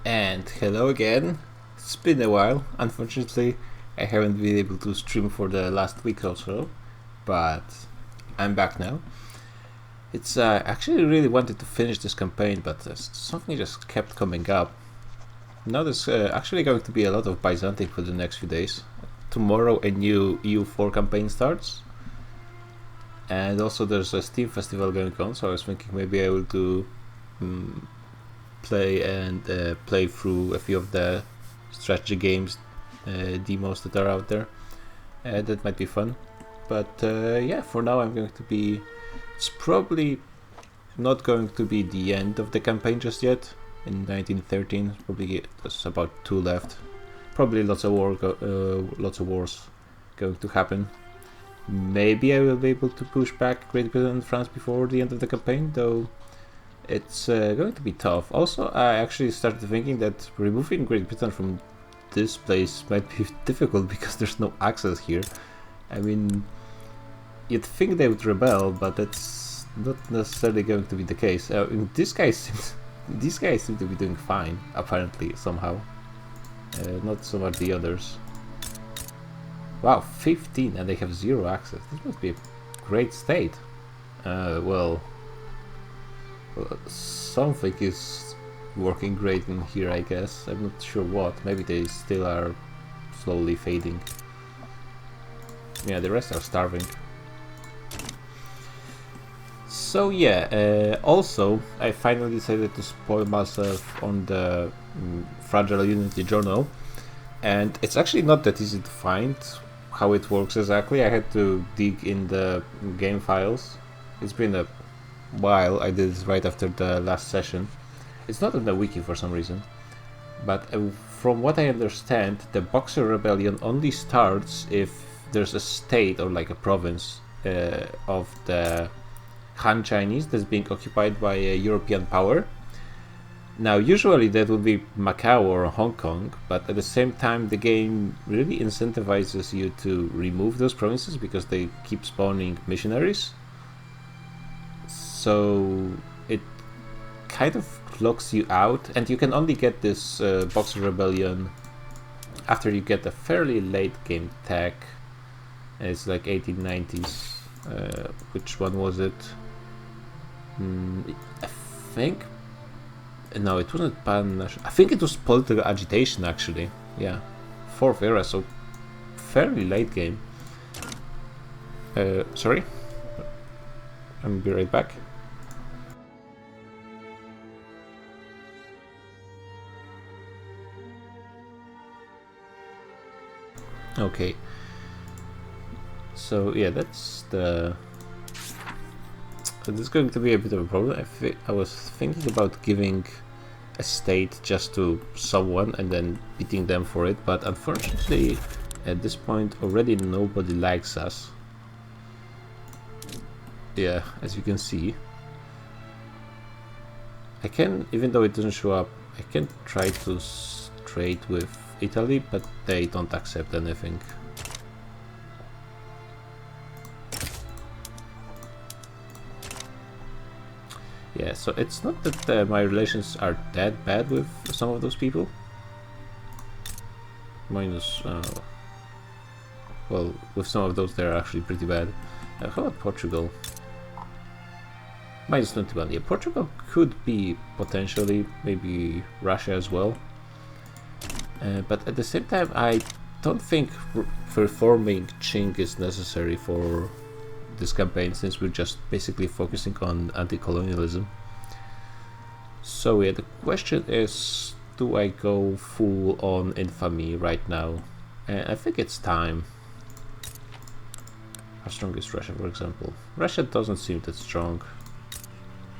And hello again. It's been a while. Unfortunately, I haven't been able to stream for the last week or so, but I'm back now. It's actually really wanted to finish this campaign, but something just kept coming up. Now there's actually going to be a lot of Byzantium for the next few days. Tomorrow a new EU4 campaign starts, and also there's a Steam festival going on. So I was thinking maybe I will do play through a few of the strategy games demos that are out there. That might be fun. But yeah, for now I'm going to be... It's probably not going to be the end of the campaign just yet. In 1913, probably there's about 2 left. Probably lots of wars going to happen. Maybe I will be able to push back Great Britain and France before the end of the campaign, though it's going to be tough. Also, I actually started thinking that removing Great Britain from this place might be difficult because there's no access here. I mean, you'd think they would rebel, but that's not necessarily going to be the case. These guys seem to be doing fine, apparently, somehow. Not so much the others. Wow, 15 and they have 0 access. This must be a great state. Well, something is working great in here, I guess. I'm not sure what. Maybe they still are slowly fading. Yeah, the rest are starving. So yeah, also I finally decided to spoil myself on the Fragile Unity journal, and it's actually not that easy to find how it works exactly. I had to dig in the game files. It's been a while. I did it right after the last session. It's not on the wiki for some reason, but from what I understand, the Boxer Rebellion only starts if there's a state or like a province of the Han Chinese that's being occupied by a European power. Now, usually that would be Macau or Hong Kong, but at the same time, the game really incentivizes you to remove those provinces because they keep spawning missionaries. So it kind of locks you out, and you can only get this Boxer Rebellion after you get a fairly late game tech. It's like 1890s. Which one was it? I think... No, it wasn't pan-national. I think it was political agitation, actually. Yeah. 4th era, so fairly late game. Sorry? I'll be right back. Okay. So yeah, that's the... This is going to be a bit of a problem. I was thinking about giving a state just to someone and then beating them for it, but unfortunately at this point already nobody likes us. Yeah, as you can see. I can, even though it doesn't show up, I can try to trade with Italy, but they don't accept anything. Yeah, so it's not that my relations are that bad with some of those people. Minus, well, with some of those they're actually pretty bad. How about Portugal? Minus 21. Yeah, Portugal could be potentially, maybe Russia as well. But at the same time, I don't think reforming Qing is necessary for this campaign, since we're just basically focusing on anti-colonialism. So yeah, the question is, do I go full on infamy right now? I think it's time. How strong is Russia, for example? Russia doesn't seem that strong.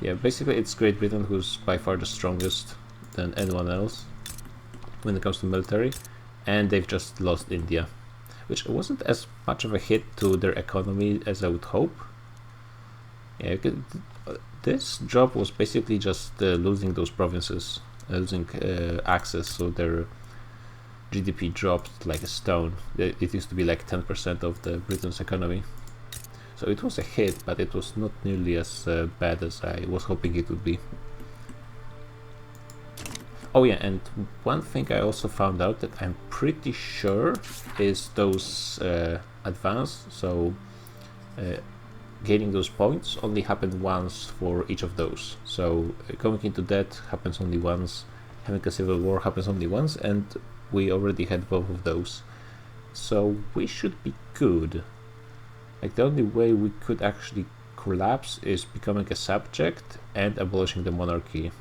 Yeah, basically it's Great Britain who's by far the strongest than anyone else when it comes to military, and they've just lost India, which wasn't as much of a hit to their economy as I would hope. Yeah, this job was basically just losing those provinces, losing access, so their GDP dropped like a stone. It used to be like 10% of the Britain's economy. So it was a hit, but it was not nearly as bad as I was hoping it would be. Oh yeah, and one thing I also found out that I'm pretty sure is those advance, so gaining those points only happen once for each of those. So going into that happens only once, having a civil war happens only once, and we already had both of those. So we should be good. Like the only way we could actually collapse is becoming a subject and abolishing the monarchy,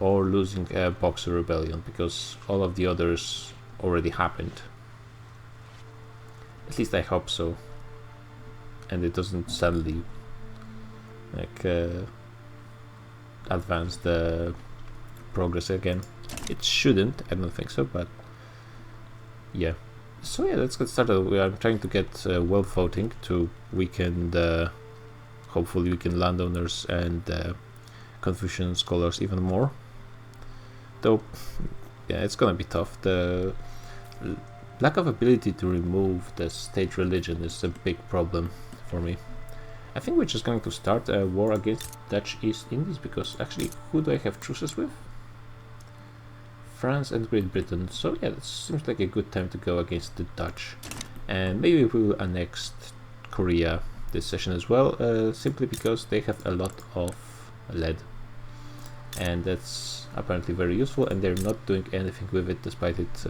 or losing a Boxer rebellion, because all of the others already happened. At least I hope so. And it doesn't suddenly like advance the progress again. It shouldn't, I don't think so, but yeah. So yeah, let's get started. We are trying to get wealth voting to weaken the, hopefully weaken landowners and Confucian scholars even more. Though, yeah, it's gonna be tough. The lack of ability to remove the state religion is a big problem for me. I think we're just going to start a war against Dutch East Indies, because actually, who do I have truces with? France and Great Britain. So yeah, that seems like a good time to go against the Dutch. And maybe we will annex Korea this session as well, simply because they have a lot of lead. And that's apparently very useful, and they're not doing anything with it despite it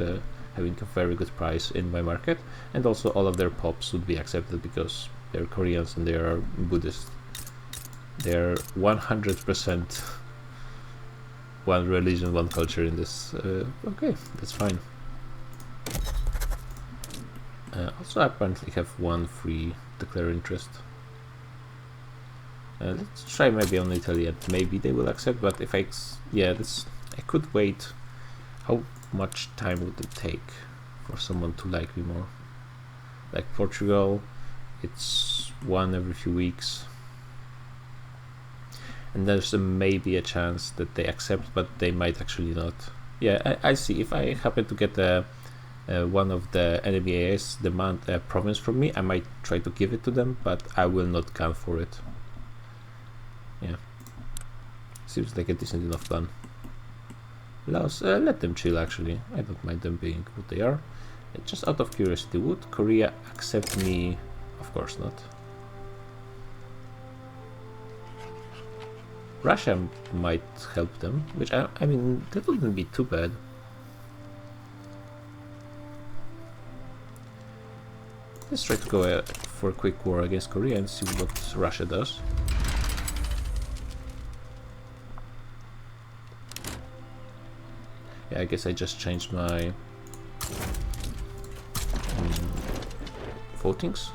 having a very good price in my market. And also all of their pops would be accepted because they're Koreans and they are Buddhist. They're 100% one religion, one culture in this. Okay, that's fine. Also, I apparently have one free declare interest. Let's try maybe on Italy, and maybe they will accept. But if I could wait. How much time would it take for someone to like me more? Like Portugal, it's one every few weeks, and there's maybe a chance that they accept, but they might actually not. Yeah, I see. If I happen to get one of the enemy AS demand a province from me, I might try to give it to them, but I will not gun for it. Yeah, seems like a decent enough plan. Laos, let them chill actually. I don't mind them being what they are. Just out of curiosity, would Korea accept me? Of course not. Russia might help them, which I mean, that wouldn't be too bad. Let's try to go for a quick war against Korea and see what Russia does. Yeah, I guess I just changed my votings.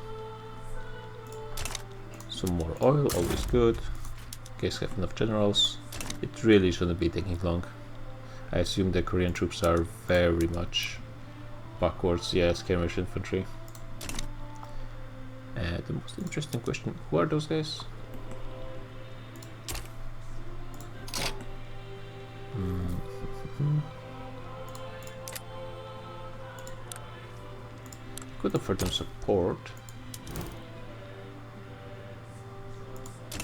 Some more oil, always good. In case I have enough generals. It really shouldn't be taking long. I assume the Korean troops are very much backwards. Yeah, skirmish infantry. The most interesting question, who are those guys? Could offer them support.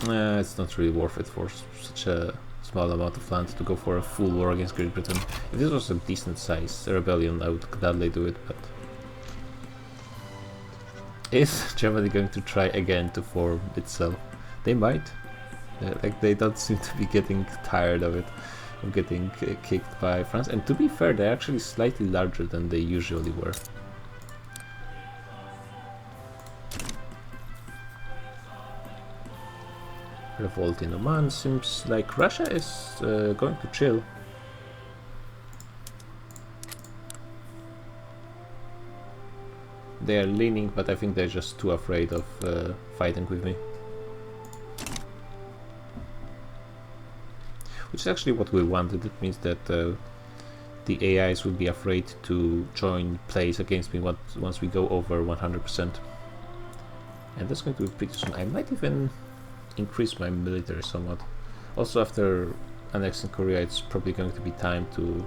It's not really worth it for such a small amount of land to go for a full war against Great Britain. If this was a decent size rebellion, I would gladly do it, but... Is Germany going to try again to form itself? They might. Like, they don't seem to be getting tired of it, of getting kicked by France. And to be fair, they're actually slightly larger than they usually were. Revolt in Oman. Seems like Russia is going to chill. They are leaning, but I think they're just too afraid of fighting with me. Which is actually what we wanted. It means that the AIs will be afraid to join plays against me once we go over 100%. And that's going to be pretty soon. I might even increase my military somewhat. Also, after annexing Korea, it's probably going to be time to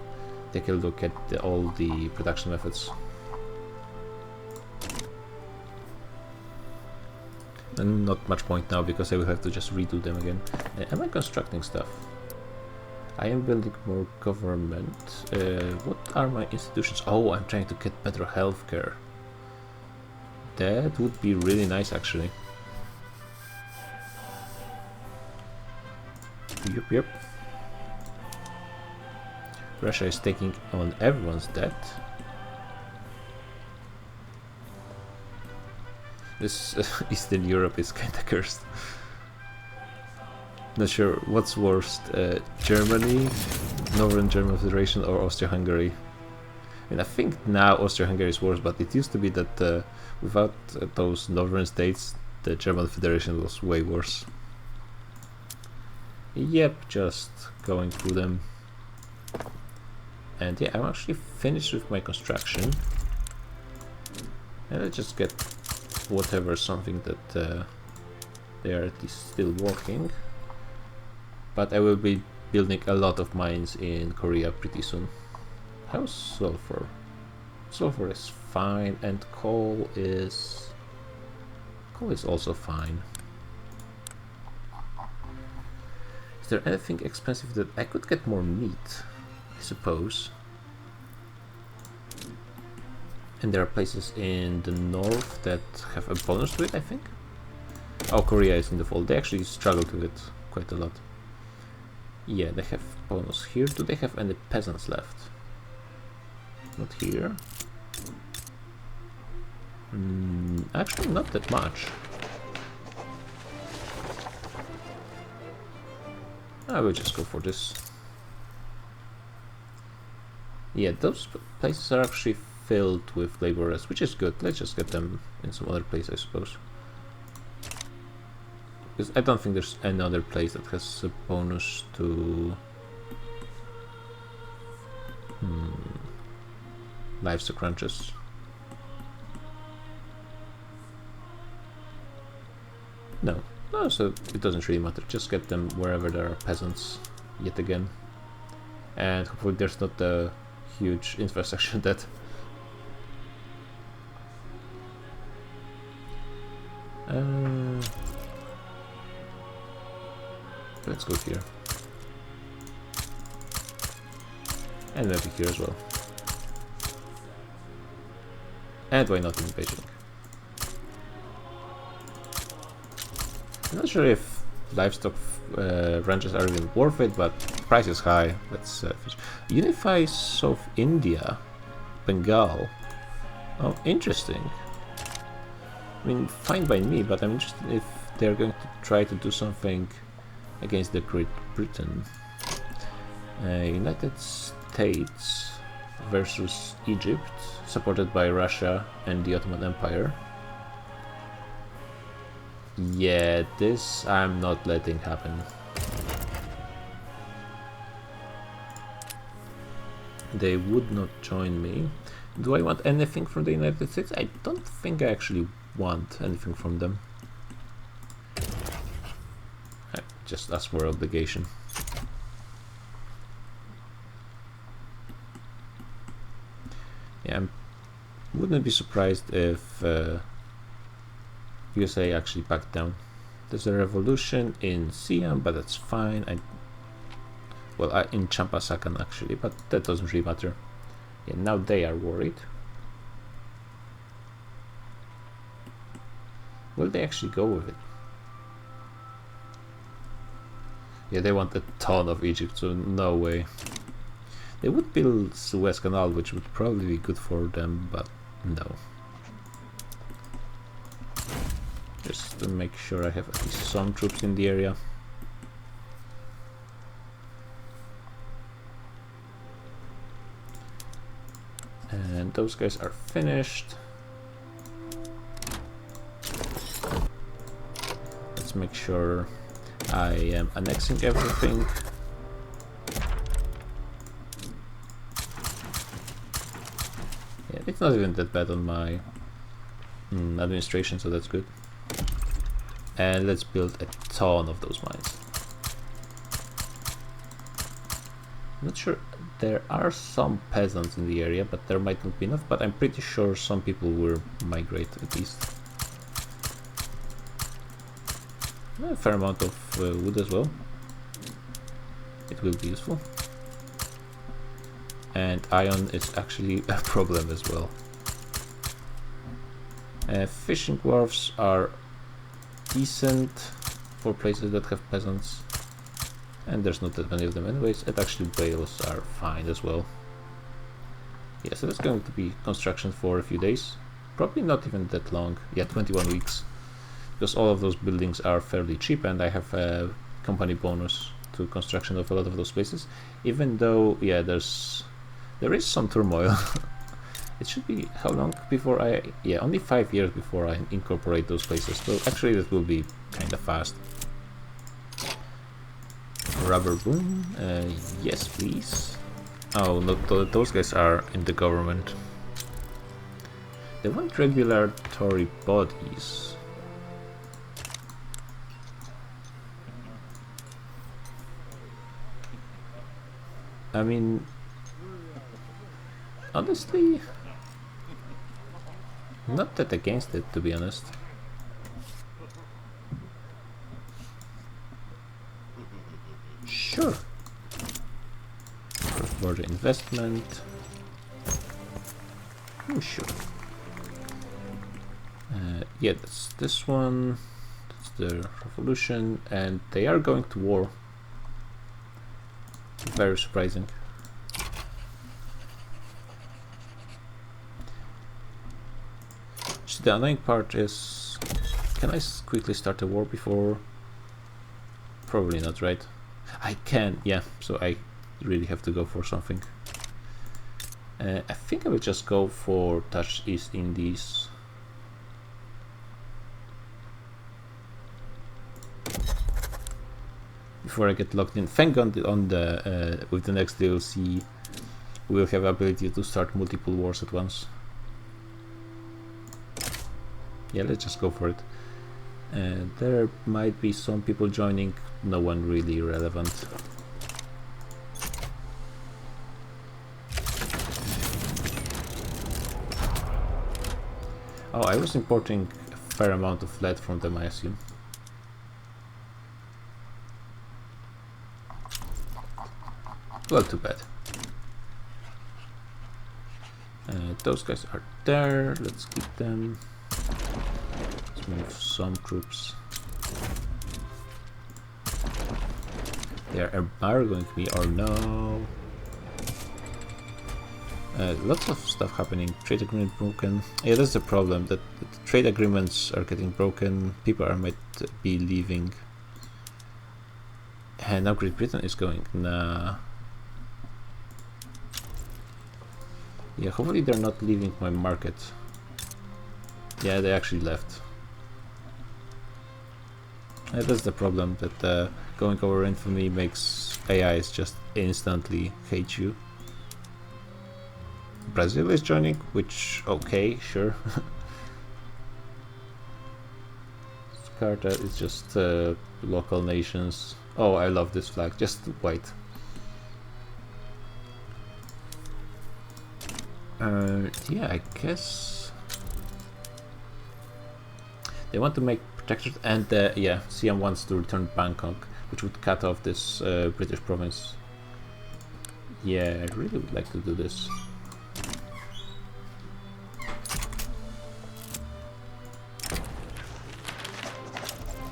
take a look at all the production methods. And not much point now, because I will have to just redo them again. Am I constructing stuff? I am building more government. What are my institutions? Oh, I'm trying to get better healthcare. That would be really nice, actually. Yep. Russia is taking on everyone's debt. This Eastern Europe is kinda cursed. Not sure what's worst, Germany, Northern German Federation, or Austria-Hungary. I mean, I think now Austria-Hungary is worse, but it used to be that without those northern states, the German Federation was way worse. Yep, just going through them. And yeah, I'm actually finished with my construction. And let's just get whatever, something that they are at least still working. But I will be building a lot of mines in Korea pretty soon. How's sulfur? Sulfur is fine, and coal is also fine. Is there anything expensive that I could get more meat? I suppose. And there are places in the north that have a bonus to it, I think. Oh, Korea is in the fall. They actually struggle with it quite a lot. Yeah, they have bonus here. Do they have any peasants left? Not here. Actually, not that much. I will just go for this. Yeah, those places are actually filled with laborers, which is good. Let's just get them in some other place, I suppose. Because I don't think there's any other place that has a bonus to livestock ranches. No, so it doesn't really matter. Just get them wherever there are peasants yet again. And hopefully there's not a huge infrastructure debt. Let's go here. And maybe here as well. And why not in Beijing? I'm not sure if livestock ranches are even worth it, but price is high. Let's unify South India, Bengal. Oh, interesting. I mean, fine by me, but I'm interested if they're going to try to do something against the Great Britain. United States versus Egypt, supported by Russia and the Ottoman Empire. Yeah, this I'm not letting happen. They would not join me. Do I want anything from the United States? I don't think I actually want anything from them. I just ask for obligation. Yeah, I wouldn't be surprised if USA actually backed down. There's a revolution in Siam, but that's fine. In Champasakan actually, but that doesn't really matter. Yeah, now they are worried. Will they actually go with it? Yeah, they want a ton of Egypt, so no way. They would build Suez Canal, which would probably be good for them, but no. Just to make sure I have at least some troops in the area. And those guys are finished. Let's make sure I am annexing everything. Yeah, it's not even that bad on my administration, so that's good. And let's build a ton of those mines. I'm not sure, there are some peasants in the area, but there might not be enough, but I'm pretty sure some people will migrate at least. A fair amount of wood as well. It will be useful. And iron is actually a problem as well. Fishing wharves are decent for places that have peasants, and there's not that many of them anyways, and actually whales are fine as well. Yeah, so that's going to be construction for a few days, probably not even that long, yeah, 21 weeks, because all of those buildings are fairly cheap and I have a company bonus to construction of a lot of those places, even though, yeah, there is some turmoil. It should be how long before yeah, only 5 years before I incorporate those places, so actually that will be kind of fast. Rubber boom, yes please. Oh, no, those guys are in the government. They want regulatory bodies. I mean, honestly, not that against it, to be honest. Sure. Cross-border investment. Oh, sure. Yeah, that's this one. That's the revolution, and they are going to war. Very surprising. So the annoying part is, can I quickly start a war before? Probably not, right? I can, yeah, so I really have to go for something. I think I will just go for Touch East Indies. Before I get locked in. Thank God on the with the next DLC we'll have ability to start multiple wars at once. Yeah, let's just go for it. There might be some people joining, no one really relevant. Oh, I was importing a fair amount of lead from them, I assume. Well, too bad. Those guys are there, let's keep them. Let's move some troops. They are embargoing me or no? Lots of stuff happening. Trade agreement broken. Yeah, that's the problem, that the trade agreements are getting broken. People might be leaving. And now Great Britain is going, nah. Yeah, hopefully they're not leaving my market. Yeah, they actually left. That's the problem, that going over infamy makes AIs just instantly hate you. Brazil is joining, which, okay, sure. Carta is just local nations. Oh, I love this flag, just white. Yeah, I guess they want to make protectorate, and yeah, Siam wants to return Bangkok, which would cut off this British province. Yeah, I really would like to do this.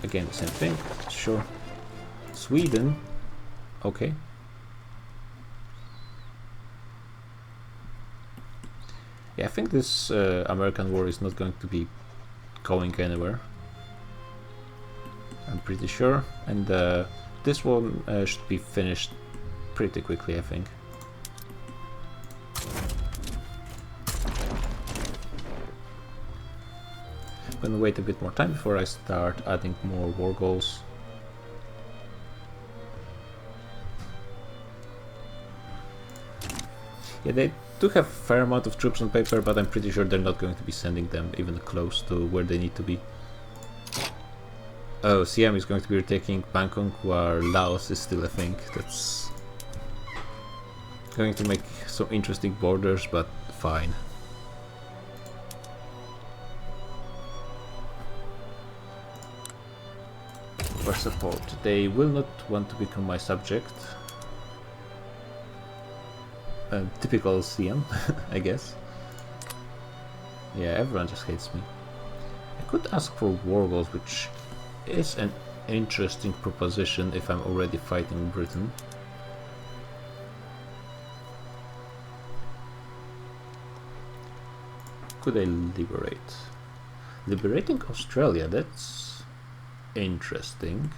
Again, the same thing, sure. Sweden, okay. Yeah, I think this American war is not going to be going anywhere. I'm pretty sure, and this one should be finished pretty quickly, I think. I'm gonna wait a bit more time before I start adding more war goals. Yeah, they do have a fair amount of troops on paper, but I'm pretty sure they're not going to be sending them even close to where they need to be. Oh, Siam is going to be retaking Bangkok, while Laos is still a thing. That's going to make some interesting borders, but fine. For support, they will not want to become my subject. Typical CM, I guess. Yeah, everyone just hates me. I could ask for war goals, which is an interesting proposition if I'm already fighting Britain. Could I liberate? Liberating Australia, that's interesting.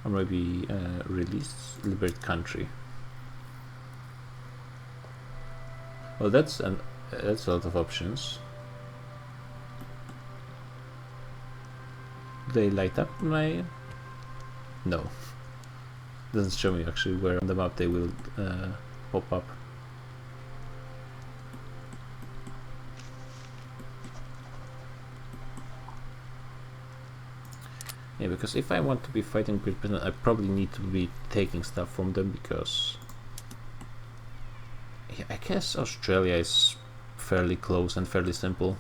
Or maybe release, liberate country. Well, that's a lot of options. Do they light up my? No. Doesn't show me actually where on the map they will pop up. Yeah, because if I want to be fighting Great Britain, I probably need to be taking stuff from them, because yeah, I guess Australia is fairly close and fairly simple.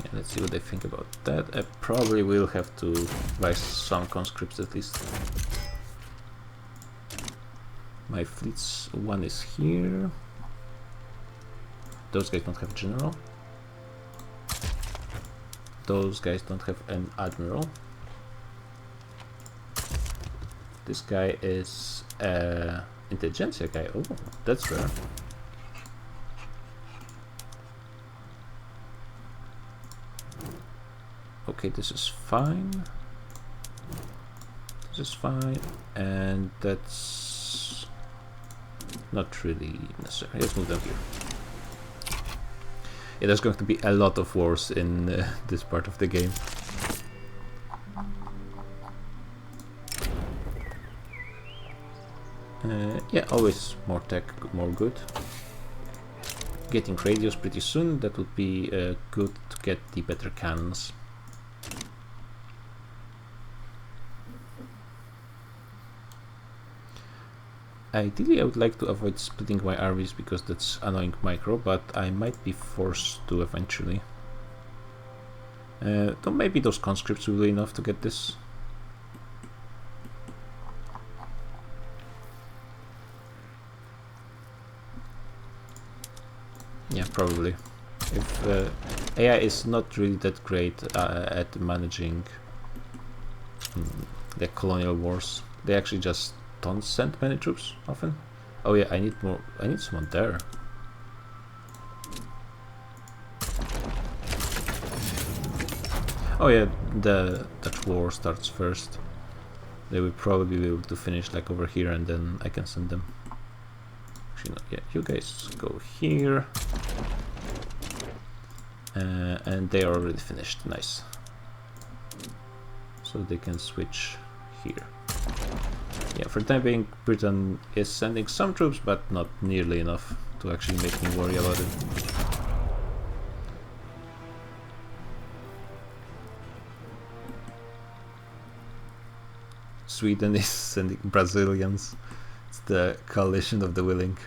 Yeah, let's see what they think about that. I probably will have to buy some conscripts at least. My fleets, one is here. Those guys don't have general. Those guys don't have an admiral. This guy is intelligentsia guy. Oh, that's rare. Okay, this is fine. This is fine, and that's not really necessary. Let's move them here. Yeah, there's going to be a lot of wars in this part of the game. Yeah, always more tech, more good. Getting radios pretty soon, that would be good to get the better cannons. Ideally, I would like to avoid splitting my armies because that's annoying micro, but I might be forced to eventually. Though maybe those conscripts will be enough to get this. Yeah, probably. If AI is not really that great at managing the colonial wars, they actually just don't send many troops often. Oh yeah, I need more. I need someone there. Oh yeah, that war starts first. They will probably be able to finish like over here, and then I can send them. Actually, no, yeah, you guys go here, and they are already finished. Nice. So they can switch here. Yeah, for the time being, Britain is sending some troops, but not nearly enough to actually make me worry about it. Sweden is sending Brazilians. It's the coalition of the willing.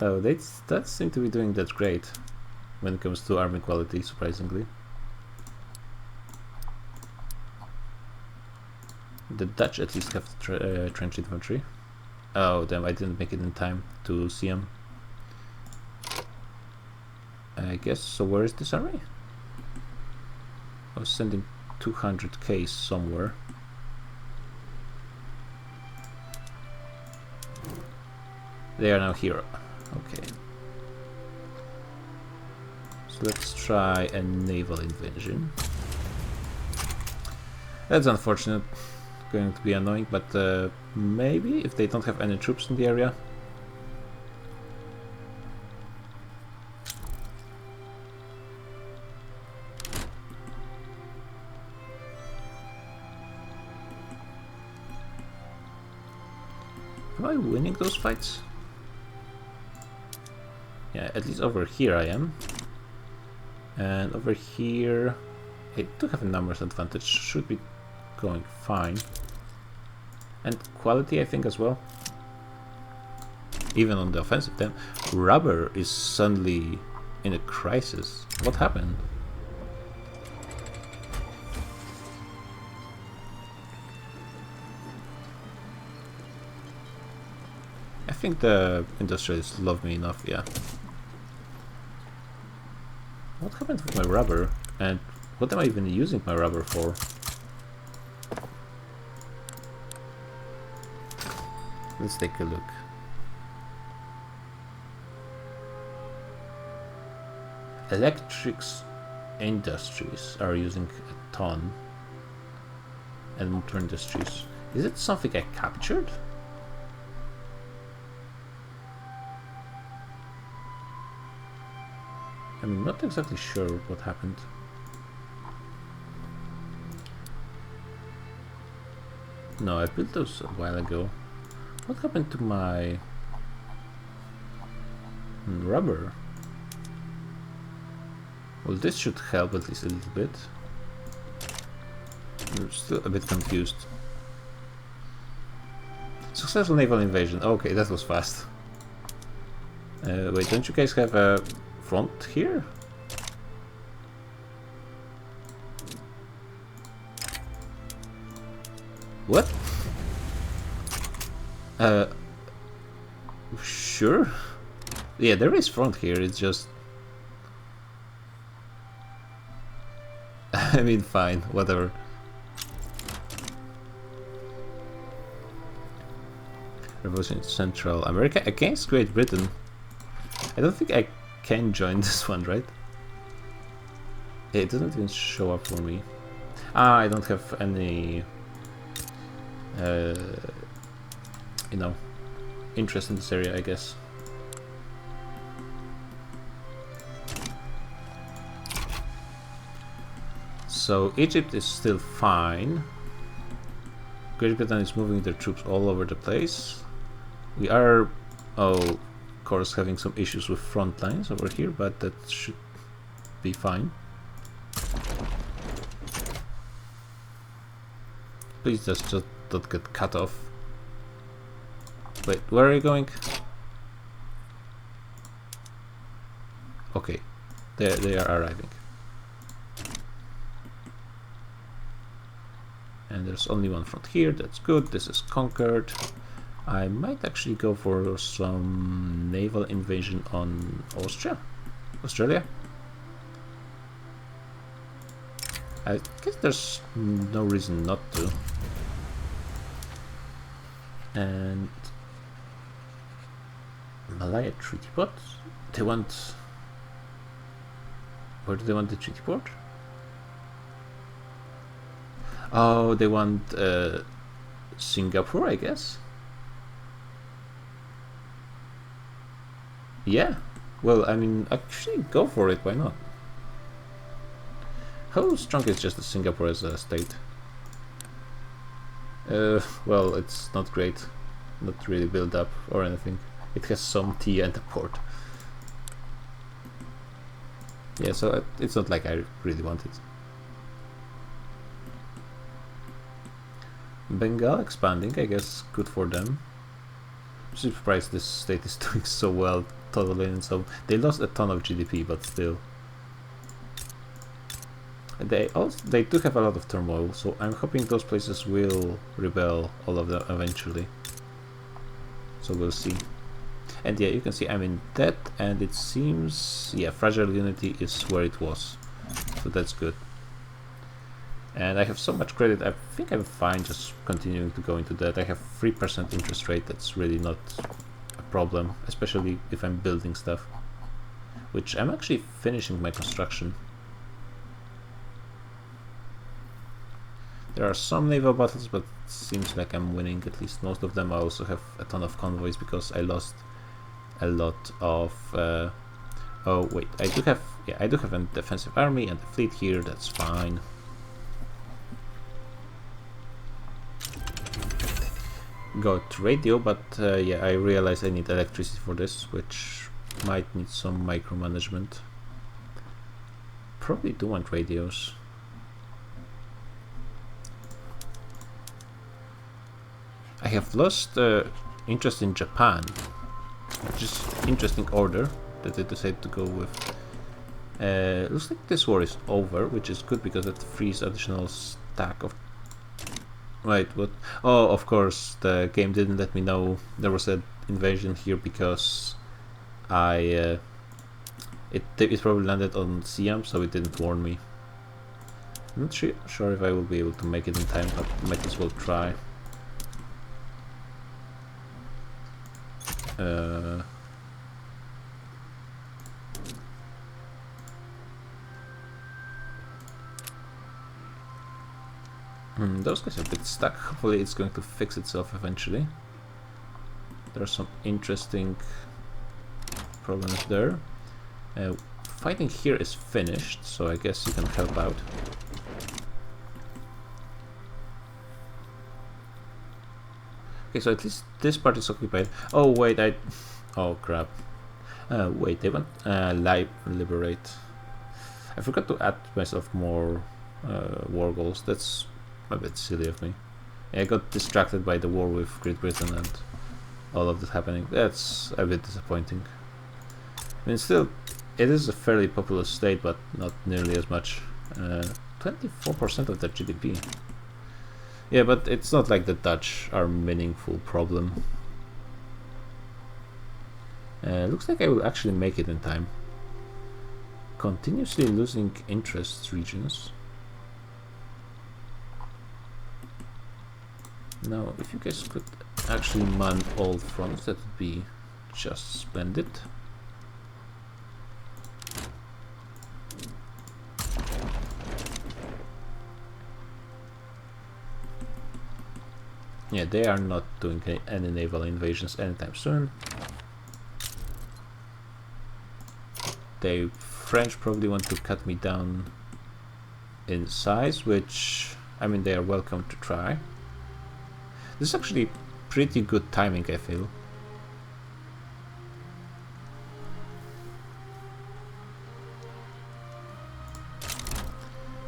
Oh, they that seem to be doing that great when it comes to army quality, surprisingly. The Dutch at least have trench infantry. Oh damn, I didn't make it in time to see them. I guess, so where is this army? I was sending 200k somewhere. They are now here. Okay. So let's try a naval invasion. That's unfortunate. Going to be annoying, but maybe if they don't have any troops in the area. Am I winning those fights? Yeah, at least over here I am. And over here... I do have a numbers advantage, should be going fine. And quality, I think, as well. Even on the offensive then. Rubber is suddenly in a crisis. What happened? I think the industrialists love me enough, yeah. What happened with my rubber? And what am I even using my rubber for? Let's take a look. Electrics industries are using a ton. And motor industries. Is it something I captured? I'm not exactly sure what happened. No, I built those a while ago. What happened to my rubber? Well, this should help at least a little bit. I'm still a bit confused. Successful naval invasion. Okay, that was fast. Wait, don't you guys have a front here? What? Sure. Yeah, there is front here, it's just... I mean, fine, whatever. Revolution in Central America against Great Britain. I don't think I can join this one, right? It doesn't even show up for me. Ah, I don't have any... you know, interest in this area, I guess. So Egypt is still fine. Great Britain is moving their troops all over the place. We are, of course, having some issues with front lines over here, but that should be fine. Please just don't get cut off. Wait, where are you going? Okay, they are arriving. And there's only one front here, that's good, this is conquered. I might actually go for some naval invasion on Australia. I guess there's no reason not to. And Malaya treaty port? They want... Where do they want the treaty port? Oh, they want Singapore, I guess. Yeah, well, I mean, actually go for it, why not? How strong is just Singapore as a state? Well, it's not great, not really built up or anything. It has some tea and a port. Yeah, so it's not like I really want it. Bengal expanding, I guess good for them. I'm surprised this state is doing so well totally, and so they lost a ton of GDP, but still. They do have a lot of turmoil, so I'm hoping those places will rebel, all of them eventually. So we'll see. And yeah, you can see I'm in debt, and it seems, yeah, fragile unity is where it was, so that's good. And I have so much credit, I think I'm fine just continuing to go into debt. I have 3% interest rate, that's really not a problem, especially if I'm building stuff. Which I'm actually finishing my construction. There are some naval battles, but it seems like I'm winning at least most of them. I also have a ton of convoys because I lost a lot of... oh wait, I do have a defensive army and a fleet here, that's fine. Got radio, but yeah, I realize I need electricity for this, which might need some micromanagement. Probably do want radios. I have lost interest in Japan, which is interesting order that they decided to go with. Looks like this war is over, which is good because that frees additional stack of... Wait, what? Oh, of course, the game didn't let me know there was an invasion here because it probably landed on Siam, so it didn't warn me. I'm not sure if I will be able to make it in time, but might as well try. Those guys are a bit stuck. Hopefully it's going to fix itself eventually. There are some interesting problems there. Fighting here is finished, so I guess you can help out. Okay, so at least this part is occupied. Oh wait, oh crap. Wait, they want liberate. I forgot to add myself more war goals. That's a bit silly of me. I got distracted by the war with Great Britain and all of this happening. That's a bit disappointing. I mean, still, it is a fairly populous state, but not nearly as much. 24% of their GDP. Yeah, but it's not like the Dutch are a meaningful problem. Looks like I will actually make it in time. Continuously losing interest regions. Now, if you guys could actually man all fronts, that would be just splendid. Yeah, they are not doing any naval invasions anytime soon. The French probably want to cut me down in size, which, I mean, they are welcome to try. This is actually pretty good timing, I feel.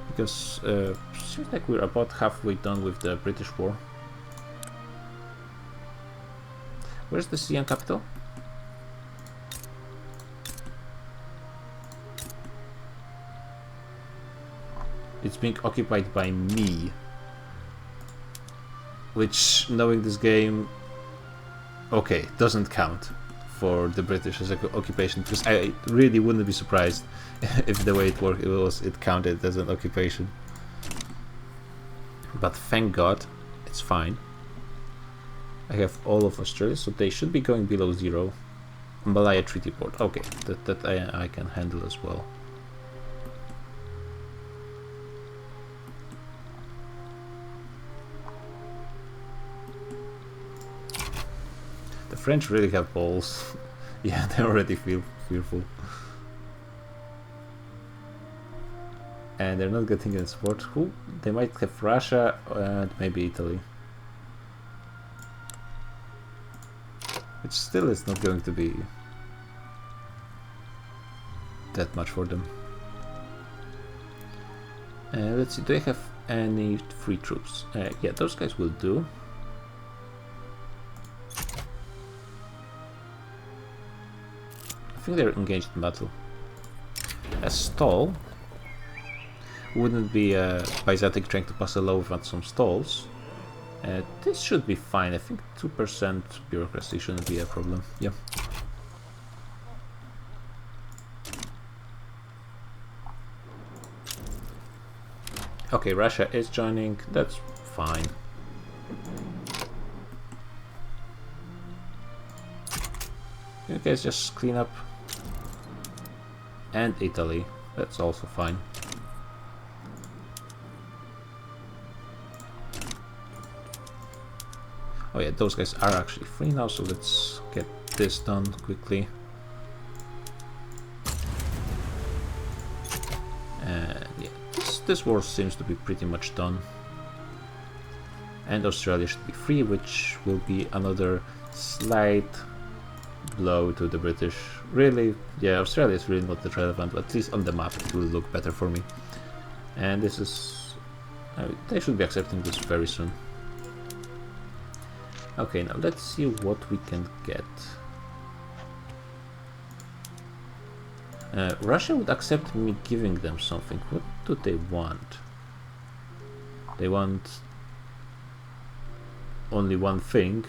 Because it seems like we're about halfway done with the British war. Where's the Siam capital? It's being occupied by me. Which, knowing this game, okay, doesn't count for the British as an occupation, because I really wouldn't be surprised if the way it worked it counted as an occupation. But thank God, it's fine. I have all of Australia, so they should be going below zero. Malaya Treaty Port, okay, that I can handle as well. The French really have balls. Yeah, they already feel fearful. And they're not getting any support. Who? They might have Russia and maybe Italy. Which still is not going to be that much for them. Let's see, do they have any free troops? Yeah, those guys will do. I think they're engaged in battle. A stall wouldn't be Byzantic trying to pass a law without some stalls. This should be fine. I think 2% bureaucracy shouldn't be a problem. Yeah. Okay, Russia is joining. That's fine. You guys just clean up. And Italy. That's also fine. Oh yeah, those guys are actually free now, so let's get this done quickly. And yeah, this war seems to be pretty much done. And Australia should be free, which will be another slight blow to the British. Really, yeah, Australia is really not that relevant, but at least on the map it will look better for me. And this is... they should be accepting this very soon. Okay, now let's see what we can get. Russia would accept me giving them something. What do they want? They want only one thing,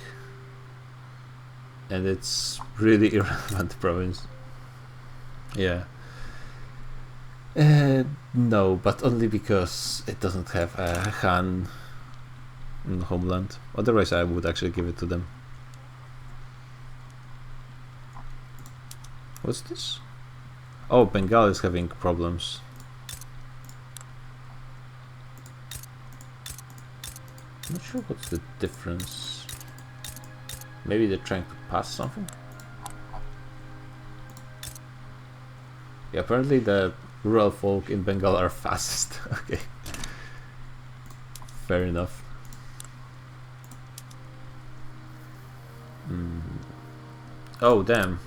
and it's really irrelevant province. Yeah. No, but only because it doesn't have a Han homeland. Otherwise I would actually give it to them. What's this? Oh, Bengal is having problems. Not sure what's the difference. Maybe they're trying to pass something? Yeah, apparently the rural folk in Bengal are fast. Okay. Fair enough. Oh, damn.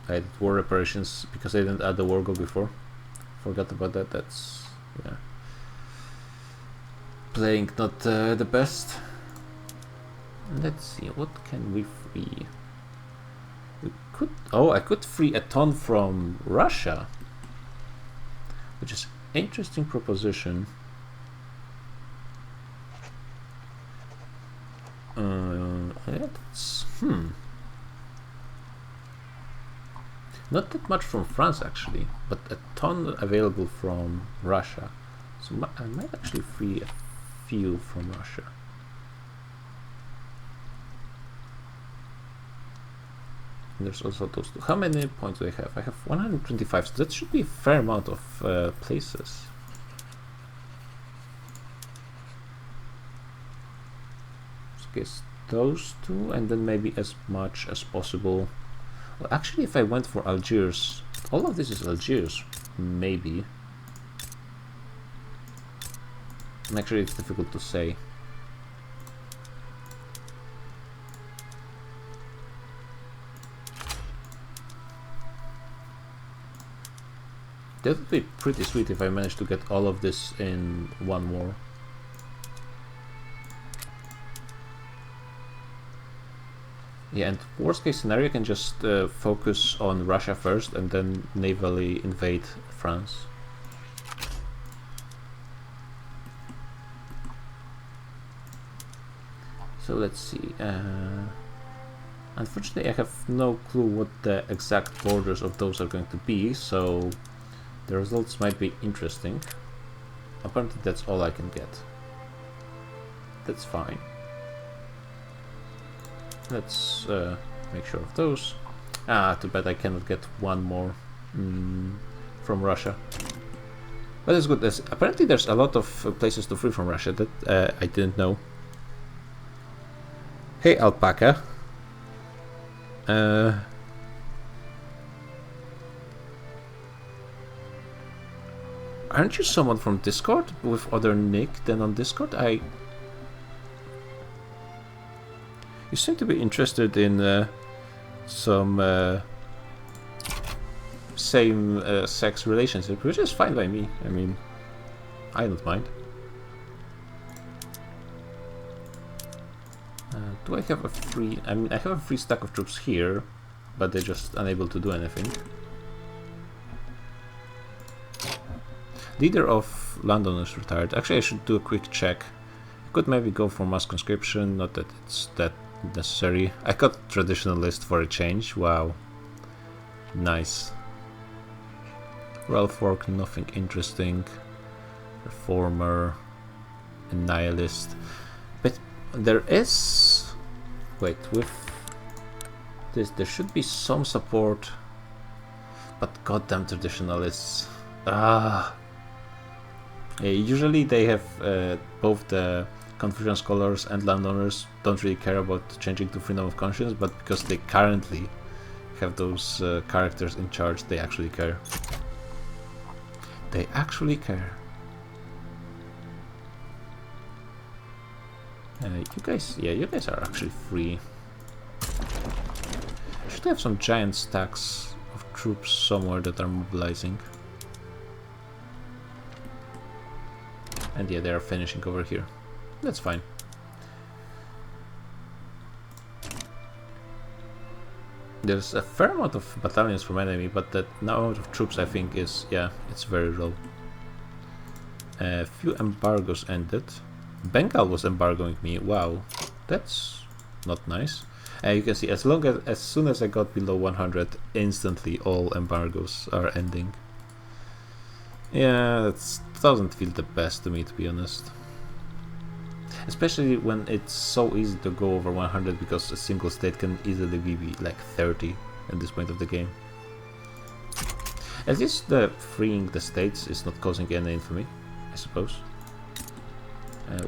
I did war reparations because I didn't add the war goal before. Forgot about that. That's... yeah. Playing not the best. Let's see, what can we free? We could... oh, I could free a ton from Russia. Which is an interesting proposition. That's... not that much from France actually, but a ton available from Russia. So I might actually free a few from Russia. And there's also those two. How many points do I have? I have 125, so that should be a fair amount of places. So I guess those two, and then maybe as much as possible. Well, actually, if I went for Algiers, all of this is Algiers, maybe. And actually, it's difficult to say. That would be pretty sweet if I managed to get all of this in one war. Yeah, and worst case scenario, I can just focus on Russia first and then navally invade France. So let's see. Unfortunately, I have no clue what the exact borders of those are going to be, so the results might be interesting. Apparently, that's all I can get. That's fine. Let's make sure of those. Ah, too bad I cannot get one more from Russia. But it's good. Apparently there's a lot of places to free from Russia that I didn't know. Hey, alpaca. Aren't you someone from Discord with other nick than on Discord? You seem to be interested in some same-sex relationship, which is fine by me. I mean, I don't mind. Do I have a free... I mean, I have a free stack of troops here, but they're just unable to do anything. Leader of landowners retired. Actually, I should do a quick check. I could maybe go for mass conscription, not that it's that necessary. I got traditionalist for a change. Wow, nice. Ralph Fork, nothing interesting. Reformer, a nihilist. But there is... wait, with this there should be some support. But goddamn traditionalists. Usually they have both the Confucian scholars and landowners don't really care about changing to freedom of conscience, but because they currently have those characters in charge, they actually care. They actually care. You guys are actually free. I should have some giant stacks of troops somewhere that are mobilizing. And yeah, they are finishing over here. That's fine. There's a fair amount of battalions from enemy, but the amount of troops I think is, yeah, it's very low. A few embargoes ended. Bengal was embargoing me. Wow, that's not nice. You can see as soon as I got below 100, instantly all embargoes are ending. Yeah, that doesn't feel the best to me, to be honest. Especially when it's so easy to go over 100 because a single state can easily be like 30 at this point of the game. At least the freeing the states is not causing any infamy, I suppose.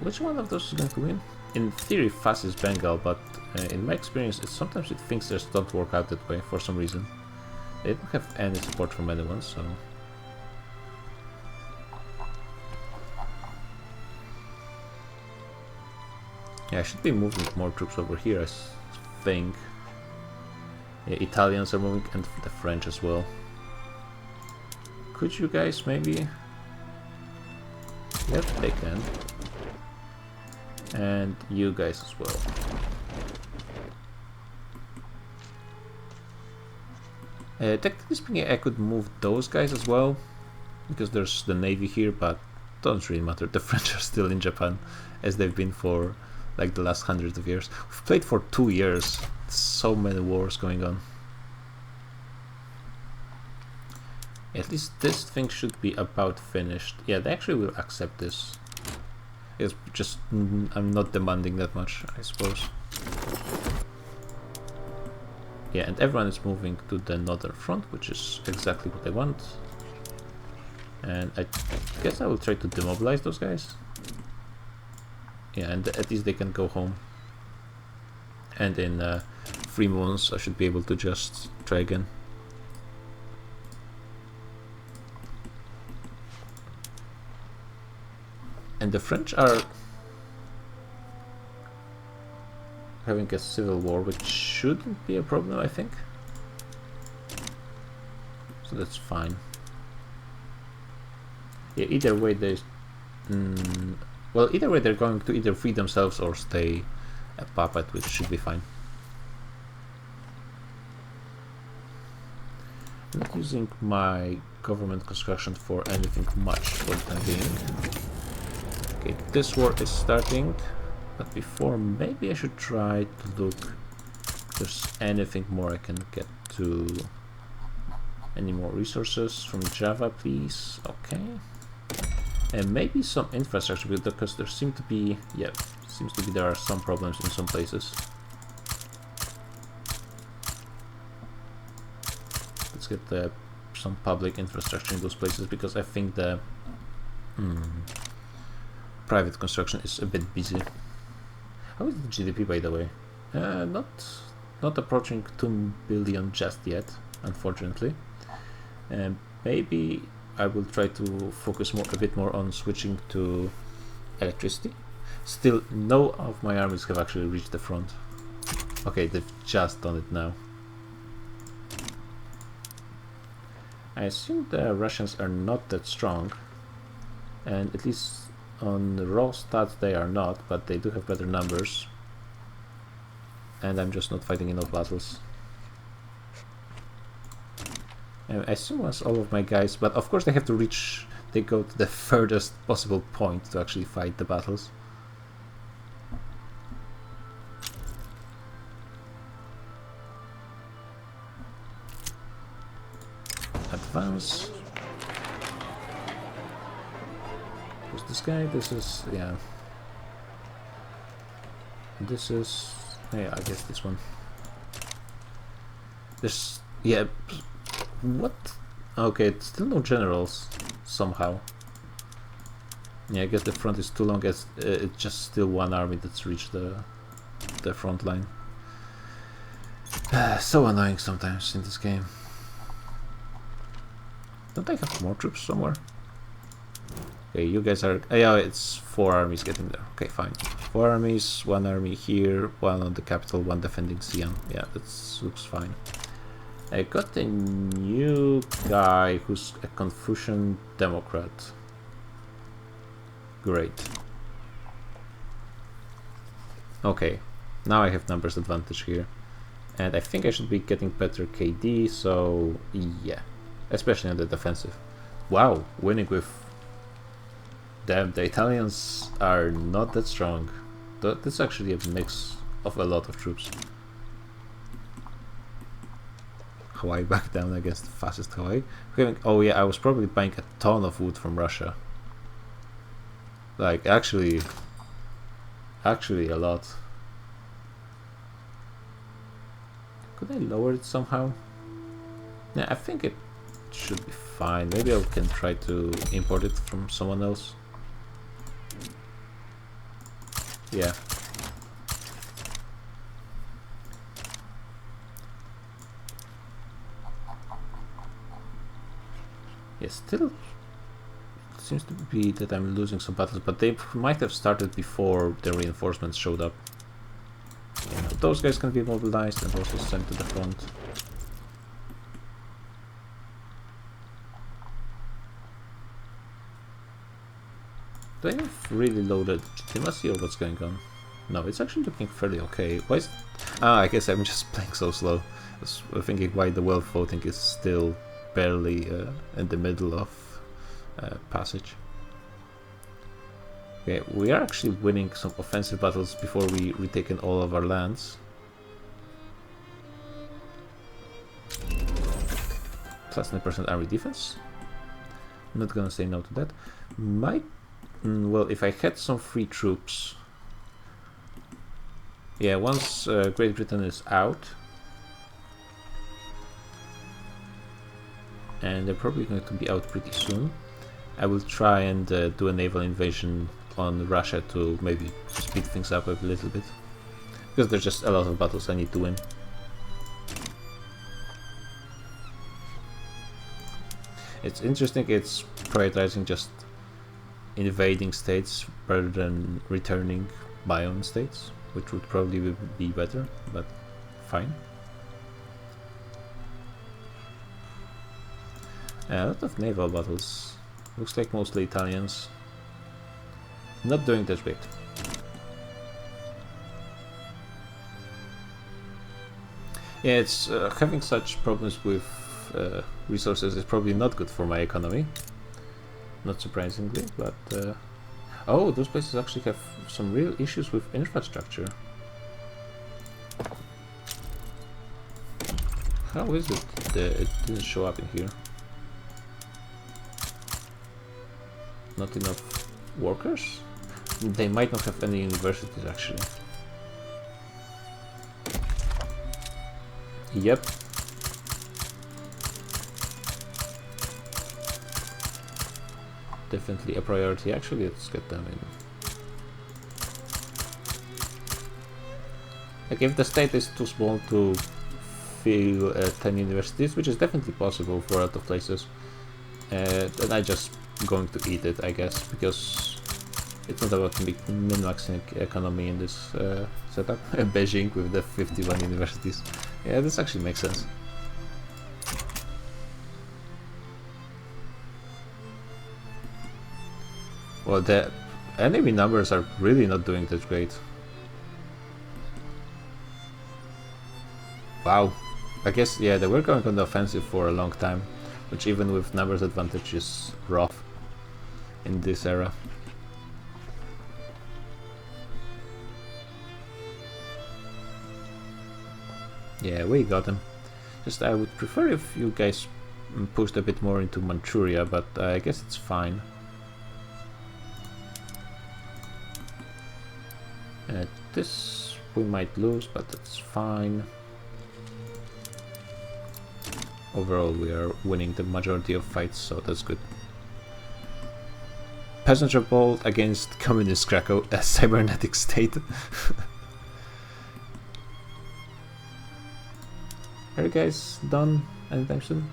Which one of those is going to win? In theory, fast is Bengal, but in my experience, sometimes things just don't work out that way for some reason. They don't have any support from anyone, so... Yeah, I should be moving more troops over here, I think. Yeah, Italians are moving, and the French as well. Could you guys maybe... Yep, they can. And you guys as well. Technically speaking, I could move those guys as well, because there's the navy here, but doesn't really matter. The French are still in Japan, as they've been for like the last hundreds of years. We've played for 2 years. So many wars going on. At least this thing should be about finished. Yeah, they actually will accept this. It's just I'm not demanding that much, I suppose. Yeah, and everyone is moving to the northern front, which is exactly what I want. And I guess I will try to demobilize those guys. Yeah, and at least they can go home. And in 3 months I should be able to just try again. And the French are having a civil war, which shouldn't be a problem, I think. So that's fine. Yeah, either way they... well, either way they're going to either free themselves or stay a puppet, which should be fine. I'm not using my government construction for anything much for the time being. Okay, this war is starting, but before maybe I should try to look if there's anything more I can get to. Any more resources from Java, please? Okay. And maybe some infrastructure, because there seem to be, yeah, seems to be there are some problems in some places. Let's get some public infrastructure in those places, because I think the private construction is a bit busy. How is the GDP, by the way? Not approaching 2 billion just yet, unfortunately. And maybe I will try to focus a bit more on switching to electricity. Still, no of my armies have actually reached the front. Okay, they've just done it now. I assume the Russians are not that strong, and at least on the raw stats they are not, but they do have better numbers. And I'm just not fighting enough battles. I assume once all of my guys, but of course they have to reach, they go to the furthest possible point to actually fight the battles. Advance. Who's this guy? This is, yeah. This is, yeah, I guess this one. There's, yeah. What? Okay, it's still no generals, somehow. Yeah, I guess the front is too long, as it's just still one army that's reached the front line. So annoying sometimes in this game. Don't I have more troops somewhere? Okay, you guys are... yeah, it's 4 armies getting there. Okay, fine. 4 armies, 1 army here, 1 on the capital, 1 defending Siam. Yeah, that looks fine. I got a new guy who's a Confucian Democrat. Great. Okay, now I have numbers advantage here. And I think I should be getting better KD, so yeah. Especially on the defensive. Wow, winning with... Damn, the Italians are not that strong. This is actually a mix of a lot of troops. Hawaii back down against the fastest Hawaii. Oh yeah, I was probably buying a ton of wood from Russia. Like, actually a lot. Could I lower it somehow? Yeah, I think it should be fine. Maybe I can try to import it from someone else. Yeah. Yeah, still seems to be that I'm losing some battles, but they might have started before the reinforcements showed up. Yeah, those guys can be mobilized and also sent to the front. Do I have really loaded legitimacy or what's going on? No, it's actually looking fairly okay. Why is... I guess I'm just playing so slow. I was thinking why the wealth voting is still barely in the middle of passage. Okay, we are actually winning some offensive battles before we retaken all of our lands. Plus 9% army defense. I'm not gonna say no to that. Well, if I had some free troops... Yeah, once Great Britain is out, and they're probably going to be out pretty soon, I will try and do a naval invasion on Russia to maybe speed things up a little bit, because there's just a lot of battles I need to win. It's interesting, it's prioritizing just invading states rather than returning my own states, which would probably be better, but fine. A lot of naval battles. Looks like mostly Italians. Not doing that great. Yeah, it's having such problems with resources is probably not good for my economy. Not surprisingly, but oh, those places actually have some real issues with infrastructure. How is it that it didn't show up in here? Not enough workers? They might not have any universities actually. Yep. Definitely a priority. Actually, let's get them in. Like, if the state is too small to fill 10 universities, which is definitely possible for a lot of places, then I just going to eat it, I guess, because it's not about min-maxing economy in this setup. Beijing with the 51 universities. Yeah, this actually makes sense. Well, the enemy numbers are really not doing that great. Wow. I guess, yeah, they were going on the offensive for a long time, which even with numbers advantage is rough in this era. Yeah, we got them. Just I would prefer if you guys pushed a bit more into Manchuria, but I guess it's fine. This we might lose, but that's fine. Overall, we are winning the majority of fights, so that's good. Peasant revolt against communist Krakow, a cybernetic state. Are you guys done anytime soon?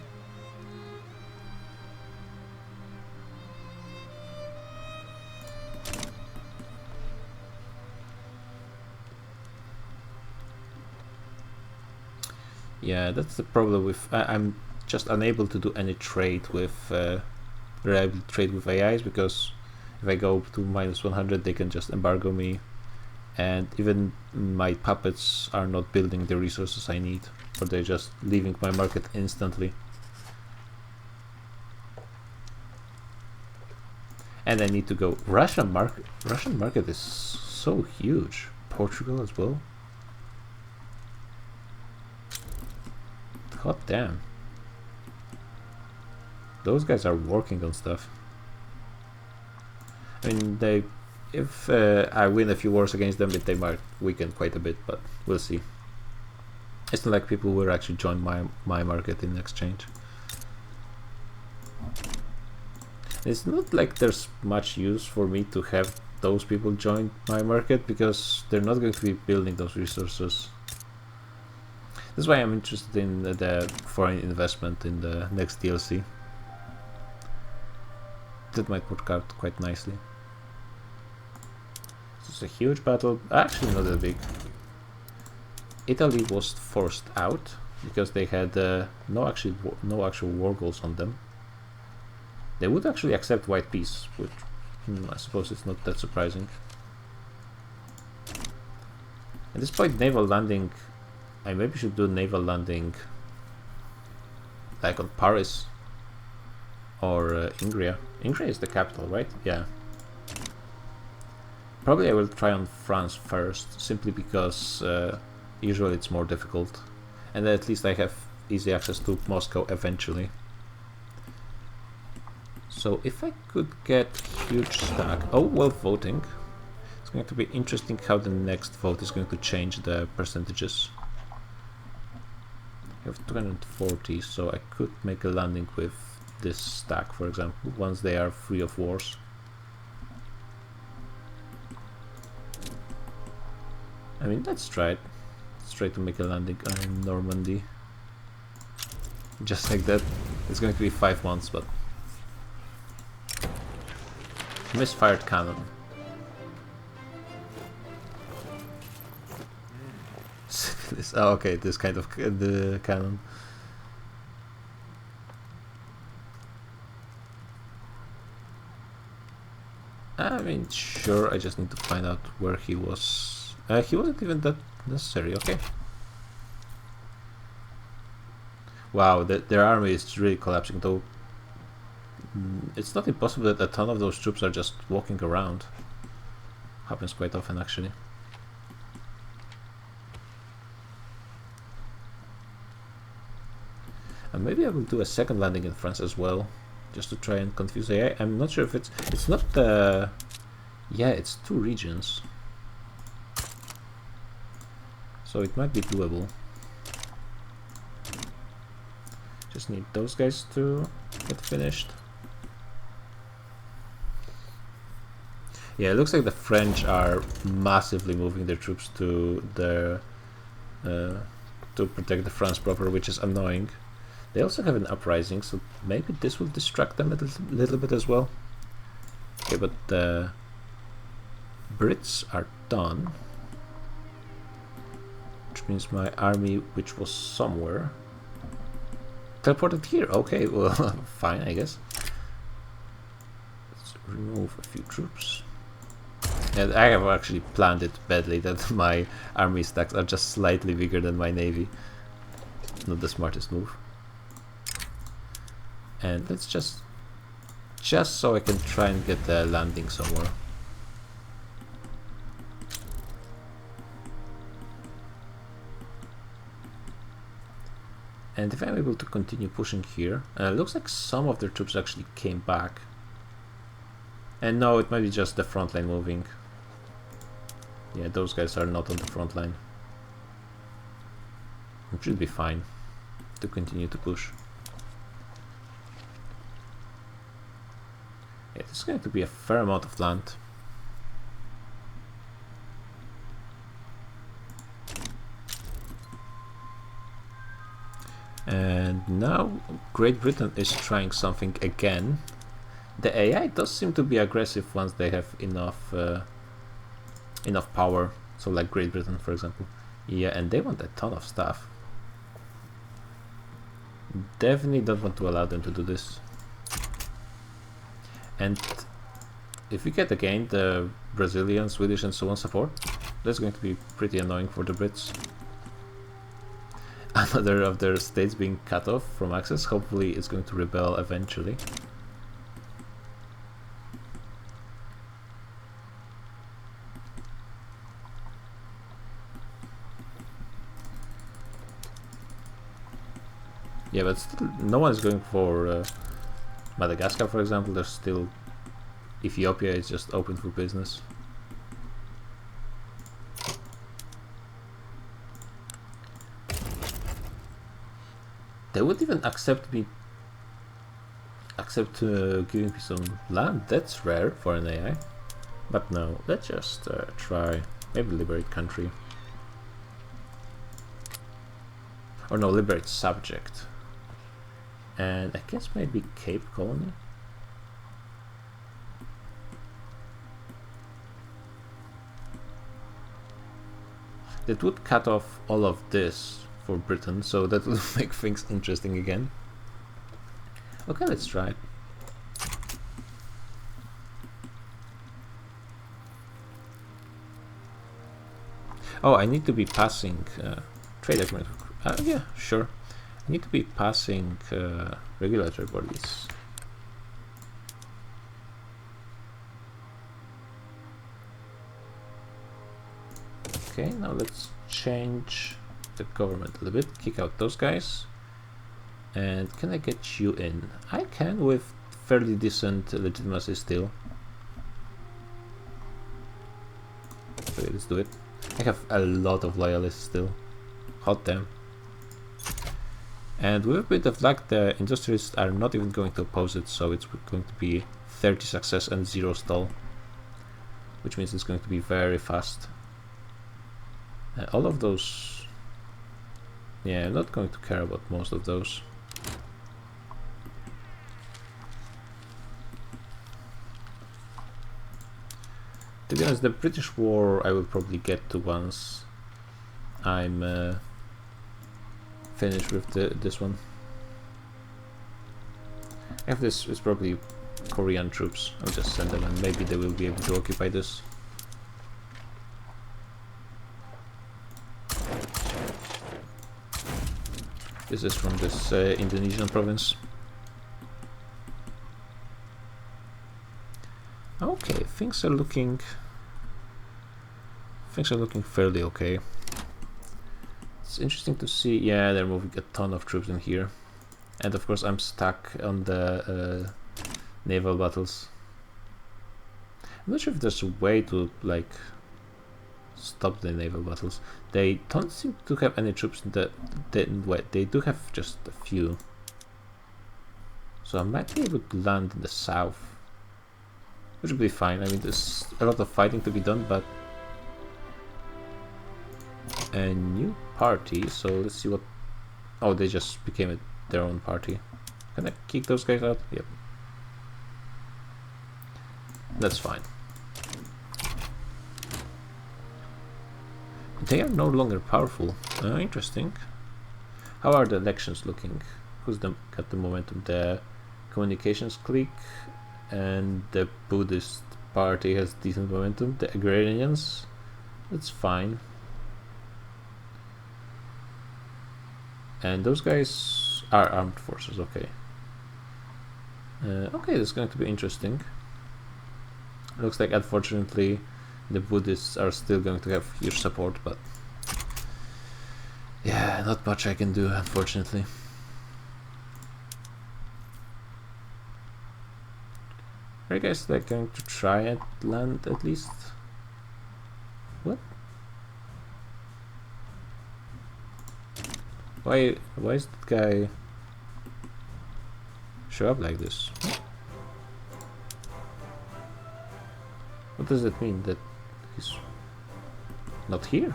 Yeah, that's the problem with... I'm just unable to do any trade with... reliable trade with AIs, because if I go to -100 they can just embargo me and even my puppets are not building the resources I need, or they're just leaving my market instantly. And I need to go. Russian market is so huge. Portugal as well. God damn. Those guys are working on stuff. I mean, if I win a few wars against them, they might weaken quite a bit, but we'll see. It's not like people will actually join my market in exchange. It's not like there's much use for me to have those people join my market, because they're not going to be building those resources. That's why I'm interested in the foreign investment in the next DLC. That might work out quite nicely. This is a huge battle. Actually, not that big. Italy was forced out because they had no actual war goals on them. They would actually accept white peace, which I suppose it's not that surprising. At this point, naval landing, I maybe should do naval landing like on Paris or Ingria. Ingria is the capital, right? Yeah. Probably I will try on France first, simply because usually it's more difficult, and at least I have easy access to Moscow eventually. So if I could get huge stack. Oh, well, voting. It's going to be interesting how the next vote is going to change the percentages. I have 240, so I could make a landing with this stack, for example, once they are free of wars. I mean, let's try it. Let's try to make a landing in Normandy. Just like that. It's going to be 5 months, but... Misfired cannon. Oh, okay, this kind of the cannon. I mean, sure, I just need to find out where he was. He wasn't even that necessary, okay. Wow, their army is really collapsing, though. It's not impossible that a ton of those troops are just walking around. Happens quite often, actually. And maybe I will do a second landing in France as well, just to try and confuse AI. I'm not sure if it's not yeah, it's 2 regions, so it might be doable. Just need those guys to get finished. Yeah, it looks like the French are massively moving their troops to their to protect the France proper, which is annoying. They also have an uprising, so maybe this will distract them a little bit as well. Okay, but the Brits are done, which means my army, which was somewhere, teleported here. Okay, well, fine, I guess. Let's remove a few troops. And I have actually planned it badly that my army stacks are just slightly bigger than my navy. Not the smartest move. And let's just so I can try and get the landing somewhere. And if I'm able to continue pushing here, looks like some of their troops actually came back. And no, it might be just the front line moving. Yeah, those guys are not on the front line. It should be fine to continue to push. Yeah, this is going to be a fair amount of land. And now Great Britain is trying something again. The AI does seem to be aggressive once they have enough enough power. So like Great Britain, for example. Yeah, and they want a ton of stuff. Definitely don't want to allow them to do this. And if we get again the Brazilian, Swedish and so on support, That's going to be pretty annoying for the Brits. Another of their states being cut off from access. Hopefully it's going to rebel eventually. Yeah, but still, no one is going for Madagascar, for example. There's still Ethiopia is just open for business. They would even accept giving me some land. That's rare for an AI. But no, let's just try. Maybe liberate country. Or no, liberate subject. And I guess maybe Cape Colony. That would cut off all of this for Britain, so that will make things interesting again. Okay, let's try it. Oh, I need to be passing trade agreement. Yeah, sure. I need to be passing regulatory bodies. Okay, now let's change the government a little bit, kick out those guys. And can I get you in? I can, with fairly decent legitimacy still. Okay, let's do it. I have a lot of loyalists still. Hot damn. And with a bit of luck, the industrialists are not even going to oppose it, so it's going to be 30 success and 0 stall. Which means it's going to be very fast. All of those... Yeah, I'm not going to care about most of those. To be honest, the British War I will probably get to once I'm finished with this one. If this is probably Korean troops, I'll just send them and maybe they will be able to occupy this. This is from this Indonesian province. Okay, things are looking fairly okay. It's interesting to see. Yeah, they're moving a ton of troops in here, and of course I'm stuck on the naval battles. I'm not sure if there's a way to like stop the naval battles. They don't seem to have any troops that they do have just a few, so I might be able to land in the south, which will be fine. I mean, there's a lot of fighting to be done, but a new party, so let's see what... Oh, they just became their own party. Can I kick those guys out? Yep. That's fine. They are no longer powerful. Interesting. How are the elections looking? Who's got the momentum? The communications clique and the Buddhist party has decent momentum. The agrarians, that's fine. And those guys are armed forces, okay. Okay, this is going to be interesting. Looks like, unfortunately, the Buddhists are still going to have huge support, but yeah, not much I can do, unfortunately. Are you guys like going to try and land at least? What? Why is that guy show up like this? What does that mean? That he's not here?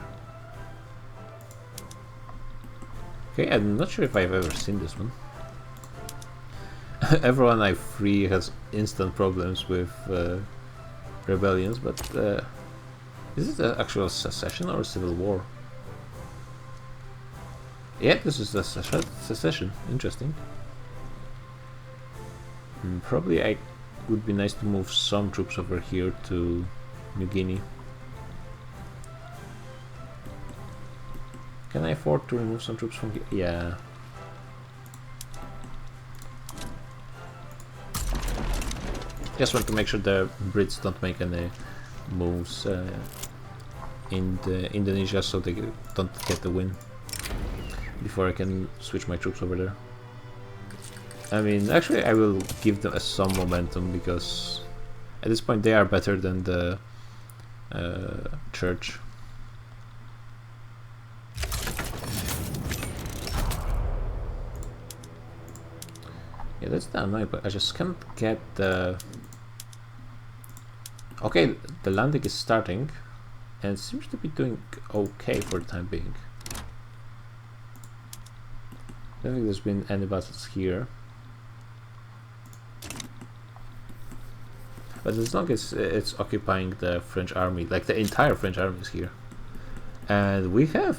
Okay, I'm not sure if I've ever seen this one. Everyone I free has instant problems with rebellions, but is it an actual secession or a civil war? Yeah, this is a secession. Interesting. Probably I would be nice to move some troops over here to New Guinea. Can I afford to remove some troops from here? Yeah. Just want to make sure the Brits don't make any moves in the Indonesia, so they don't get the win before I can switch my troops over there. I mean, actually I will give them some momentum, because at this point they are better than the church. Yeah, that's the annoying, but I just can't get the... Okay, the landing is starting, and it seems to be doing okay for the time being. I don't think there's been any battles here. But as long as it's occupying the French army, like the entire French army is here. And we have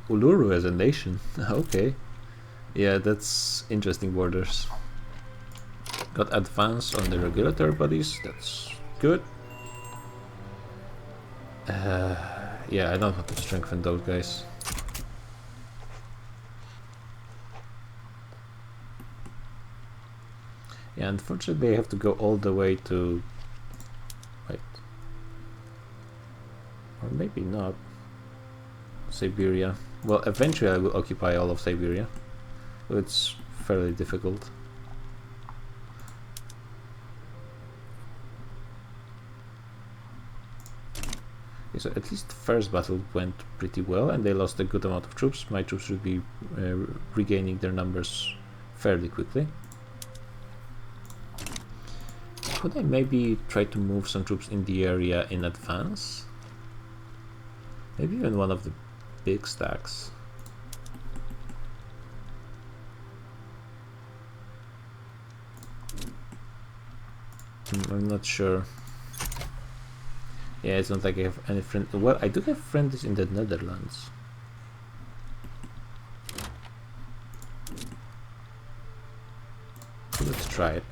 Uluru as a nation. Okay. Yeah, that's interesting borders. Got advance on the regulatory bodies, that's good. Yeah, I don't want to strengthen those guys. Yeah, unfortunately I have to go all the way to... Wait. Or maybe not. Siberia. Well, eventually I will occupy all of Siberia. It's fairly difficult. Okay, so at least the first battle went pretty well, and they lost a good amount of troops. My troops should be regaining their numbers fairly quickly. Could I maybe try to move some troops in the area in advance? Maybe even one of the big stacks. I'm not sure. Yeah, it's not like I have any friend. Well, I do have friends in the Netherlands. Let's try it.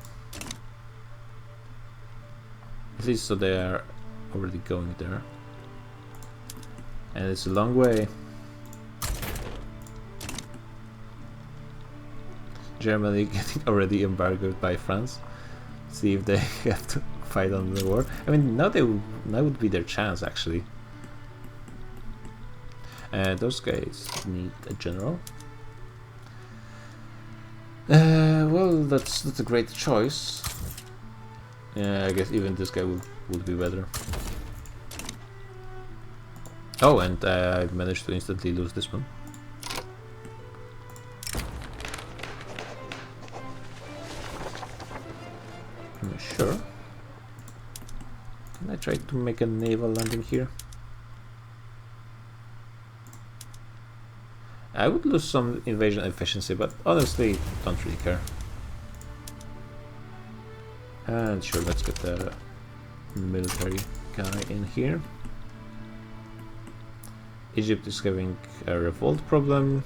At least so they are already going there. And it's a long way. Germany getting already embargoed by France. See if they have to fight on the war. I mean, now would be their chance, actually. Those guys need a general. Well, that's a great choice. Yeah, I guess even this guy would be better. Oh, and I managed to instantly lose this one. Sure. Can I try to make a naval landing here? I would lose some invasion efficiency, but honestly, don't really care. And sure, let's get the military guy in here. Egypt is having a revolt problem.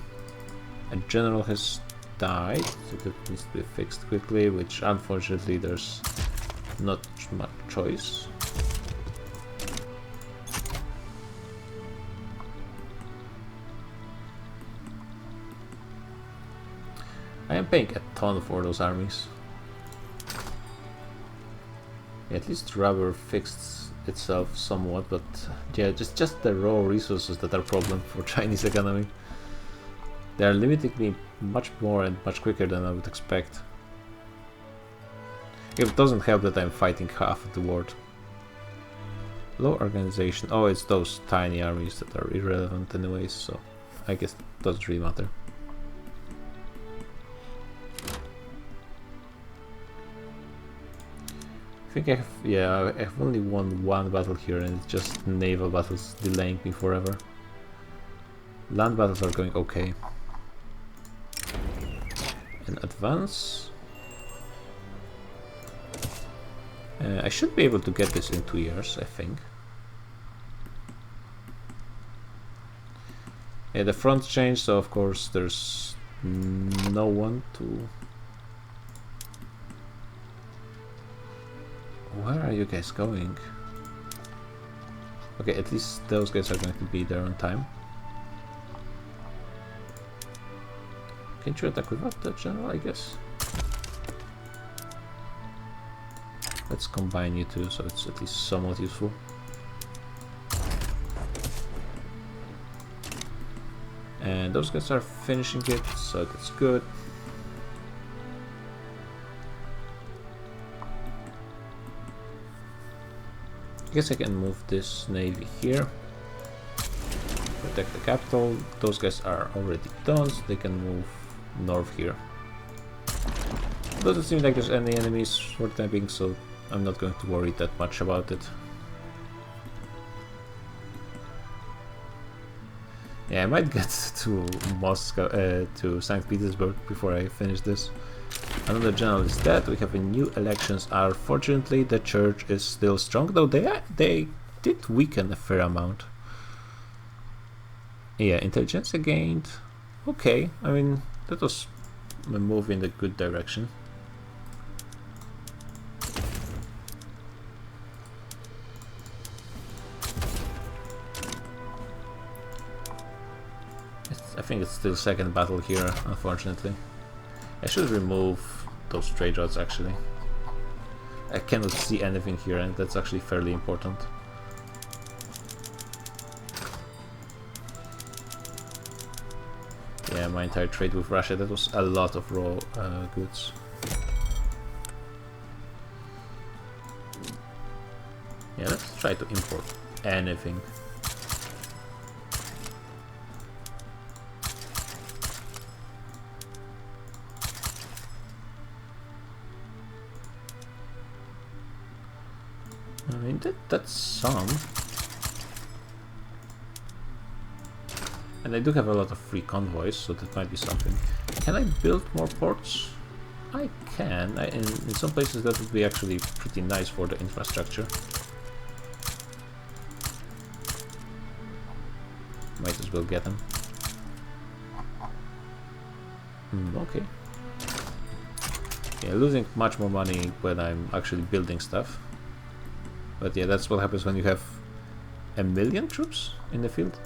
A general has died, so that needs to be fixed quickly, which unfortunately there's not much choice. I am paying a ton for those armies. Yeah, at least rubber fixed itself somewhat, but yeah, just the raw resources that are a problem for Chinese economy. They are limiting me much more and much quicker than I would expect. It doesn't help that I'm fighting half of the world. Low organization. Oh, it's those tiny armies that are irrelevant anyways, so I guess it doesn't really matter. I think I have, yeah, I have only won one battle here, and it's just naval battles delaying me forever. Land battles are going okay. And advance. I should be able to get this in 2 years, I think. Yeah, the front changed, so of course there's no one to... Where are you guys going? Okay, at least those guys are going to be there on time. Can't you attack without the general, I guess? Let's combine you two, so it's at least somewhat useful. And those guys are finishing it, so that's good. I guess I can move this navy here. Protect the capital. Those guys are already done, so they can move north here. Doesn't seem like there's any enemies for the time being, so I'm not going to worry that much about it. Yeah, I might get to Moscow, to St. Petersburg before I finish this. Another general is dead. We have a new elections. Unfortunately, the church is still strong, though they did weaken a fair amount. Yeah, intelligence gained. Okay, I mean that was a move in the good direction. I think it's still second battle here, unfortunately. I should remove those trade routes actually. I cannot see anything here, and that's actually fairly important. Yeah, my entire trade with Russia, that was a lot of raw goods. Yeah, let's try to import anything. I mean, that's some. And I do have a lot of free convoys, so that might be something. Can I build more ports? I can. In some places that would be actually pretty nice for the infrastructure. Might as well get them. Okay. Yeah, losing much more money when I'm actually building stuff. But yeah, that's what happens when you have 1 million troops in the field.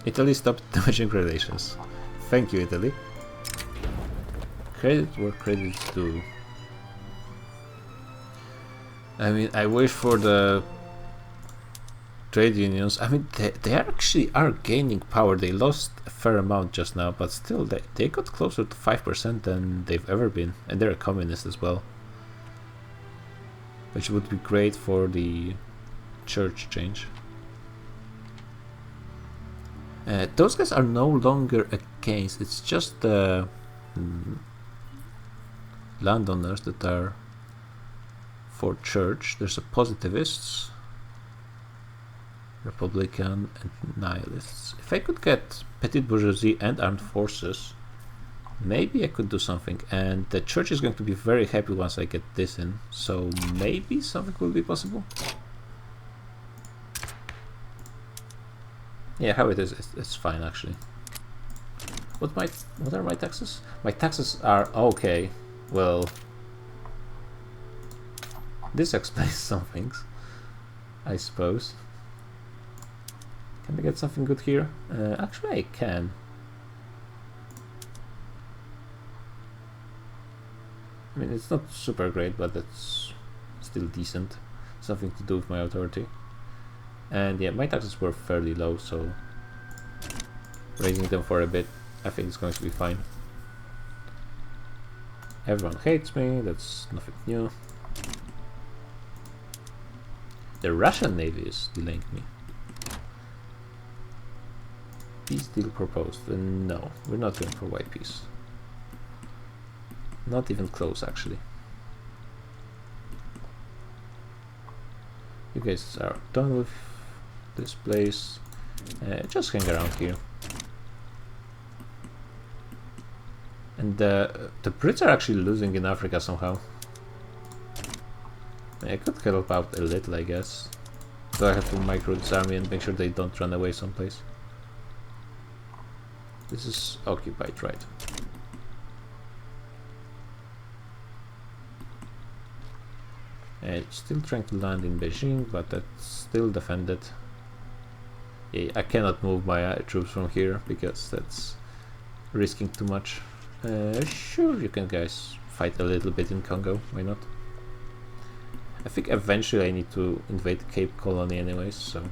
Italy stopped damaging relations. Thank you, Italy. Credit where credit is due. I mean, I wish for the trade unions. I mean, they actually are gaining power. They lost a fair amount just now, but still, they got closer to 5% than they've ever been. And they're a communist as well. Which would be great for the church change. Those guys are no longer against, it's just the landowners that are for church. There's a positivists, Republican, and nihilists. If I could get petite bourgeoisie and armed forces, maybe I could do something, and the church is going to be very happy once I get this in, so maybe something will be possible. Yeah, how it is, it's fine actually. What are my taxes? My taxes are okay. Well, this explains some things, I suppose. Can I get something good here? Actually, I can. I mean, it's not super great, but it's still decent. Something to do with my authority. And yeah, my taxes were fairly low, so raising them for a bit, I think it's going to be fine. Everyone hates me, that's nothing new. The Russian Navy is delaying me. Peace deal proposed. No, we're not going for white peace. Not even close, actually. You guys are done with this place. Just hang around here. And the Brits are actually losing in Africa somehow. I could help out a little, I guess. So I have to micro this army and make sure they don't run away someplace. This is occupied, right? It's still trying to land in Beijing, but that's still defended. Yeah, I cannot move my troops from here because that's risking too much. Sure, you can guys fight a little bit in Congo, why not? I think eventually I need to invade Cape Colony anyways, so...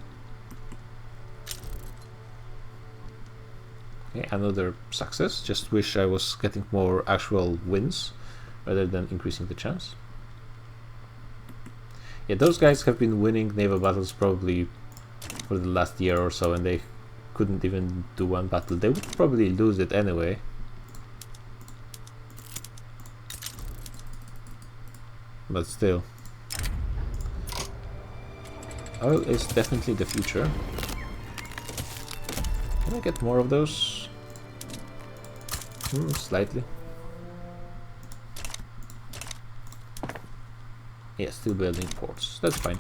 Okay, another success, just wish I was getting more actual wins rather than increasing the chance. Yeah, those guys have been winning naval battles probably for the last year or so, and they couldn't even do one battle. They would probably lose it anyway. But still. Oil is definitely the future. Can I get more of those? Slightly. Yeah, still building ports. That's fine.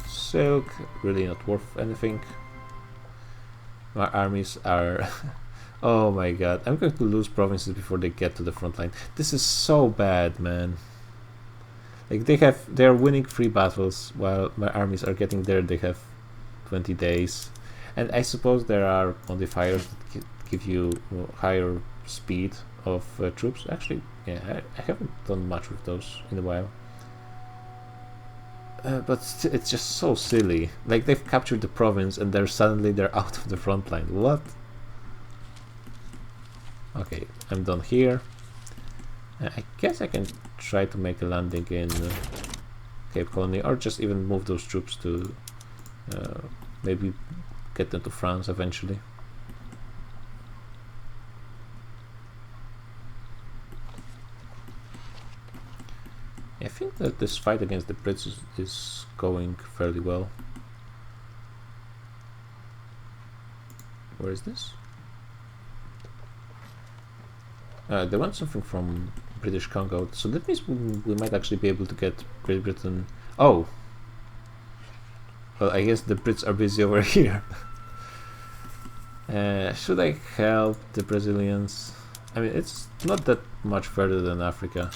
Silk, really not worth anything. My armies are... Oh my god, I'm going to lose provinces before they get to the front line. This is so bad, man. Like, they are winning 3 battles while my armies are getting there. They have 20 days. And I suppose there are modifiers that give you higher speed of troops. Actually, yeah, I haven't done much with those in a while. But it's just so silly. Like, they've captured the province and they're out of the front line. What? Okay, I'm done here. I guess I can try to make a landing in Cape Colony, or just even move those troops to maybe get them to France eventually. I think that this fight against the Brits is going fairly well. Where is this? They want something from British Congo, so that means we might actually be able to get Great Britain. Oh! Well, I guess the Brits are busy over here. Should I help the Brazilians? I mean, it's not that much further than Africa.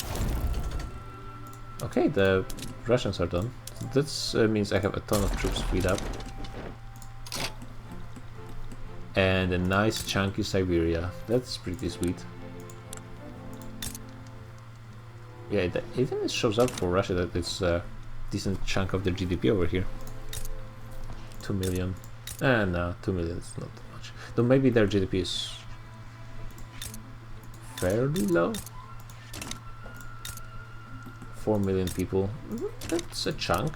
Okay, the Russians are done. That means I have a ton of troops freed up. And a nice chunky Siberia. That's pretty sweet. Yeah, even it shows up for Russia that it's a decent chunk of their GDP over here. 2 million. No, 2 million is not that much. Though maybe their GDP is fairly low. 4 million people. That's a chunk.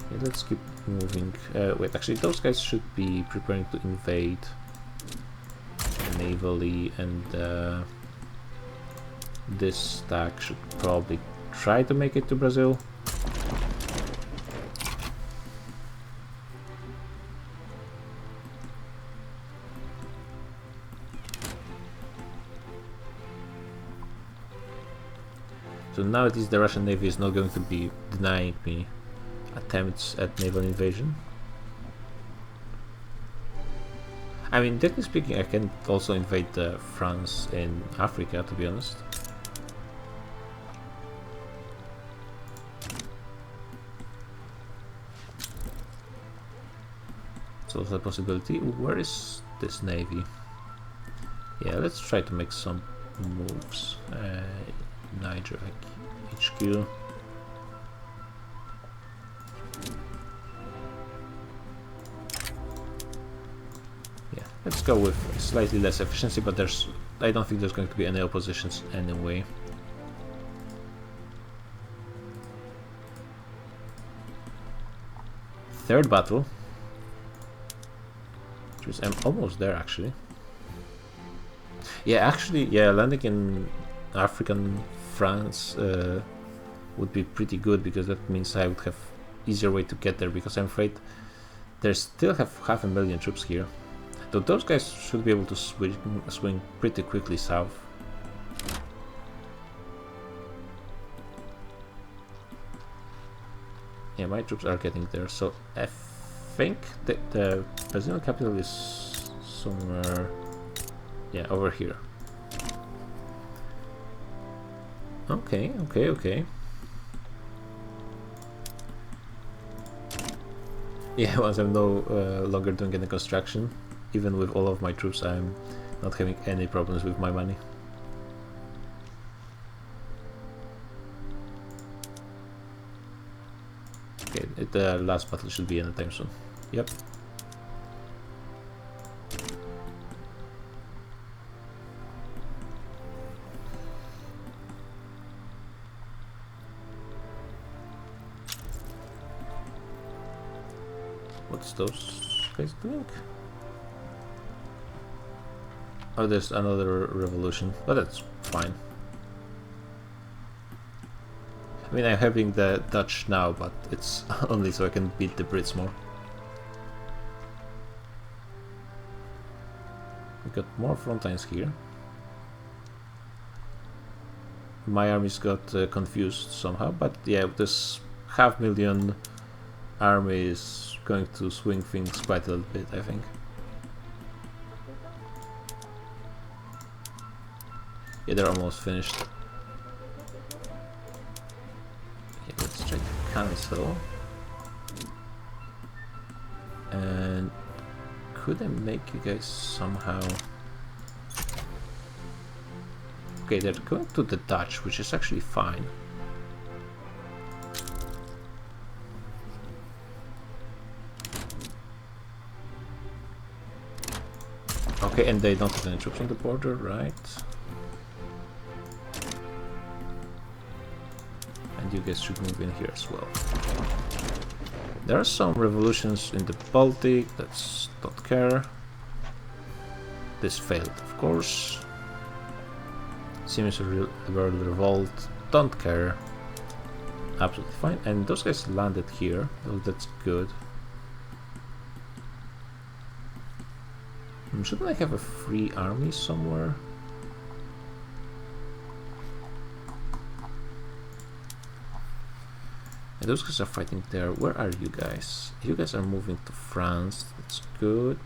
Okay, let's keep moving. Wait, actually, those guys should be preparing to invade navally, and this stack should probably try to make it to Brazil. So now at least the Russian Navy is not going to be denying me attempts at naval invasion. I mean, technically speaking, I can also invade France in Africa, to be honest. It's also a possibility. Where is this navy? Yeah, let's try to make some moves. Niger HQ. Yeah, let's go with slightly less efficiency, but I don't think there's going to be any oppositions anyway. Third battle. I'm almost there, actually. Yeah, actually, yeah, landing in African France would be pretty good, because that means I would have easier way to get there, because I'm afraid they still have 500,000 troops here. Though those guys should be able to swing pretty quickly south. Yeah, my troops are getting there, so I think that the Brazilian capital is somewhere, yeah, over here. Okay, okay, okay. Yeah, once I'm no longer doing any construction, even with all of my troops, I'm not having any problems with my money. Okay, the last battle should be anytime soon. Yep. What's those guys doing? Oh, there's another revolution, but that's fine. I mean, I'm having the Dutch now, but it's only so I can beat the Brits more. We got more front lines here. My armies got confused somehow, but yeah, this 500,000 army is going to swing things quite a little bit, I think. Yeah, they're almost finished. Okay, let's try to cancel. And could I make you guys somehow... Okay, they're going to the Dutch, which is actually fine. Okay, and they don't have any troops on the border, right? And you guys should move in here as well. There are some revolutions in the Baltic, that's don't care. This failed, of course. Seems a world revolt, don't care. Absolutely fine. And those guys landed here, so that's good. Shouldn't I have a free army somewhere? And those guys are fighting there. Where are you guys? You guys are moving to France. That's good.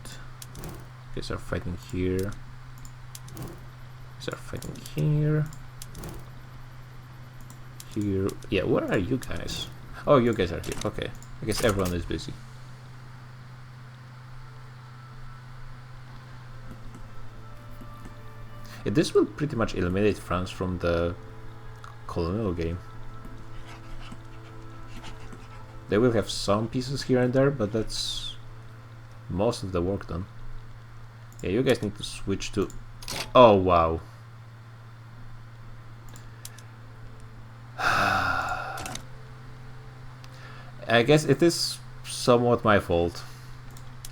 You guys are fighting here. You guys are fighting here. Here. Yeah, where are you guys? Oh, you guys are here. Okay. I guess everyone is busy. Yeah, this will pretty much eliminate France from the colonial game. They will have some pieces here and there, but that's most of the work done. Yeah, you guys need to switch to... Oh, wow. I guess it is somewhat my fault.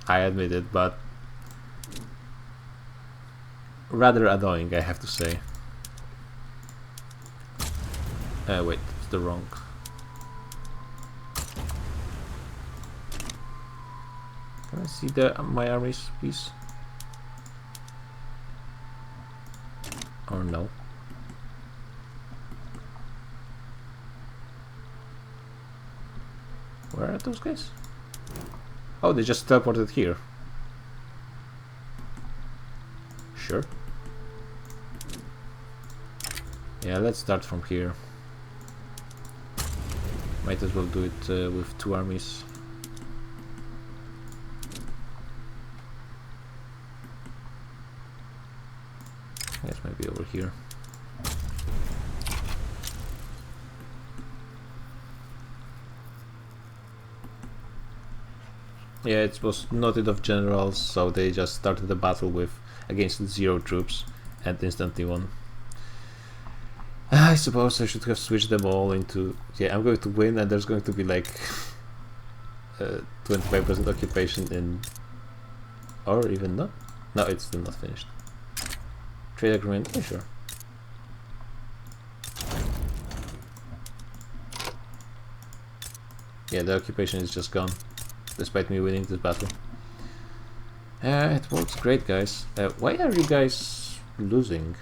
I admit it, but rather annoying, I have to say. Wait, it's the wrong... Can I see my armies, please? Or no? Where are those guys? Oh, they just teleported here. Sure. Yeah, let's start from here. Might as well do it with two armies. I guess maybe over here. Yeah, it was not enough generals, so they just started the battle with against 0 troops and instantly won. I suppose I should have switched them all into... Yeah, I'm going to win and there's going to be like 25% occupation in... Or even not? No, it's still not finished. Trade agreement, yeah, sure. Yeah, the occupation is just gone, despite me winning this battle. It works great, guys. Why are you guys losing?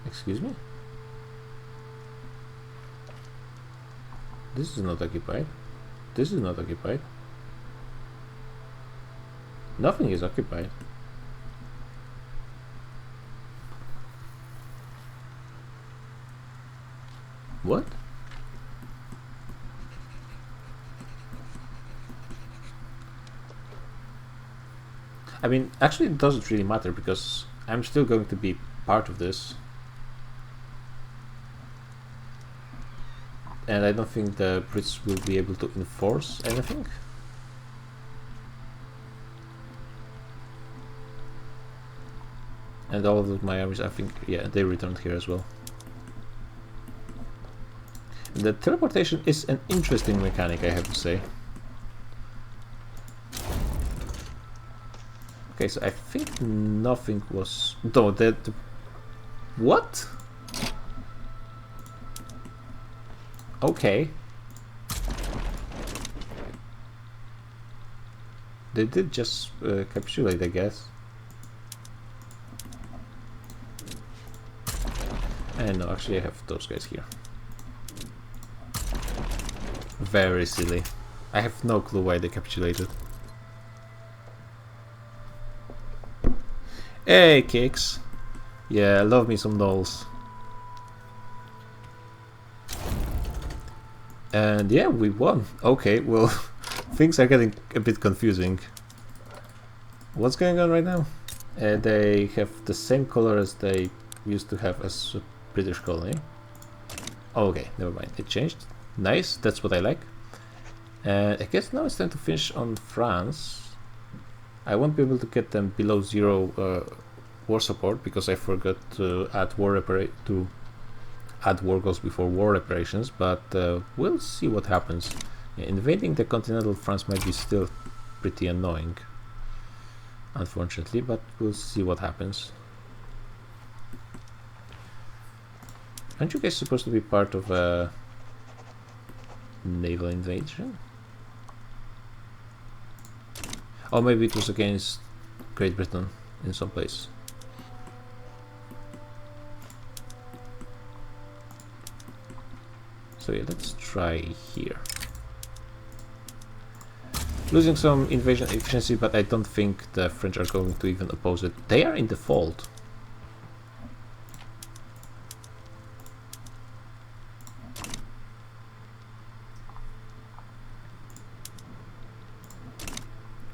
Excuse me? This is not occupied. This is not occupied. Nothing is occupied. What? I mean, actually it doesn't really matter because I'm still going to be part of this. And I don't think the Brits will be able to enforce anything. And all of my armies, I think, yeah, they returned here as well. And the teleportation is an interesting mechanic, I have to say. Okay, so I think nothing was... No, the... What? Okay. They did just capitulate, I guess. And no, actually I have those guys here. Very silly. I have no clue why they capitulated. Hey, kicks. Yeah, love me some dolls. And yeah, we won. Okay, well, things are getting a bit confusing. What's going on right now? They have the same color as they used to have as a British colony. Okay, never mind, it changed. Nice, that's what I like. I guess now it's time to finish on France. I won't be able to get them below 0 war support because I forgot to add war goals before war reparations, but we'll see what happens. Invading the continental France might be still pretty annoying, unfortunately, but we'll see what happens. Aren't you guys supposed to be part of a naval invasion? Or maybe it was against Great Britain in some place. So yeah, let's try here. Losing some invasion efficiency, but I don't think the French are going to even oppose it. They are in default.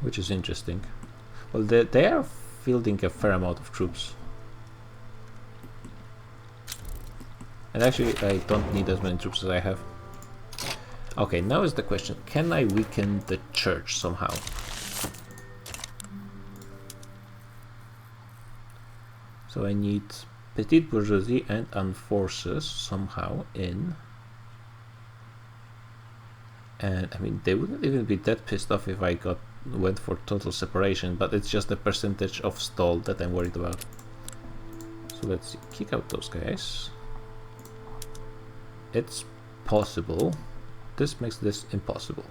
Which is interesting. Well, they are fielding a fair amount of troops. And actually, I don't need as many troops as I have. Okay, now is the question. Can I weaken the church somehow? So I need petite bourgeoisie and armed forces somehow in... And I mean, they wouldn't even be that pissed off if I went for total separation, but it's just the percentage of stall that I'm worried about. So let's see. Kick out those guys. It's possible. This makes this impossible.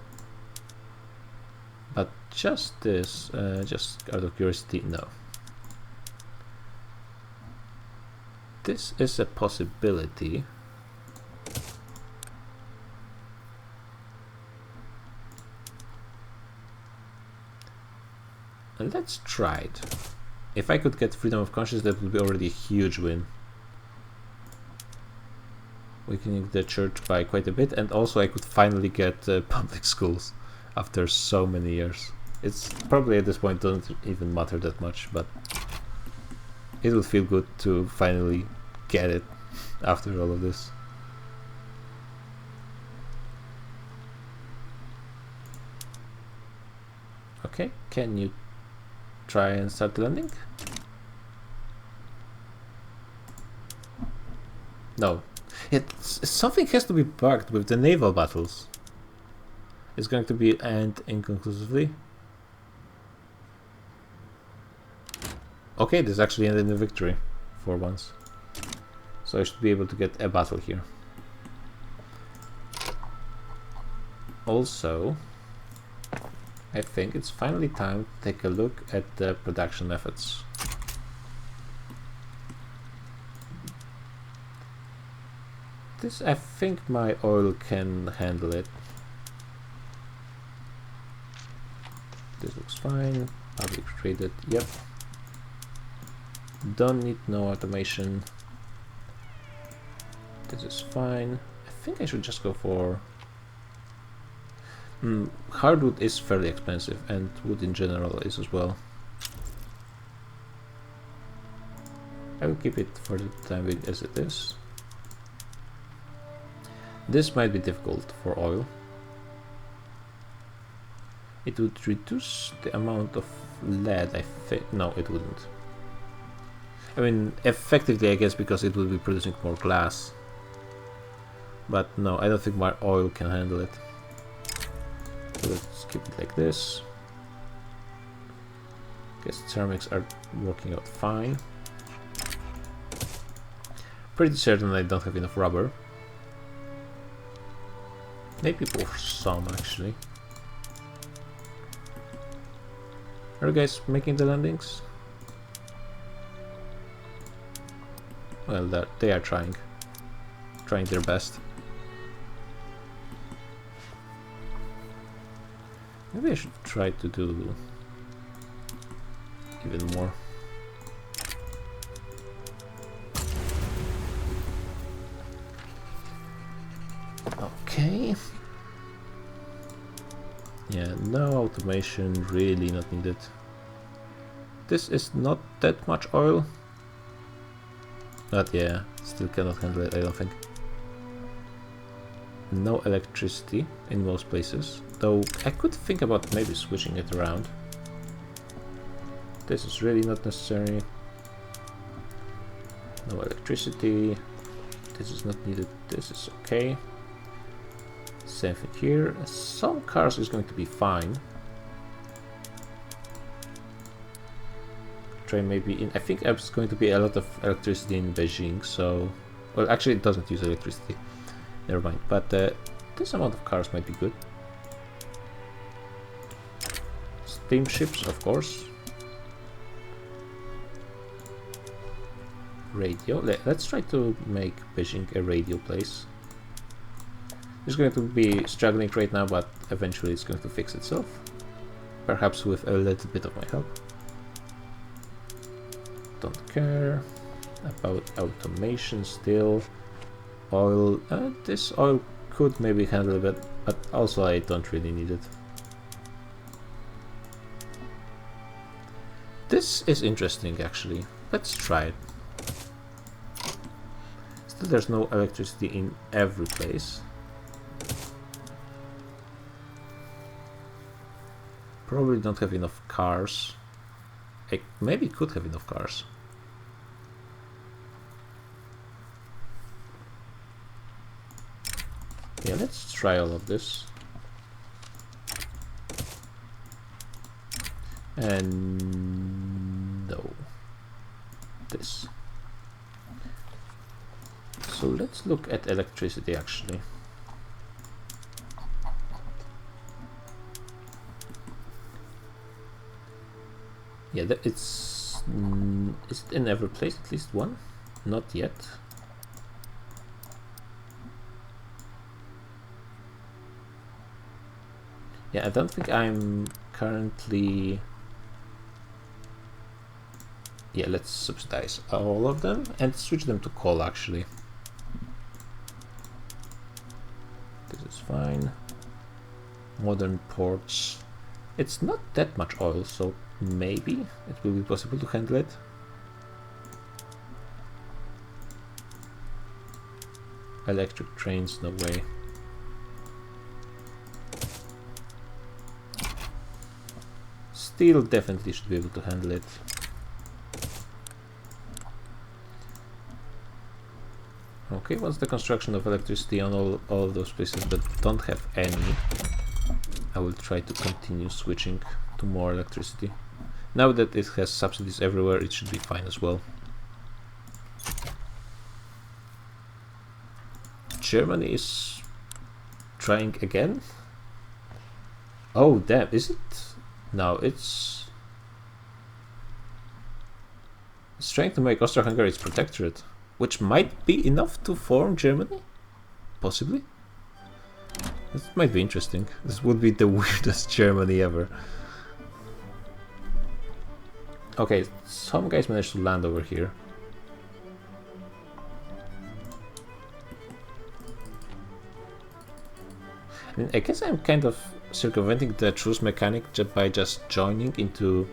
But just this, just out of curiosity, no. This is a possibility. And let's try it. If I could get freedom of conscience, that would be already a huge win. Weakening the church by quite a bit, and also I could finally get public schools after so many years. It's probably at this point doesn't even matter that much, but it will feel good to finally get it after all of this. Okay, can you try and start landing? No. Something has to be bugged with the naval battles. It's going to be end inconclusively. Okay, this actually ended in a victory for once. So I should be able to get a battle here. Also, I think it's finally time to take a look at the production methods. This, I think my oil can handle it. This looks fine. Public traded, yep. Don't need no automation. This is fine. I think I should just go for... hardwood is fairly expensive, and wood in general is as well. I will keep it for the time being as it is. This might be difficult for oil. It would reduce the amount of lead, I think. No, it wouldn't. I mean, effectively, I guess, because it will be producing more glass. But no, I don't think my oil can handle it. So let's keep it like this. Guess ceramics are working out fine. Pretty certain I don't have enough rubber. Maybe for some, actually. Are you guys making the landings? Well, they are trying their best. Maybe I should try to do even more. Okay. Yeah, no automation, really not needed. This is not that much oil. But yeah, still cannot handle it, I don't think. No electricity in most places, though I could think about maybe switching it around. This is really not necessary. No electricity. This is not needed. This is okay. Same thing here. Some cars is going to be fine. Try maybe in... I think there's going to be a lot of electricity in Beijing, so... Well, actually it doesn't use electricity. Never mind. But this amount of cars might be good. Steamships, of course. Radio. Let's try to make Beijing a radio place. It's going to be struggling right now, but eventually it's going to fix itself. Perhaps with a little bit of my help. Don't care about automation still. Oil. This oil could maybe handle a bit, but also I don't really need it. This is interesting actually. Let's try it. Still there's no electricity in every place. Probably don't have enough cars. I maybe could have enough cars. Yeah, let's try all of this. And no. This. So let's look at electricity actually. Yeah, it's... is it in every place at least one? Not yet. Yeah, I don't think I'm currently... Yeah, let's subsidize all of them and switch them to coal actually. This is fine. Modern ports. It's not that much oil, so maybe it will be possible to handle it. Electric trains, no way. Steel definitely should be able to handle it. Okay, what's the construction of electricity on all of those places that don't have any? I will try to continue switching to more electricity. Now that it has subsidies everywhere, it should be fine as well. Germany is trying again? Oh damn, is it? No, it's trying to make Austro-Hungary its protectorate, which might be enough to form Germany? Possibly? This might be interesting. This would be the weirdest Germany ever. Okay, some guys managed to land over here. I mean, I guess I'm kind of circumventing the truce mechanic just by just joining into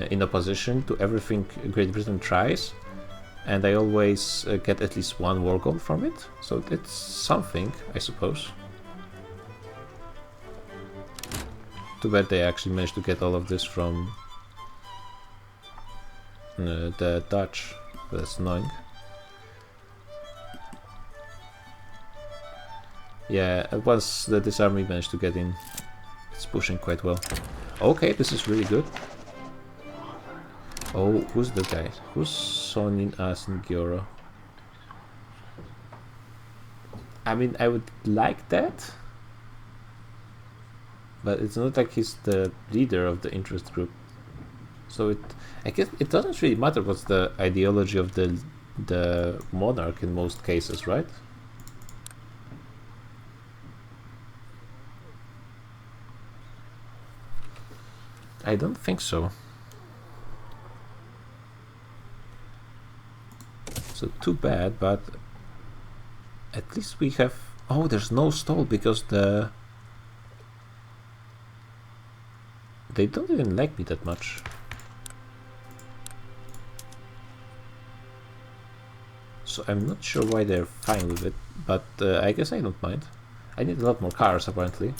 in opposition to everything Great Britain tries, and I always get at least one war goal from it, so it's something, I suppose. Too bad they actually managed to get all of this from the Dutch. That's annoying. Yeah, once this army managed to get in, it's pushing quite well. Okay, this is really good. Oh, who's the guy? Who's Sonin Asengioro? I mean, I would like that, but it's not like he's the leader of the interest group. So I guess it doesn't really matter what's the ideology of the monarch in most cases, right? I don't think so. So too bad, but at least we have... Oh, there's no stall because they don't even like me that much. So I'm not sure why they're fine with it, but I guess I don't mind. I need a lot more cars, apparently.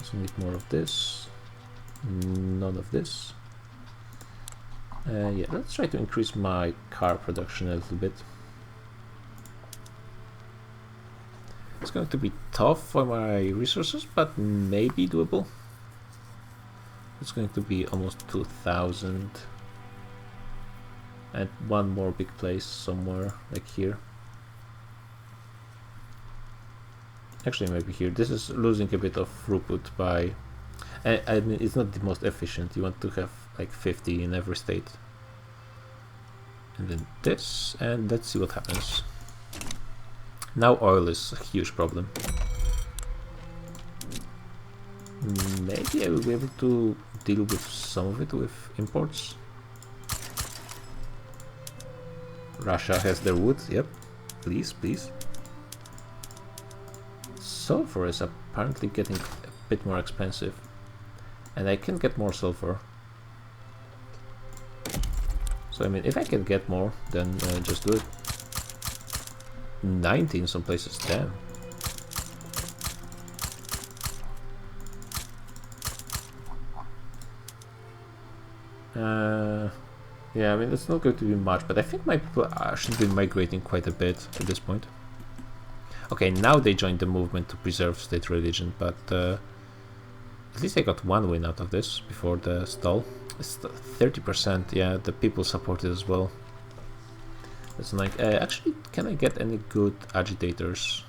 Also need more of this. None of this. Yeah, let's try to increase my car production a little bit. It's going to be tough for my resources, but maybe doable. It's going to be almost 2,000. And one more big place somewhere, like here. Actually, maybe here. This is losing a bit of throughput by... I mean, it's not the most efficient. You want to have like 50 in every state. And then this, and let's see what happens. Now oil is a huge problem. Maybe I will be able to deal with some of it with imports. Russia has their wood, yep. Please, please. Sulfur is apparently getting a bit more expensive. And I can get more sulfur. So I mean, if I can get more, then just do it. 90 in some places, damn. Yeah, I mean, it's not going to be much, but I think my people should be migrating quite a bit at this point. Okay, now they joined the movement to preserve state religion, but at least I got one win out of this before the stall. It's 30%, yeah, the people supported as well. That's like, actually, can I get any good agitators?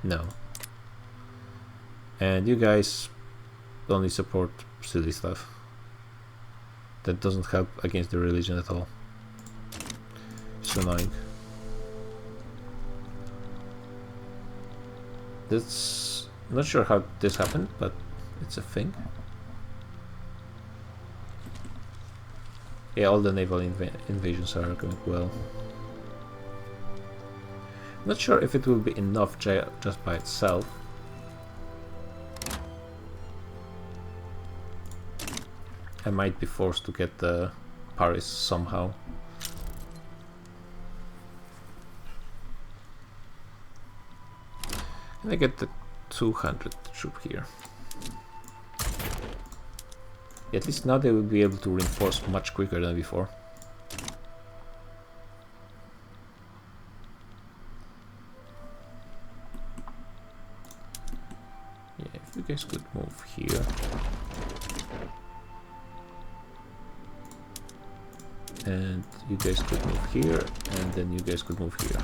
No. And you guys only support silly stuff. That doesn't help against the religion at all. It's annoying. That's... not sure how this happened, but it's a thing. Yeah, all the naval invasions are going well. Not sure if it will be enough just by itself. I might be forced to get the Paris somehow. Can I get the 200 troop here? At least now they will be able to reinforce much quicker than before. Yeah, if you guys could move here. And you guys could move here, and then you guys could move here.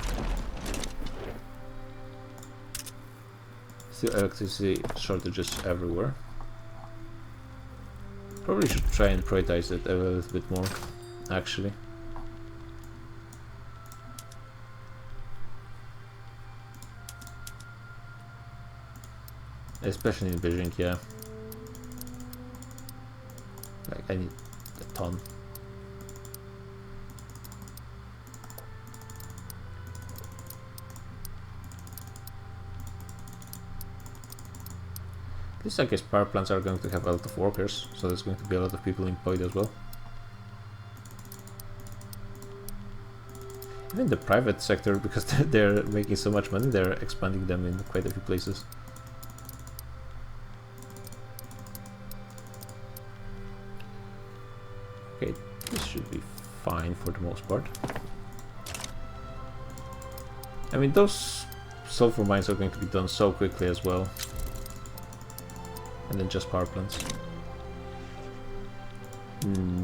Still electricity shortages everywhere. Probably should try and prioritize it a little bit more, actually. Especially in Beijing, yeah. Like, I need a ton. At least I guess power plants are going to have a lot of workers, so there's going to be a lot of people employed as well. Even the private sector, because they're making so much money, they're expanding them in quite a few places. Okay, this should be fine for the most part. I mean, those sulfur mines are going to be done so quickly as well. And then just power plants.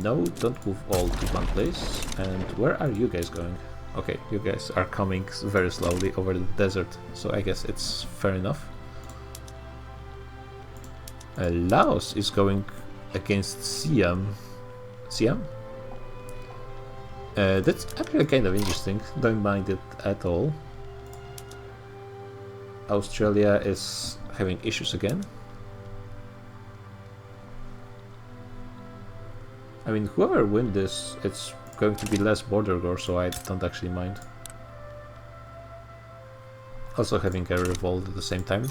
No, don't move all to one place. And where are you guys going? Okay, you guys are coming very slowly over the desert, so I guess it's fair enough. Laos is going against Siam. Siam? That's actually kind of interesting, don't mind it at all. Australia is having issues again. I mean, whoever wins this, it's going to be less border war, so I don't actually mind. Also having a revolt at the same time.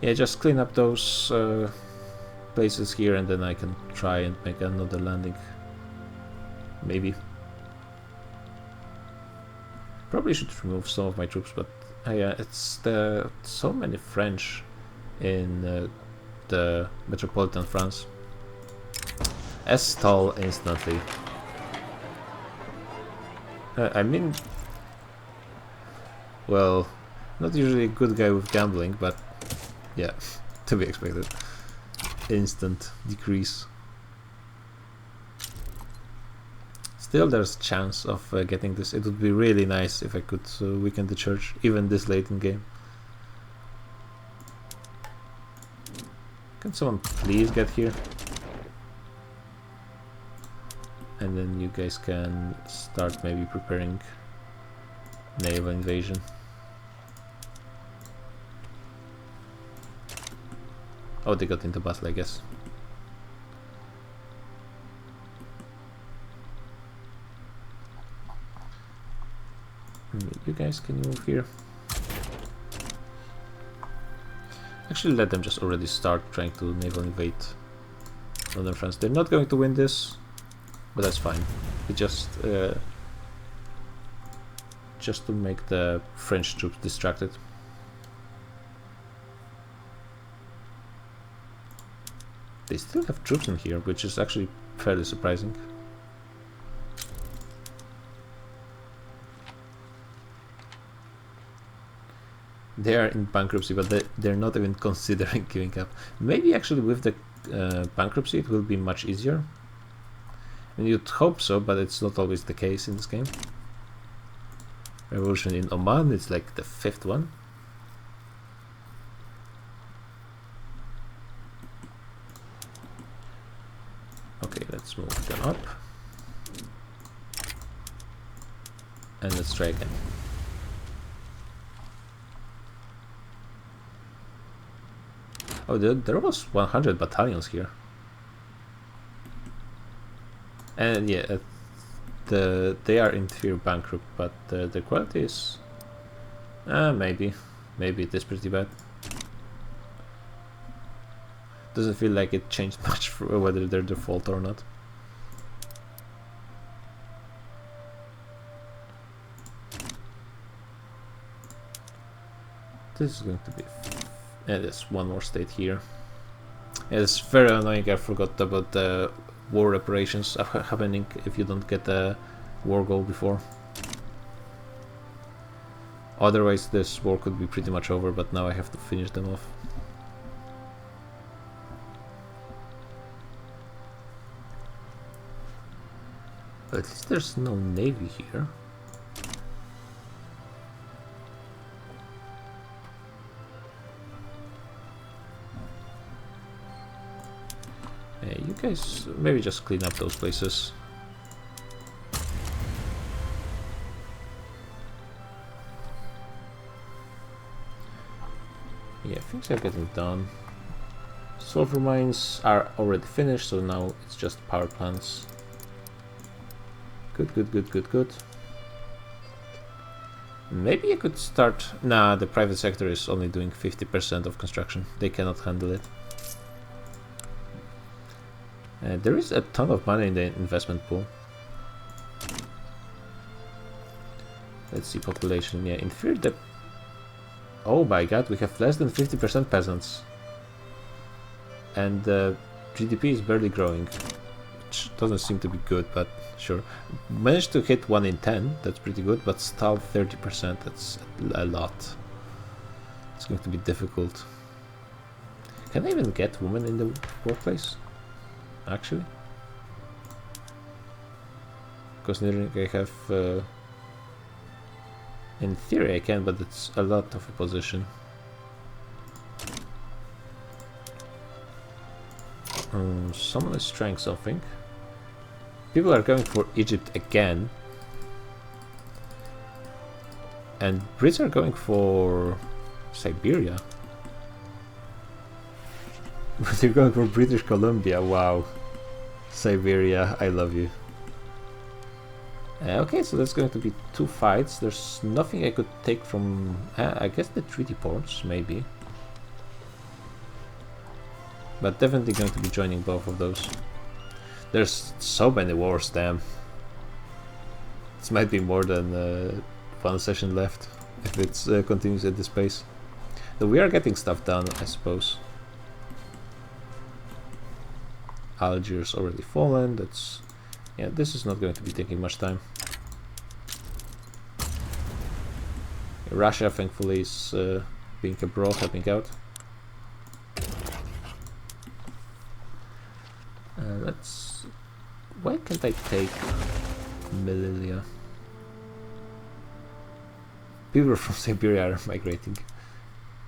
Yeah, just clean up those places here and then I can try and make another landing. Maybe. Probably should remove some of my troops, but it's so many French in the metropolitan France. Estall instantly. I mean, well, not usually a good guy with gambling, but yeah, to be expected. Instant decrease. Still, there's a chance of getting this. It would be really nice if I could weaken the church, even this late in game. Can someone please get here? And then you guys can start maybe preparing naval invasion. Oh, they got into battle, I guess. You guys can move here. Actually, let them just already start trying to naval invade northern France. They're not going to win this, but that's fine. We just to make the French troops distracted. They still have troops in here, which is actually fairly surprising. They are in bankruptcy, but they're not even considering giving up. Maybe actually with the bankruptcy it will be much easier. And you'd hope so, but it's not always the case in this game. Revolution in Oman, it's like the 5th one. Okay, let's move them up. And let's try again. Oh, there was 100 battalions here. And yeah, they are in theory bankrupt, but the quality is... maybe it is pretty bad. Doesn't feel like it changed much for whether they're default or not. This is going to be... Yeah, there's one more state here. Yeah, it's very annoying. I forgot about the war reparations happening if you don't get a war goal before. Otherwise this war could be pretty much over, but now I have to finish them off. But at least there's no navy here. You guys maybe just clean up those places. Yeah, things are getting done. Sulfur mines are already finished, so now it's just power plants. Good, good, good, good, good. Maybe I could start... Nah, the private sector is only doing 50% of construction. They cannot handle it. There is a ton of money in the investment pool. Let's see, population. Yeah, in theory the... Oh my god, we have less than 50% peasants. And GDP is barely growing. Which doesn't seem to be good, but sure. Managed to hit 1 in 10, that's pretty good, but still 30%, that's a lot. It's going to be difficult. Can I even get women in the workplace? Actually? Considering I have... in theory I can, but it's a lot of opposition. Someone is trying something. People are going for Egypt again. And Brits are going for Siberia. They're going for British Columbia, wow. Siberia, I love you. Okay, so there's going to be 2 fights. There's nothing I could take from... I guess the treaty ports, maybe. But definitely going to be joining both of those. There's so many wars, damn. This might be more than 1 session left, if it continues at this pace. Though we are getting stuff done, I suppose. Algiers already fallen, that's... Yeah, this is not going to be taking much time. Russia, thankfully, is being a bro, helping out. Let's... Why can't I take Melilla? People from Siberia are migrating.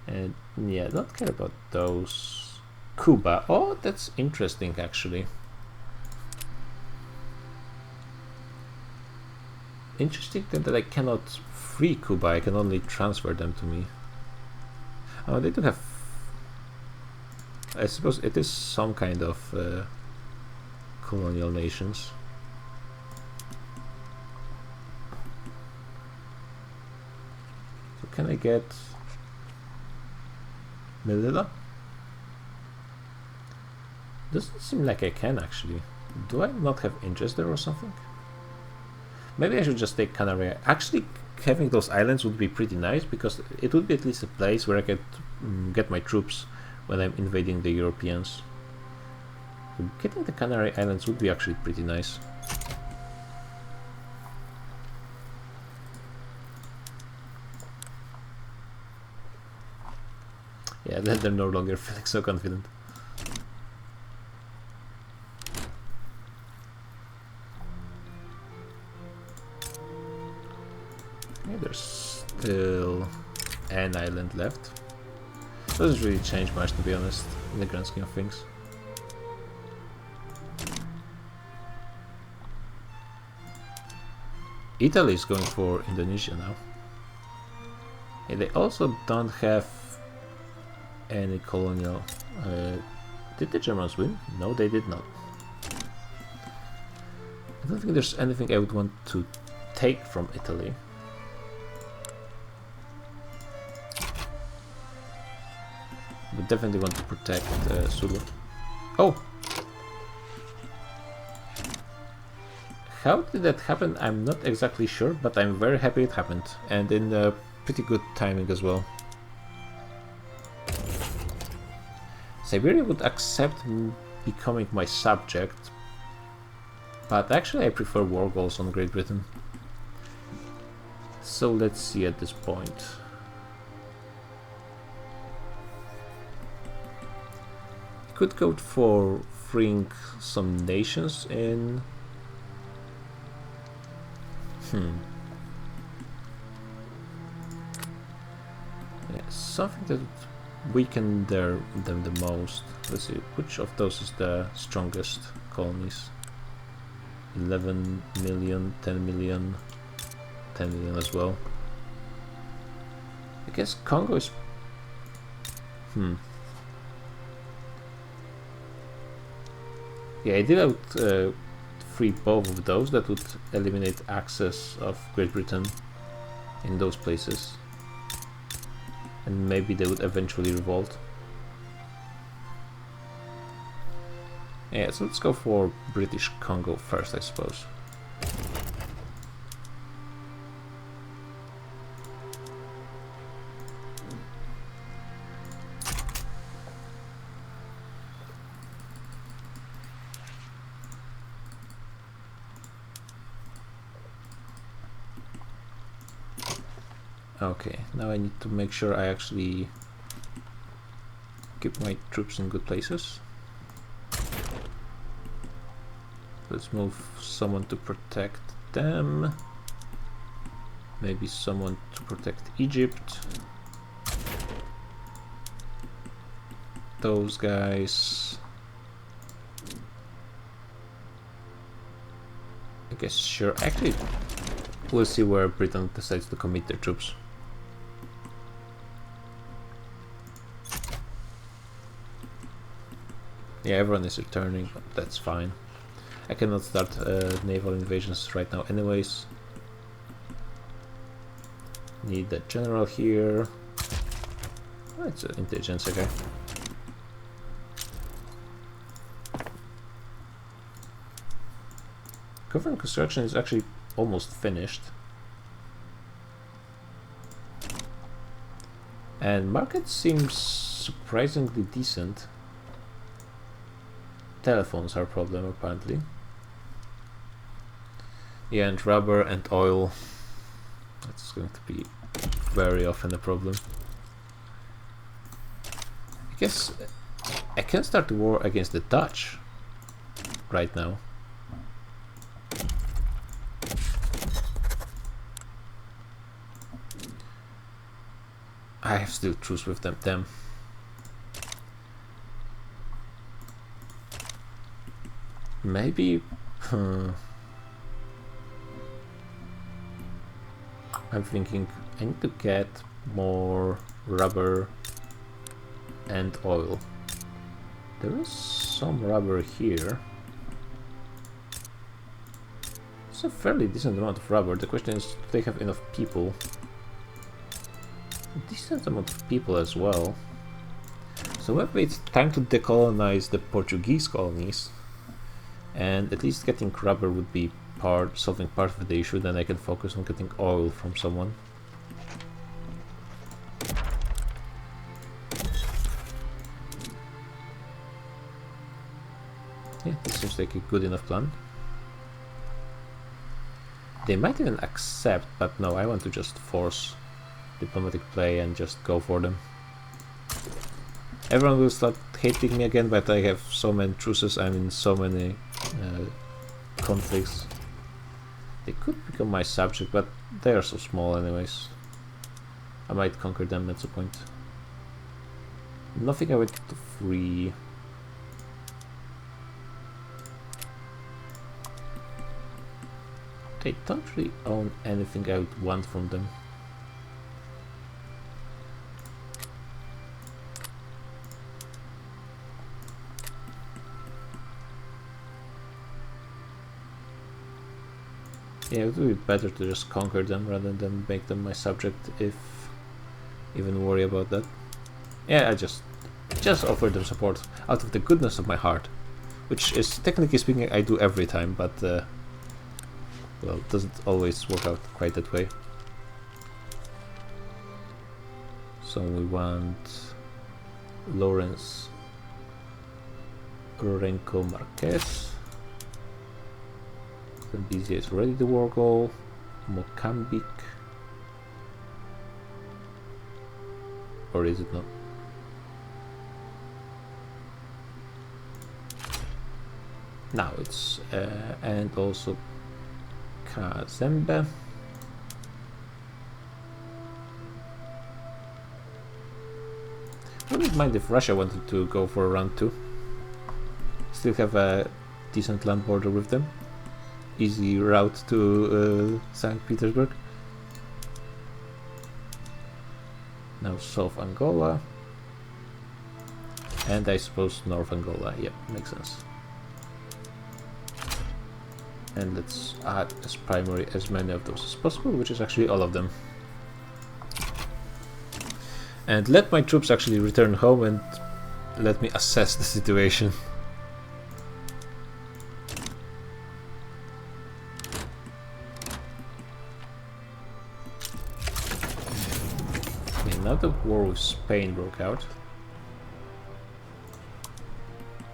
And yeah, don't care about those. Cuba. Oh, that's interesting, actually. Interesting that I cannot free Cuba, I can only transfer them to me. Oh, they do have... I suppose it is some kind of colonial nations. So can I get Melilla? Doesn't seem like I can, actually. Do I not have interest there or something? Maybe I should just take Canary. Actually, having those islands would be pretty nice, because it would be at least a place where I could get my troops when I'm invading the Europeans. So getting the Canary Islands would be actually pretty nice. Yeah, then they're no longer feeling so confident. Yeah, there's still an island left. Doesn't really change much, to be honest, in the grand scheme of things. Italy is going for Indonesia now. Yeah, they also don't have any colonial. Did the Germans win? No, they did not. I don't think there's anything I would want to take from Italy. But definitely want to protect Sulu. Oh! How did that happen? I'm not exactly sure, but I'm very happy it happened. And in pretty good timing as well. Siberia would accept becoming my subject, but actually I prefer war goals on Great Britain. So let's see at this point. Could go for freeing some nations in... Yeah, something that would weaken them the most. Let's see, which of those is the strongest colonies? 11 million, 10 million, 10 million as well. I guess Congo is Yeah, I did out free both of those. That would eliminate access of Great Britain in those places. And maybe they would eventually revolt. Yeah, so let's go for British Congo first, I suppose. Okay, now I need to make sure I actually keep my troops in good places. Let's move someone to protect them. Maybe someone to protect Egypt. Those guys. I guess sure. Actually, we'll see where Britain decides to commit their troops. Yeah, everyone is returning, but that's fine. I cannot start naval invasions right now anyways. Need a general here. Oh, it's an intelligence guy. Government construction is actually almost finished. And market seems surprisingly decent. Telephones are a problem apparently. Yeah, and rubber and oil. That's going to be very often a problem. I guess I can start the war against the Dutch right now. I have still truce with them. Maybe I'm thinking I need to get more rubber and oil. There is some rubber here. It's a fairly decent amount of rubber. The question is, do they have enough people? A decent amount of people as well. So maybe it's time to decolonize the Portuguese colonies. And at least getting rubber would be solving part of the issue. Then I can focus on getting oil from someone. Yeah, this seems like a good enough plan. They might even accept, but no, I want to just force diplomatic play and just go for them. Everyone will start hating me again, but I have so many truces, I'm in so many conflicts. They could become my subject, but they are so small anyways. I might conquer them at some point. Nothing I want to free. They don't really own anything I would want from them. Yeah, it would be better to just conquer them rather than make them my subject, if even worry about that. Yeah, I just offer them support out of the goodness of my heart, which is, technically speaking, I do every time, but well, it doesn't always work out quite that way. So we want Lawrence Renko Marquez. Zambezia is already the war goal. Mozambique. Or is it not? Now it's and also Kazembe. I wouldn't mind if Russia wanted to go for a round 2. Still have a decent land border with them. Easy route to St. Petersburg. Now South Angola. And I suppose North Angola. Yep, makes sense. And let's add as primary as many of those as possible, which is actually all of them. And let my troops actually return home and let me assess the situation. Okay, now the war with Spain broke out.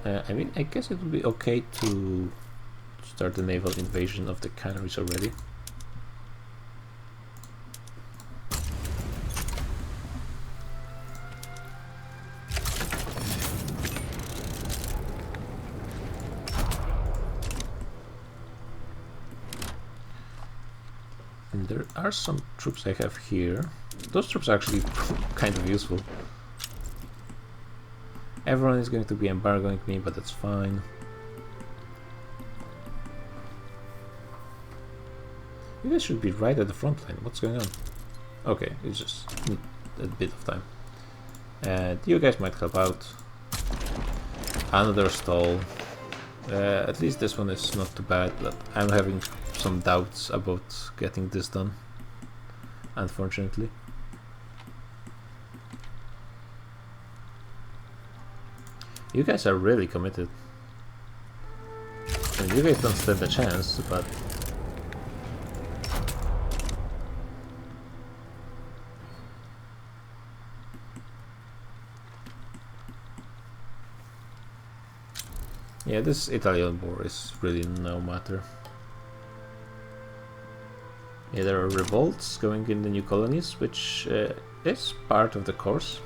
I mean, I guess it would be okay to start the naval invasion of the Canaries already. And there are some troops I have here. Those troops are actually kind of useful. Everyone is going to be embargoing me, but that's fine. You guys should be right at the front line. What's going on? Okay, you just need a bit of time. And you guys might help out. Another stall. At least this one is not too bad, but I'm having some doubts about getting this done, unfortunately. You guys are really committed. I mean, you guys don't stand a chance, but... yeah, this Italian war is really no matter. Yeah, there are revolts going in the new colonies, which is part of the course.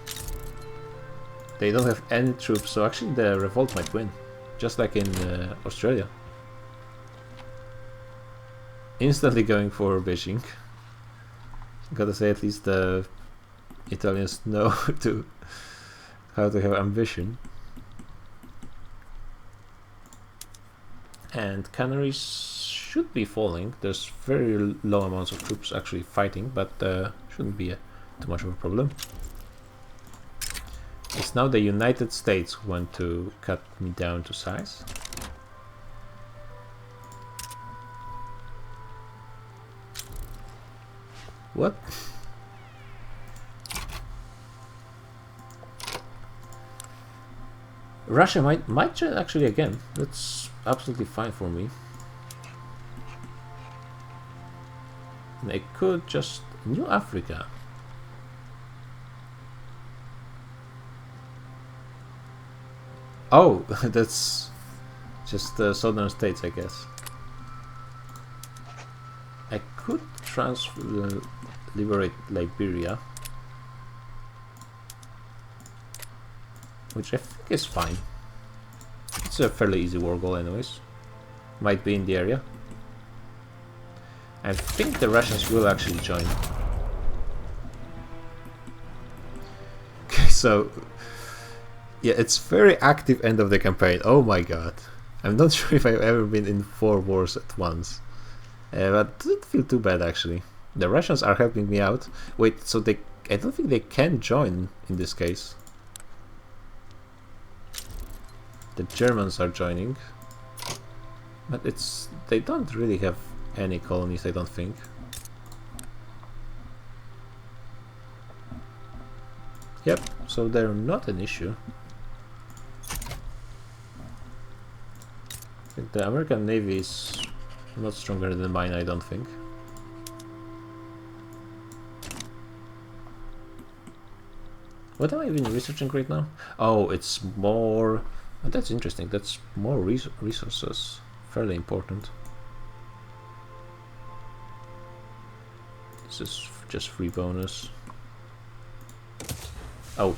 They don't have any troops, so actually the revolt might win, just like in Australia. Instantly going for Beijing. Gotta say, at least the Italians know how to have ambition. And Canaries should be falling. There's very low amounts of troops actually fighting, but shouldn't be too much of a problem. It's now the United States who want to cut me down to size. What? Russia might join actually again. That's absolutely fine for me. And I could just... New Africa. Oh, that's just the southern states, I guess. I could liberate Liberia, which I think is fine. It's a fairly easy war goal anyways. Might be in the area. I think the Russians will actually join. Okay, so... yeah, it's very active end of the campaign. Oh my god. I'm not sure if I've ever been in 4 wars at once. But it doesn't feel too bad actually. The Russians are helping me out. Wait, so I don't think they can join in this case. The Germans are joining. But they don't really have any colonies, I don't think. Yep, so they're not an issue. The American Navy is not stronger than mine, I don't think. What am I even researching right now? Oh, it's more... oh, that's interesting, that's more resources. Fairly important. This is just free bonus. Oh,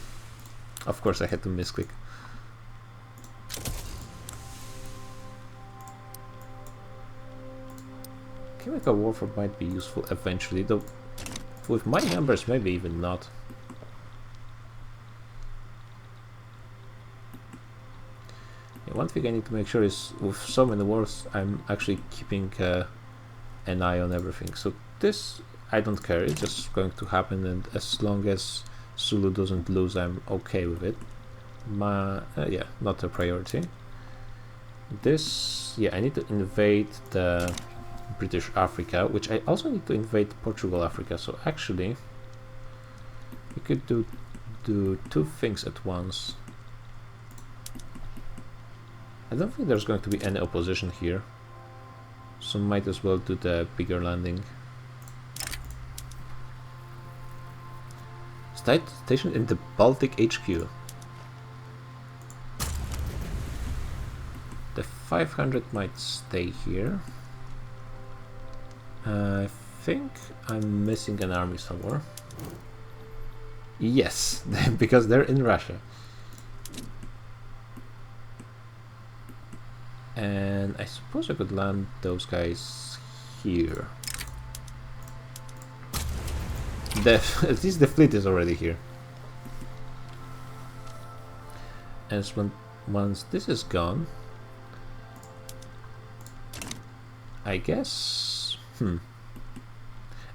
of course I had to misclick. Chemical warfare might be useful eventually, though with my numbers maybe even not. Yeah, one thing I need to make sure is with so many wars I'm actually keeping an eye on everything. So this I don't care, it's just going to happen, and as long as Sulu doesn't lose I'm okay with it. yeah, not a priority. This, yeah, I need to invade the British Africa, which I also need to invade Portugal Africa. So actually, we could do two things at once. I don't think there's going to be any opposition here, so might as well do the bigger landing. Station in the Baltic HQ. The 500 might stay here. I think I'm missing an army somewhere. Yes, because they're in Russia. And I suppose I could land those guys here. At least the fleet is already here. And once this is gone, I guess. And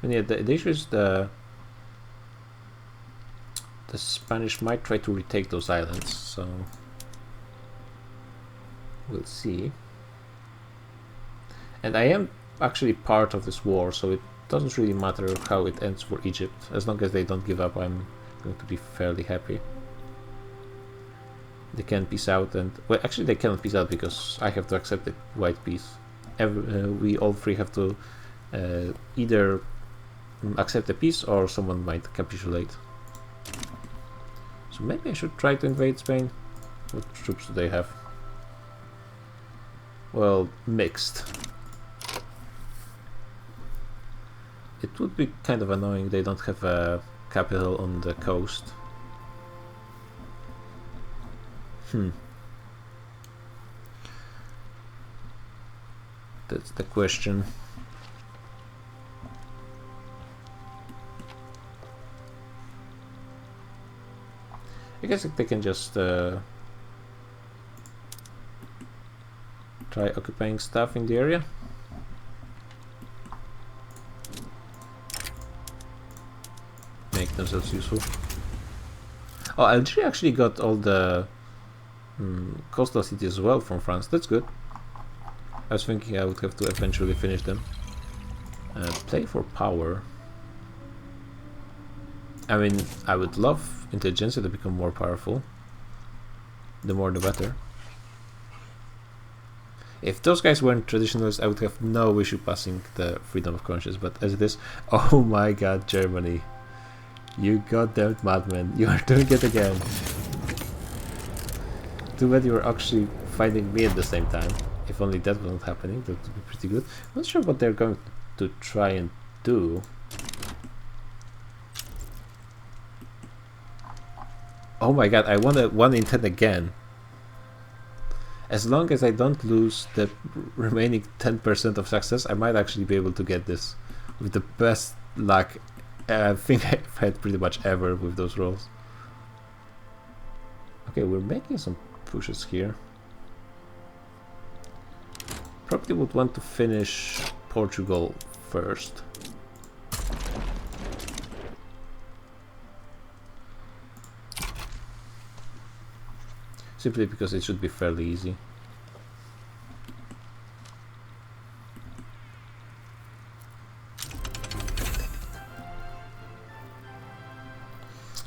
yeah, the issue is the Spanish might try to retake those islands, so we'll see. And I am actually part of this war, so it doesn't really matter how it ends for Egypt. As long as they don't give up, I'm going to be fairly happy. They can peace out, and well, actually they cannot peace out because I have to accept the white peace. We all three have to either accept the peace or someone might capitulate. So maybe I should try to invade Spain. What troops do they have? Well, mixed. It would be kind of annoying they don't have a capital on the coast. That's the question. I guess they can just try occupying stuff in the area. Make themselves useful. Oh, Algeria actually got all the coastal cities as well from France. That's good. I was thinking I would have to eventually finish them. Play for power. I mean, I would love intelligentsia to become more powerful. The more the better. If those guys weren't traditionalists, I would have no issue passing the freedom of conscience, but as it is, oh my god, Germany. You goddamn madman, you are doing it again. Too bad you were actually fighting me at the same time. If only that wasn't happening, that would be pretty good. I'm not sure what they're going to try and do. Oh my god, I won a 1 in 10 again. As long as I don't lose the remaining 10% of success, I might actually be able to get this with the best luck I think I've had pretty much ever with those rolls. Okay, we're making some pushes here. Probably would want to finish Portugal first. Simply because it should be fairly easy.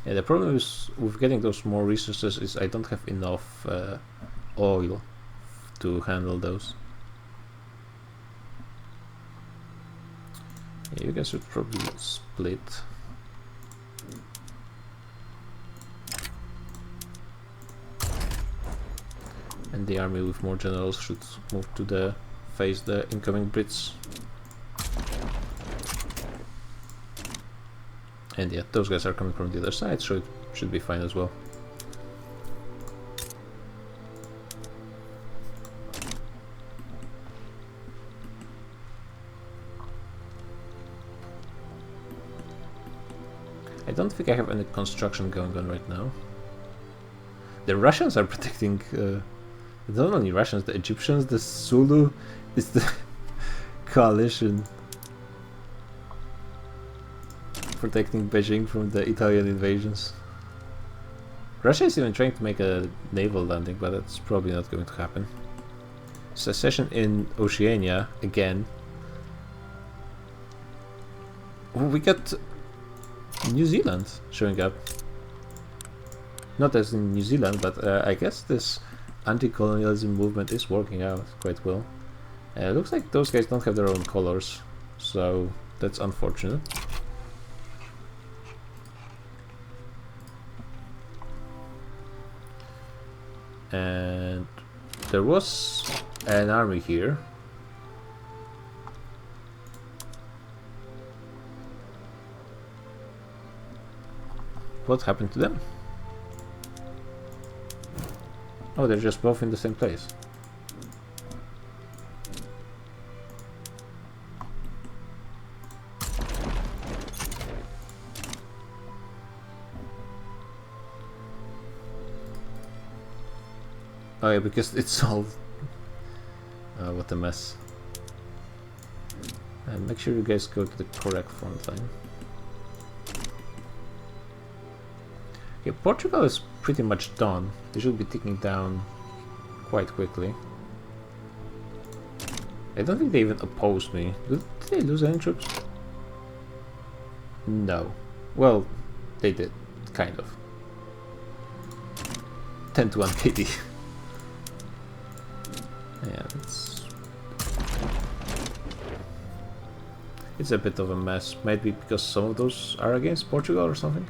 Yeah, the problem is with getting those more resources is I don't have enough oil to handle those. Yeah, you guys should probably split. And the army with more generals should move to face the incoming Brits. And yeah, those guys are coming from the other side, so it should be fine as well. I don't think I have any construction going on right now. The Russians are protecting, not only Russians, the Egyptians, the Zulu, it's the coalition protecting Beijing from the Italian invasions. Russia is even trying to make a naval landing, but that's probably not going to happen. Secession in Oceania again. Oh, we got New Zealand showing up. Not as in New Zealand, but I guess this anti-colonialism movement is working out quite well. Looks like those guys don't have their own colors, so that's unfortunate. And there was an army here. What happened to them? Oh, they're just both in the same place. Oh yeah, because it's all... Oh, what a mess. And make sure you guys go to the correct front line. Yeah, Portugal is pretty much done. They should be ticking down quite quickly. I don't think they even opposed me. Did they lose any troops? No. Well, they did, kind of. 10 to 1 KD. Yeah, it's a bit of a mess. Might be because some of those are against Portugal or something.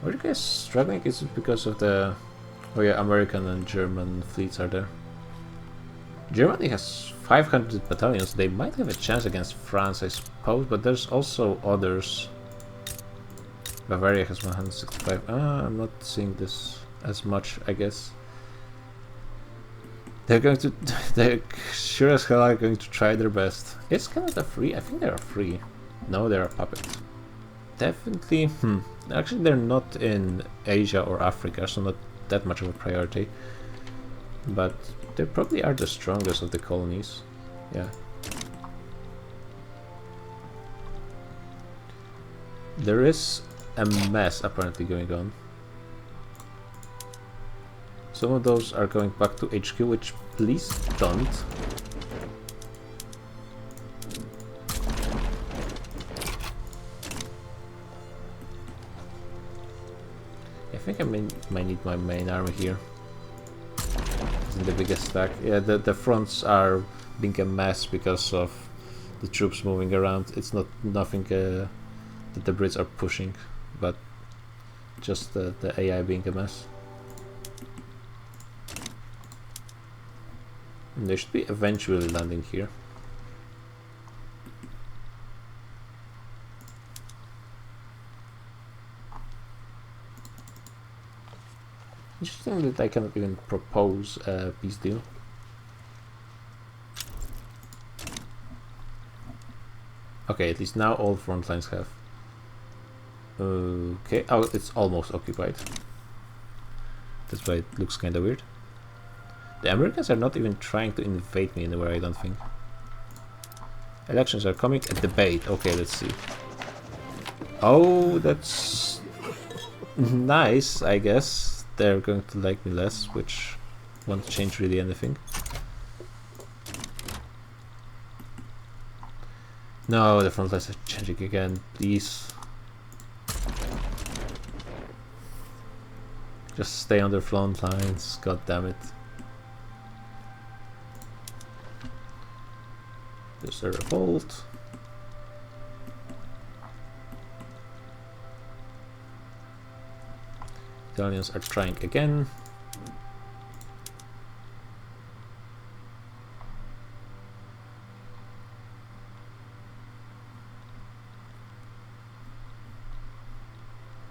Are you guys struggling? Is it because of the... Oh yeah, American and German fleets are there. Germany has 500 battalions. They might have a chance against France, I suppose, but there's also others. Bavaria has 165. I'm not seeing this as much, I guess. They're going to... They're sure as hell are going to try their best. Is Canada free? I think they are free. No, they are puppets. Definitely... Actually, they're not in Asia or Africa, so not that much of a priority. But they probably are the strongest of the colonies. Yeah. There is a mess apparently going on. Some of those are going back to HQ, which please don't. I think I might need my main army here. Isn't the biggest stack. Yeah, the fronts are being a mess because of the troops moving around. It's not nothing that the Brits are pushing, but just the AI being a mess. And they should be eventually landing here. Interesting that I cannot even propose a peace deal. Okay, at least now all front lines have. Okay, oh, it's almost occupied. That's why it looks kinda weird. The Americans are not even trying to invade me anywhere, I don't think. Elections are coming. A debate. Okay, let's see. Oh, that's nice, I guess. They're going to like me less, which won't change really anything. No, the front lines are changing again, please. Just stay on the front lines, god damn it. There's a revolt. Italians are trying again.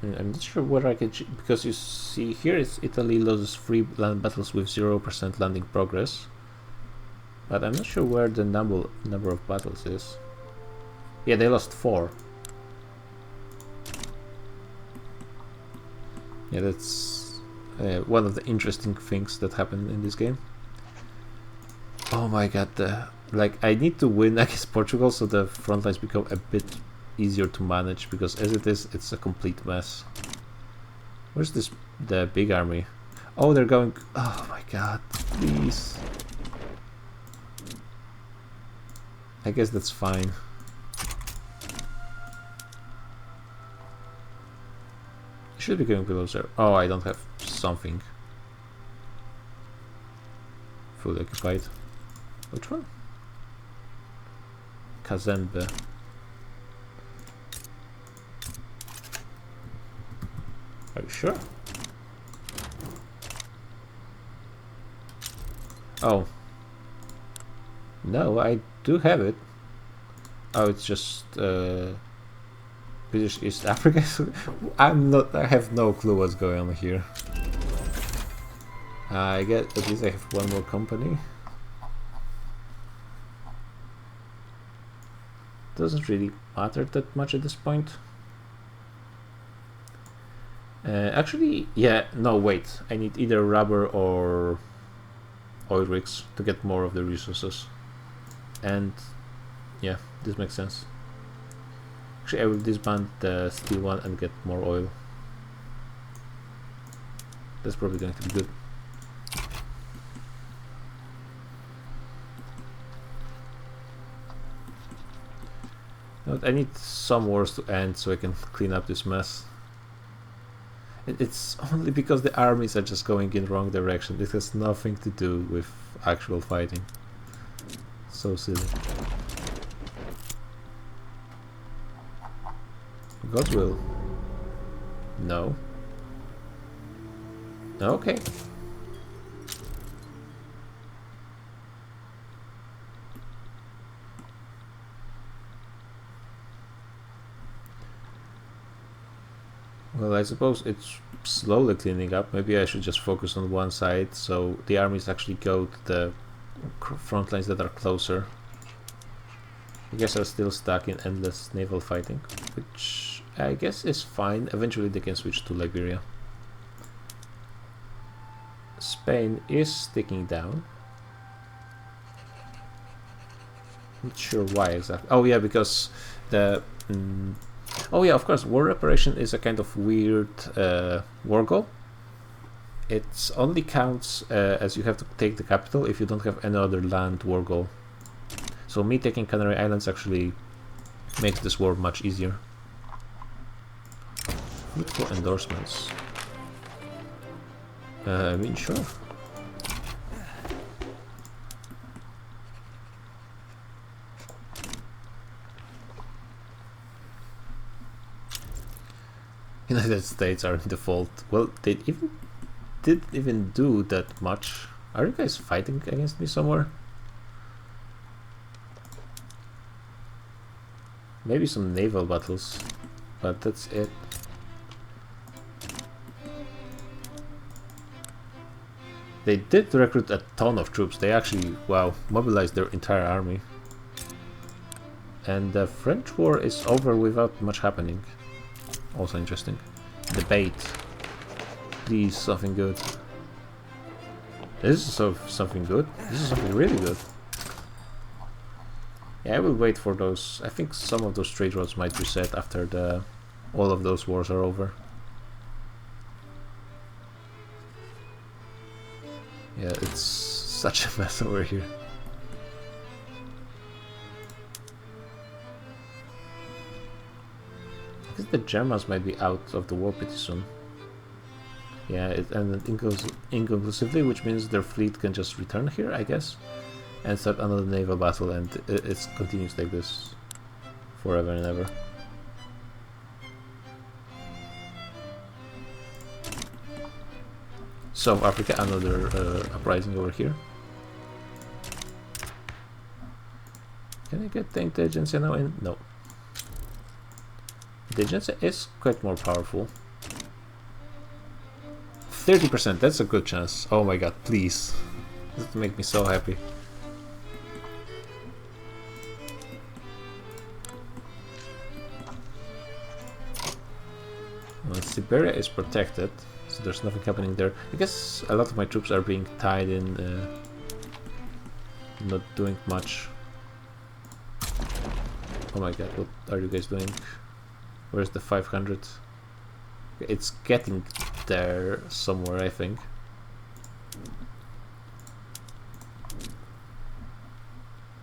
I'm not sure where I can, because you see here it's Italy loses 3 land battles with 0% landing progress. But I'm not sure where the number of battles is. Yeah, they lost 4. Yeah, that's one of the interesting things that happened in this game. Oh my god, like I need to win against Portugal so the front lines become a bit easier to manage, because as it is, it's a complete mess. Where's this, the big army? Oh, they're going... Oh my god, please. I guess that's fine. Should be going below zero. Oh, I don't have something. Fully occupied. Which one? Kazembe. Are you sure? Oh. No, I do have it. Oh, it's just British East Africa. I have no clue what's going on here. I guess at least I have one more company. Doesn't really matter that much at this point. Actually, yeah, no, wait. I need either rubber or oil rigs to get more of the resources. And yeah, this makes sense. Actually, I will disband the steel one and get more oil. That's probably going to be good. But I need some wars to end so I can clean up this mess. It's only because the armies are just going in the wrong direction. This has nothing to do with actual fighting. So silly. God's will. No. Okay. Well, I suppose it's slowly cleaning up. Maybe I should just focus on one side so the armies actually go to the front lines that are closer. I guess are still stuck in endless naval fighting, which I guess is fine. Eventually they can switch to Liberia. Spain is ticking down. Not sure why exactly. Oh yeah, because the... oh yeah, of course, war reparation is a kind of weird war goal. It only counts as you have to take the capital if you don't have any other land war goal. So me taking Canary Islands actually makes this war much easier. Fruitful endorsements. I mean, sure. United States are in default. Well, they didn't even do that much. Are you guys fighting against me somewhere? Maybe some naval battles, but that's it. They did recruit a ton of troops. They actually, wow, mobilized their entire army. And the French war is over without much happening. Also interesting. Debate. Please, something good. This is something good. This is something really good. Yeah, I will wait for those. I think some of those trade routes might reset after all of those wars are over. Yeah, it's such a mess over here. I guess the Germans might be out of the war pretty soon. Yeah, it ended inconclusively, which means their fleet can just return here, I guess, and start another naval battle, and it continues like this forever and ever. South Africa, another uprising over here. Can I get the intelligence now in? No. Intelligence is quite more powerful. 30%, that's a good chance. Oh my god, please. That would make me so happy. Well, Siberia is protected, so there's nothing happening there. I guess a lot of my troops are being tied in, not doing much. Oh my god, what are you guys doing? Where's the 500? It's getting there somewhere, I think.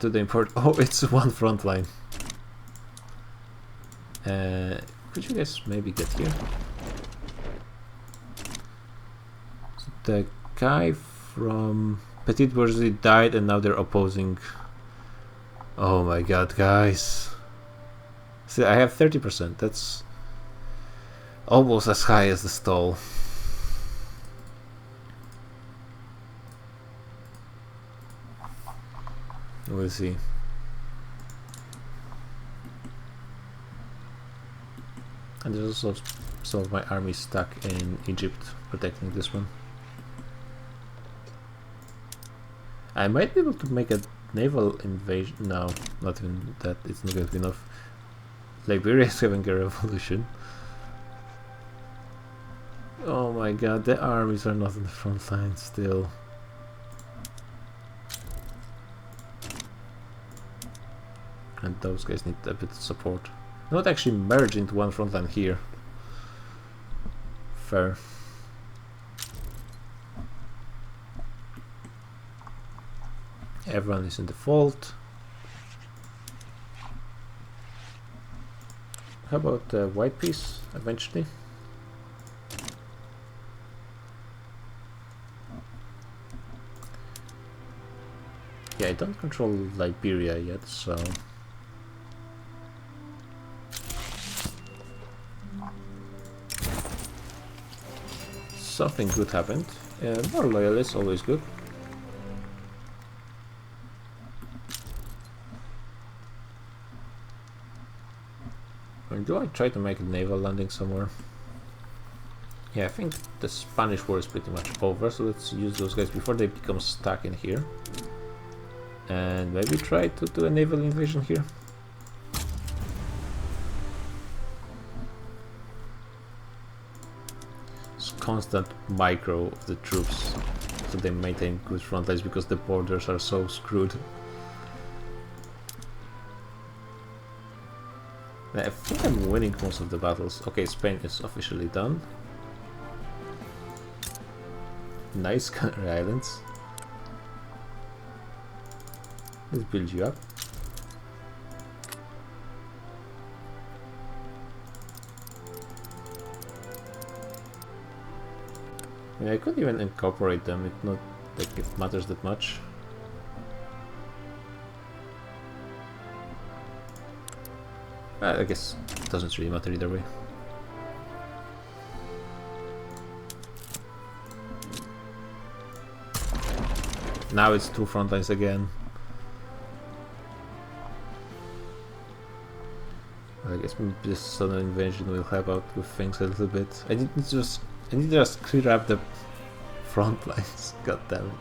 To the import. Oh, it's one front line. Could you guys maybe get here? So the guy from Petit Bourgeoisie died, and now they're opposing. Oh my god, guys. See, I have 30%. That's almost as high as the stall. We'll see. And there's also some of my army stuck in Egypt protecting this one. I might be able to make a naval invasion. No, not even that. It's not going to be enough. Liberia is having a revolution. Oh my god, the armies are not on the front line still. And those guys need a bit of support. Not actually merge into one front line here. Fair. Everyone is in default. How about the white piece eventually? Yeah, I don't control Liberia yet, so something good happened. More loyalists, always good. Or do I try to make a naval landing somewhere? Yeah, I think the Spanish war is pretty much over, so let's use those guys before they become stuck in here. And maybe try to do a naval invasion here. It's constant micro of the troops, so they maintain good front lines because the borders are so screwed. I think I'm winning most of the battles. Okay, Spain is officially done. Nice Canary Islands. Let's build you up. I mean, I could even incorporate them, it's not like it matters that much. I guess it doesn't really matter either way. Now it's two front lines again. I guess maybe this sudden invasion will help out with things a little bit. I need to just clear up the front lines. God damn it.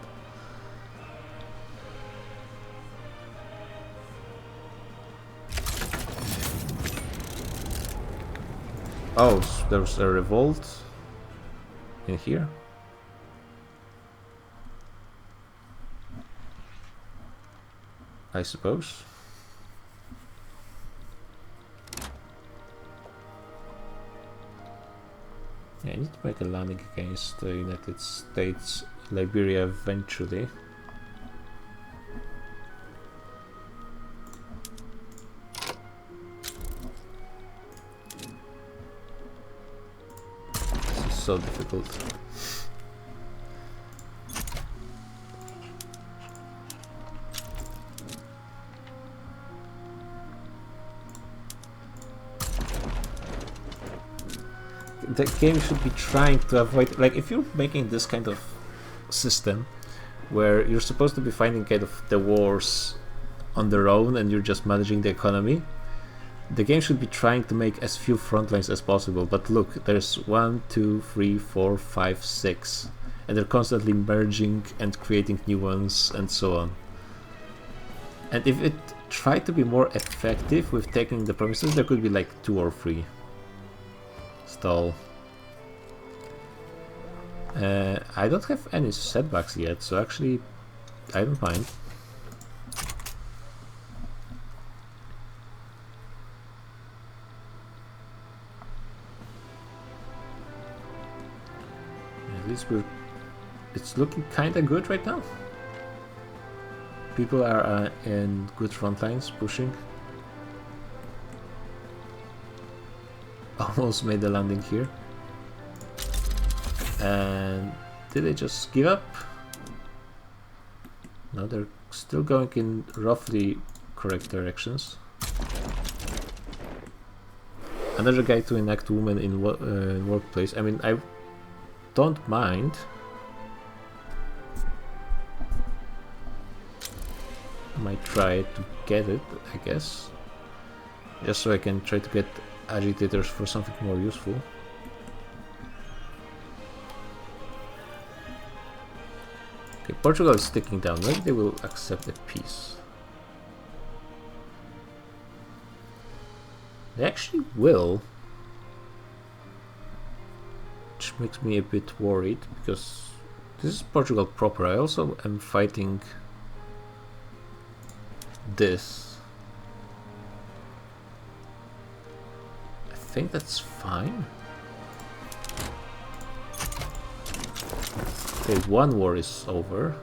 Oh, so there's a revolt in here. I suppose. Yeah, I need to make a landing against the United States, Liberia eventually. This is so difficult. The game should be trying to avoid, like, if you're making this kind of system where you're supposed to be fighting kind of the wars on their own and you're just managing the economy, the game should be trying to make as few front lines as possible. But look, there's 1, 2, 3, 4, 5, 6, and they're constantly merging and creating new ones and so on. And if it tried to be more effective with taking the provinces, there could be like 2 or 3. Stall. I don't have any setbacks yet, so actually I don't mind. At least it's looking kinda good right now. People are in good front lines, pushing. Almost made the landing here. And did they just give up? No, they're still going in roughly correct directions. Another guy to enact women in workplace. I mean, I don't mind. I might try to get it, I guess. Just so I can try to get agitators for something more useful. Okay, Portugal is sticking down. Maybe they will accept a peace. They actually will. Which makes me a bit worried, because this is Portugal proper. I also am fighting this. I think that's fine. Okay, one war is over.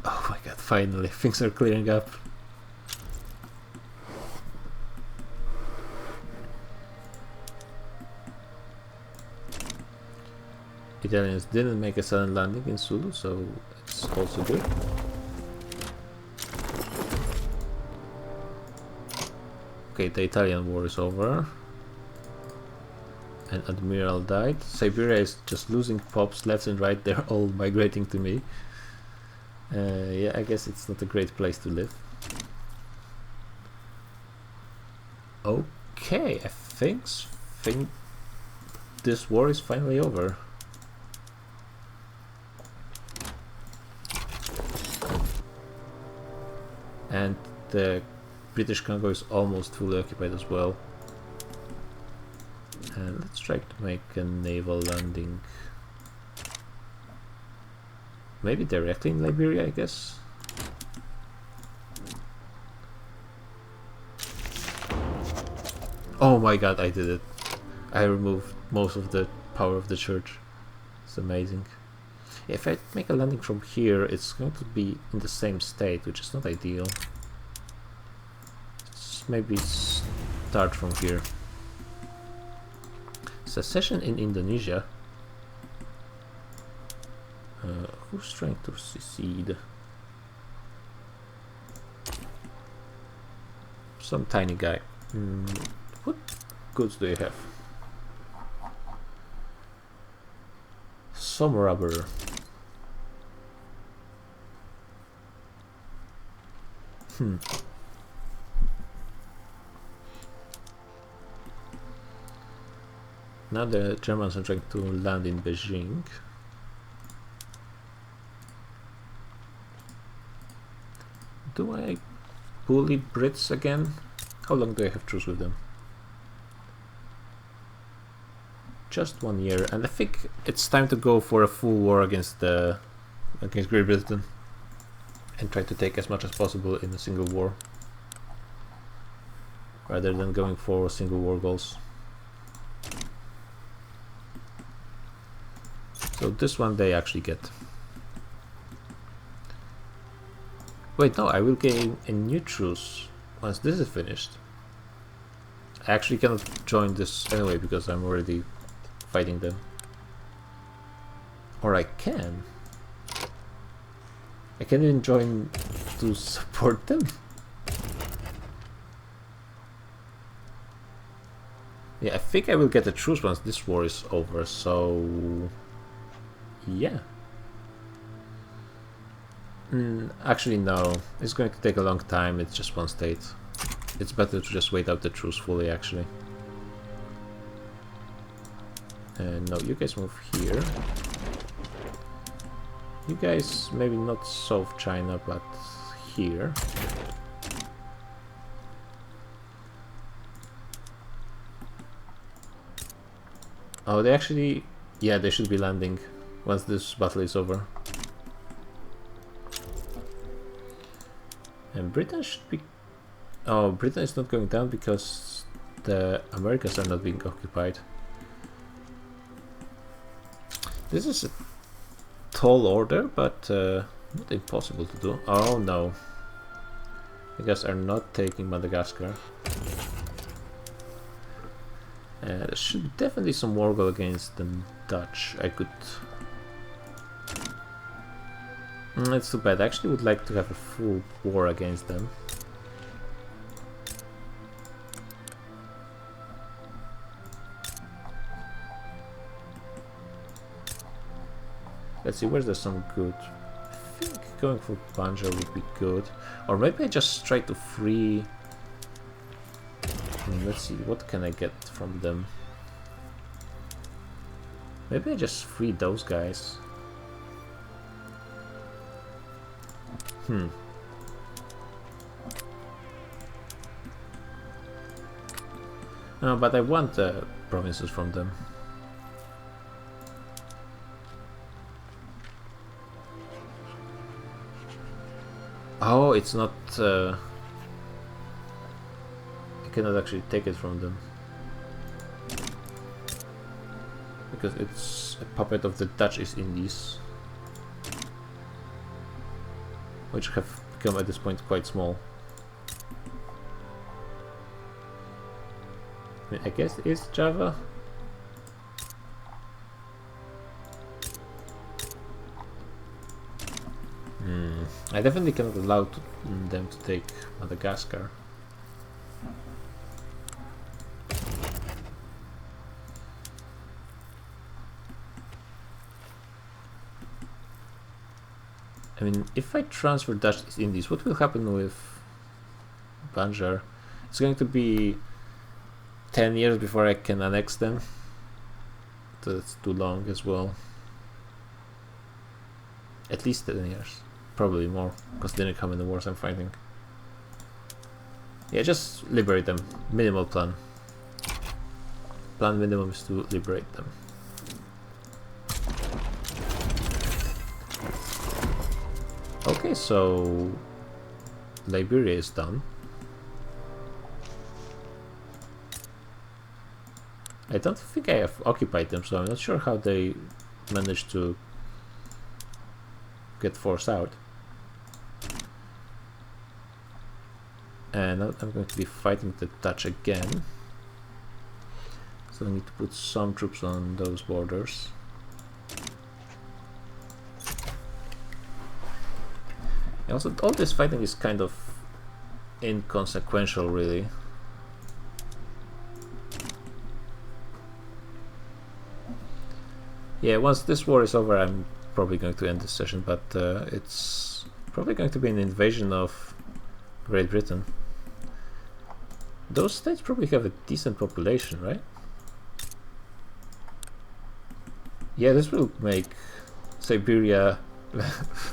Oh my god, finally, things are clearing up. Italians didn't make a sudden landing in Sulu, so it's also good. Okay, the Italian war is over. An admiral died. Siberia is just losing pops left and right. They're all migrating to me. Yeah, I guess it's not a great place to live. Okay, I think this war is finally over. And the British Congo is almost fully occupied as well. And let's try to make a naval landing. Maybe directly in Liberia, I guess. Oh my god, I did it. I removed most of the power of the church. It's amazing. If I make a landing from here, it's going to be in the same state, which is not ideal. Let's maybe start from here. Secession in Indonesia. Who's trying to secede? Some tiny guy. What goods do you have? Some rubber. Now the Germans are trying to land in Beijing. Do I bully Brits again? How long do I have truce with them? Just 1 year, and I think it's time to go for a full war against Great Britain and try to take as much as possible in a single war, rather than going for single war goals. So this one they actually get. Wait, no, I will gain a new truce once this is finished. I actually cannot join this anyway because I'm already fighting them. Or I can. I can even join to support them. Yeah, I think I will get a truce once this war is over, so yeah. Actually no, it's going to take a long time, it's just one state. It's better to just wait out the truce fully, actually. No, you guys move here. You guys maybe not South China, but here. Oh, they actually... yeah, they should be landing once this battle is over. And Britain should be... Oh, Britain is not going down because the Americas are not being occupied. This is a tall order, but not impossible to do. Oh no. You guys are not taking Madagascar. There should be definitely some war goal against the Dutch. I could... it's too bad. I actually would like to have a full war against them. Let's see, where's there some good? I think going for Banja would be good. Or maybe I just try to free... let's see, what can I get from them? Maybe I just free those guys. No, but I want the provinces from them. Oh, it's not... I cannot actually take it from them. Because it's a puppet of the Dutch East Indies. Which have become at this point quite small. I mean, I guess it's Java. I definitely cannot allow them to take Madagascar. I mean, if I transfer Dutch East Indies, what will happen with Banjar? It's going to be 10 years before I can annex them. That's too long as well. At least 10 years. Probably more, because they didn't come in the wars I'm fighting. Yeah, just liberate them. Minimal plan. Plan minimum is to liberate them. Okay, so Liberia is done. I don't think I have occupied them, so I'm not sure how they managed to get forced out. And I'm going to be fighting the Dutch again. So I need to put some troops on those borders. And also, all this fighting is kind of inconsequential, really. Yeah, once this war is over, I'm probably going to end this session, but it's probably going to be an invasion of Great Britain. Those states probably have a decent population, right? Yeah, this will make Siberia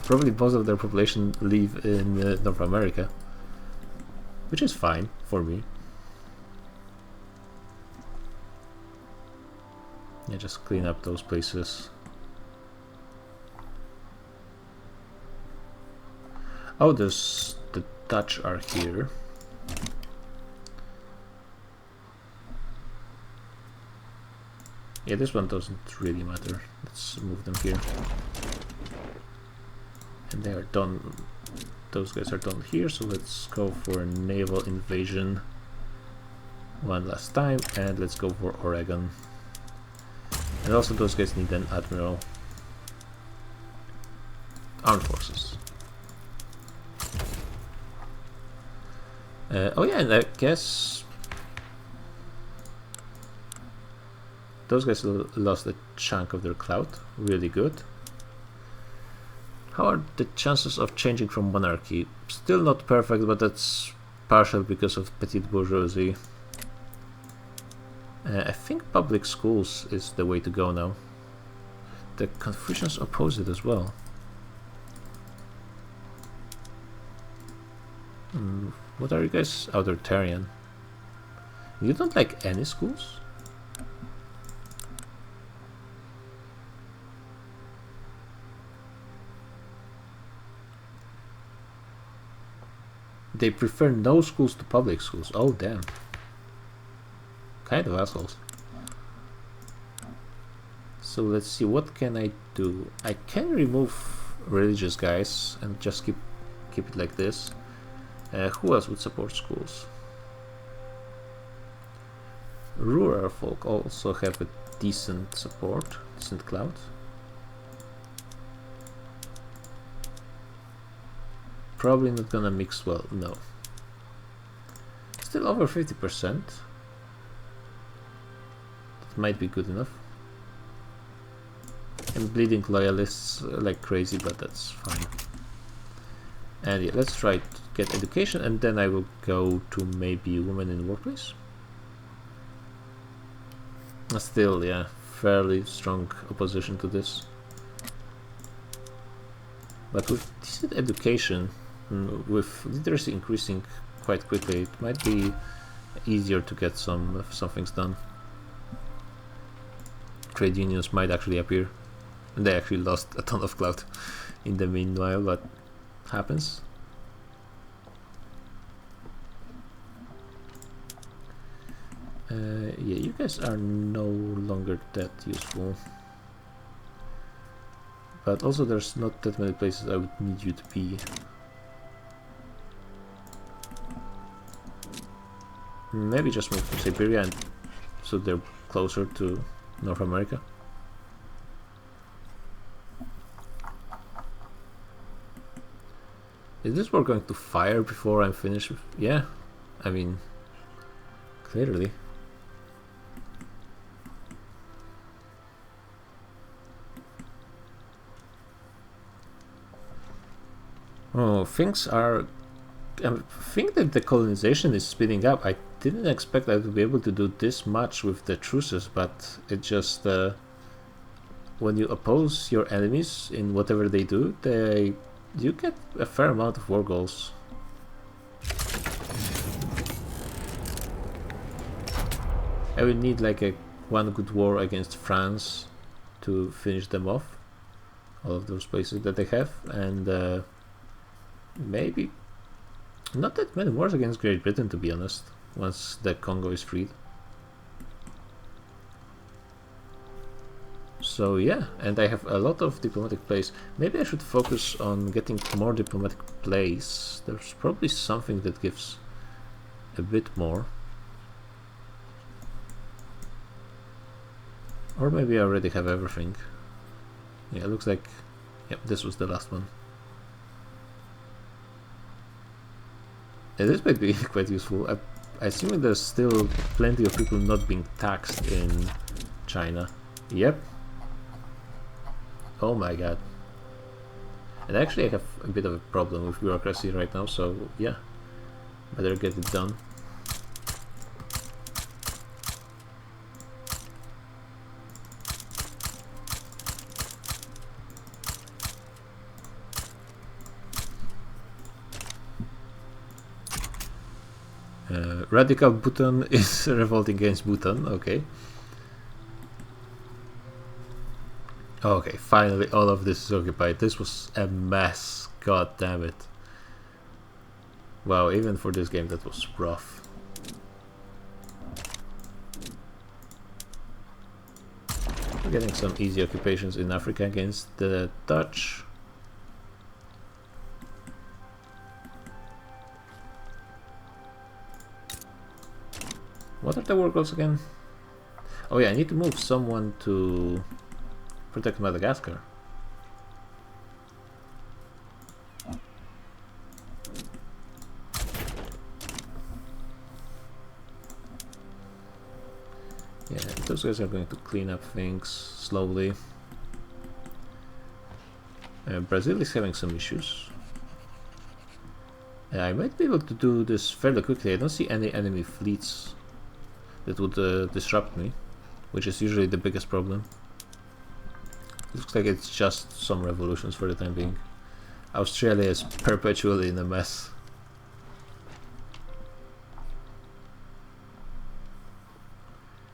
probably most of their population live in North America, which is fine for me. Yeah, just clean up those places. Oh, there's the Dutch are here. Yeah, this one doesn't really matter. Let's move them here. And they are done. Those guys are done here, so let's go for a naval invasion one last time, and let's go for Oregon. And also those guys need an admiral. Armed forces. Oh yeah, and I guess those guys lost a chunk of their clout. Really good. How are the chances of changing from monarchy? Still not perfect, but that's partial because of petite bourgeoisie. I think public schools is the way to go now. The Confucians oppose it as well. What are you guys? Authoritarian. You don't like any schools? They prefer no schools to public schools. Oh damn. Kind of assholes. So let's see, what can I do? I can remove religious guys and just keep it like this. Who else would support schools? Rural folk also have a decent support, decent clout. Probably not gonna mix well, no. Still over 50%. That might be good enough. I'm bleeding loyalists like crazy, but that's fine. And yeah, let's try to get education, and then I will go to maybe women in the workplace. Still, yeah, fairly strong opposition to this. But with decent education, with literacy increasing quite quickly, it might be easier to get some things done. Trade unions might actually appear. They actually lost a ton of clout in the meanwhile, but happens. Yeah, you guys are no longer that useful. But also there's not that many places I would need you to be. Maybe just move to Siberia, and so they're closer to North America. Is this war going to fire before I'm finished? Yeah, I mean, clearly. Oh, things are... I think that the colonization is speeding up. I didn't expect I would be able to do this much with the truces, but it just... when you oppose your enemies in whatever they do, you get a fair amount of war goals. I would need like one good war against France to finish them off, all of those places that they have, and maybe not that many wars against Great Britain, to be honest, once the Congo is freed. So yeah, and I have a lot of diplomatic plays. Maybe I should focus on getting more diplomatic plays. There's probably something that gives a bit more. Or maybe I already have everything. Yeah, it looks like... Yep, this was the last one. Yeah, this might be quite useful. I assume there's still plenty of people not being taxed in China. Yep. Oh my god. And actually I have a bit of a problem with bureaucracy right now, so yeah, better get it done. Radical Bhutan is revolting against Bhutan, okay. Okay, finally all of this is occupied. This was a mess, god damn it. Wow, even for this game that was rough. We're getting some easy occupations in Africa against the Dutch. What are the war goals again? Oh yeah, I need to move someone to protect Madagascar. Yeah, those guys are going to clean up things slowly. Brazil is having some issues. I might be able to do this fairly quickly. I don't see any enemy fleets that would disrupt me, which is usually the biggest problem. Looks like it's just some revolutions for the time being. Australia is perpetually in a mess.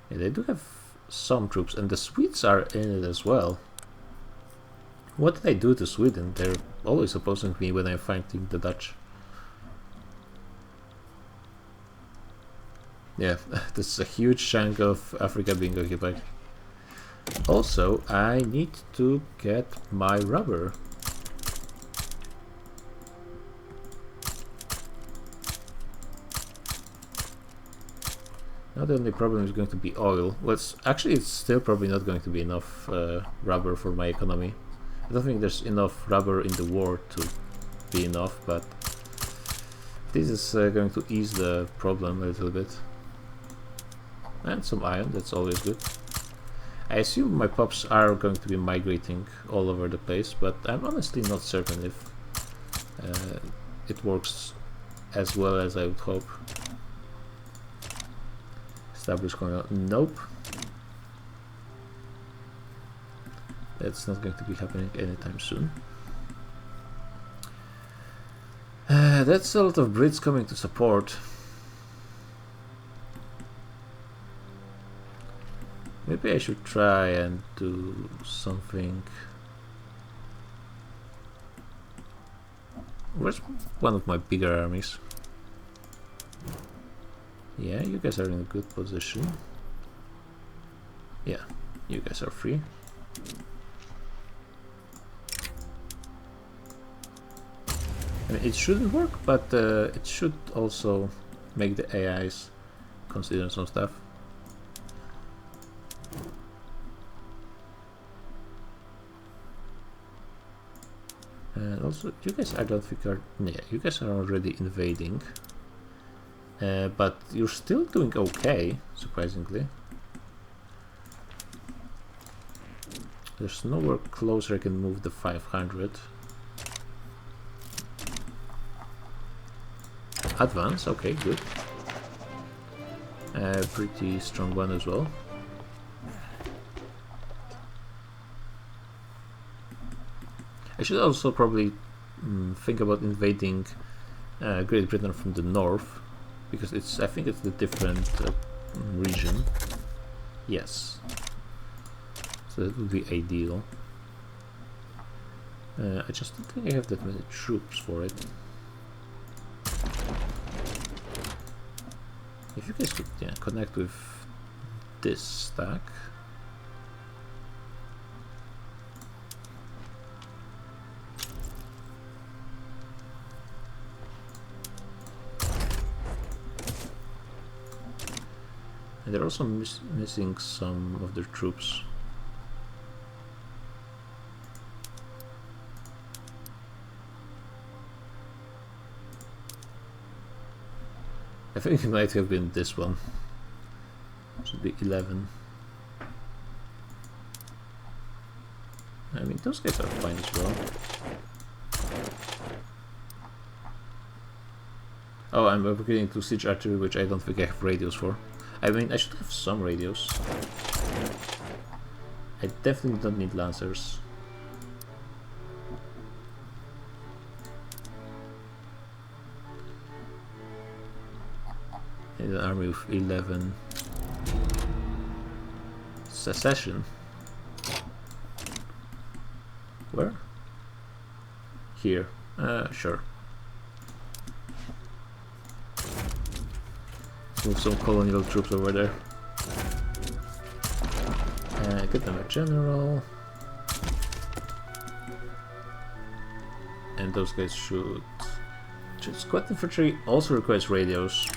Yeah, they do have some troops, and the Swedes are in it as well. What did I do to Sweden? They're always opposing me when I'm fighting the Dutch. Yeah, this is a huge chunk of Africa being occupied. Also, I need to get my rubber. Now the only problem is going to be oil. Well, it's still probably not going to be enough rubber for my economy. I don't think there's enough rubber in the world to be enough, but this is going to ease the problem a little bit. And some iron, that's always good. I assume my pups are going to be migrating all over the place, but I'm honestly not certain if it works as well as I would hope. Establish colonial. Nope. That's not going to be happening anytime soon. That's a lot of Brits coming to support. Maybe I should try and do something. Where's one of my bigger armies? Yeah, you guys are in a good position. Yeah, you guys are free. I mean, it shouldn't work, but it should also make the AIs consider some stuff. And also, you guys, I don't think are... Yeah, you guys are already invading. But you're still doing okay, surprisingly. There's nowhere closer I can move the 500. Advance, okay, good. Pretty strong one as well. I should also probably think about invading Great Britain from the north, because I think it's a different region. Yes. So that would be ideal. I just don't think I have that many troops for it. If you guys could connect with this stack. And they're also missing some of their troops. I think it might have been this one. Should be 11. I mean, those guys are fine as well. Oh, I'm upgrading to siege artillery, which I don't think I have radios for. I mean, I should have some radios. I definitely don't need lancers. An army of 11. Secession. Where? Here. Sure. Move some colonial troops over there. Get them a general. And those guys should... Squad infantry also requires radios,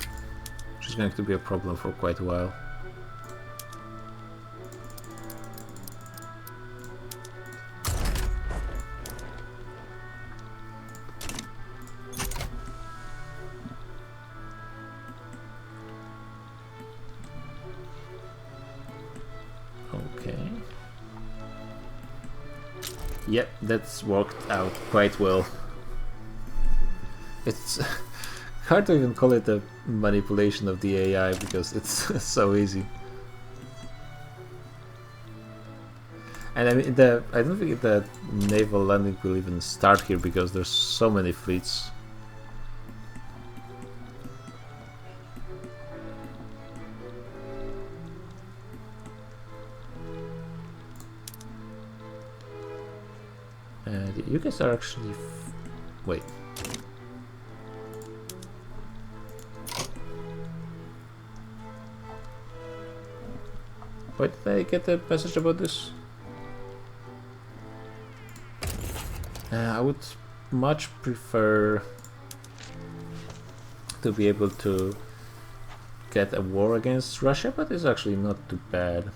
which is going to be a problem for quite a while. Yep, that's worked out quite well. It's hard to even call it a manipulation of the AI because it's so easy. And I mean, I don't think the naval landing will even start here because there's so many fleets. You guys are actually... Wait. Why did I get a message about this? I would much prefer to be able to get a war against Russia, but it's actually not too bad.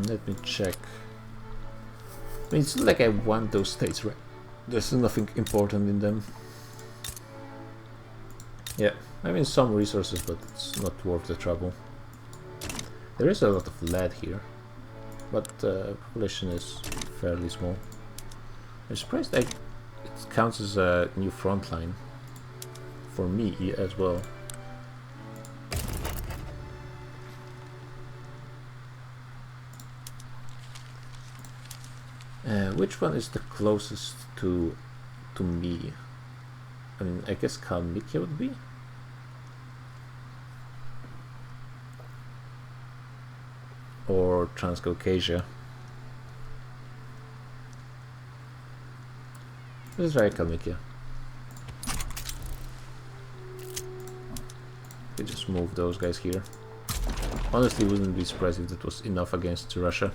Let me check. I mean, it's not like I want those states, right? There's nothing important in them. Yeah, I mean some resources, but it's not worth the trouble. There is a lot of lead here, but population is fairly small. I'm surprised it counts as a new front line for me as well. Which one is the closest to me? I mean, I guess Kalmykia would be. Or Transcaucasia. Let's try Kalmykia. We just move those guys here. Honestly, wouldn't be surprised if that was enough against Russia.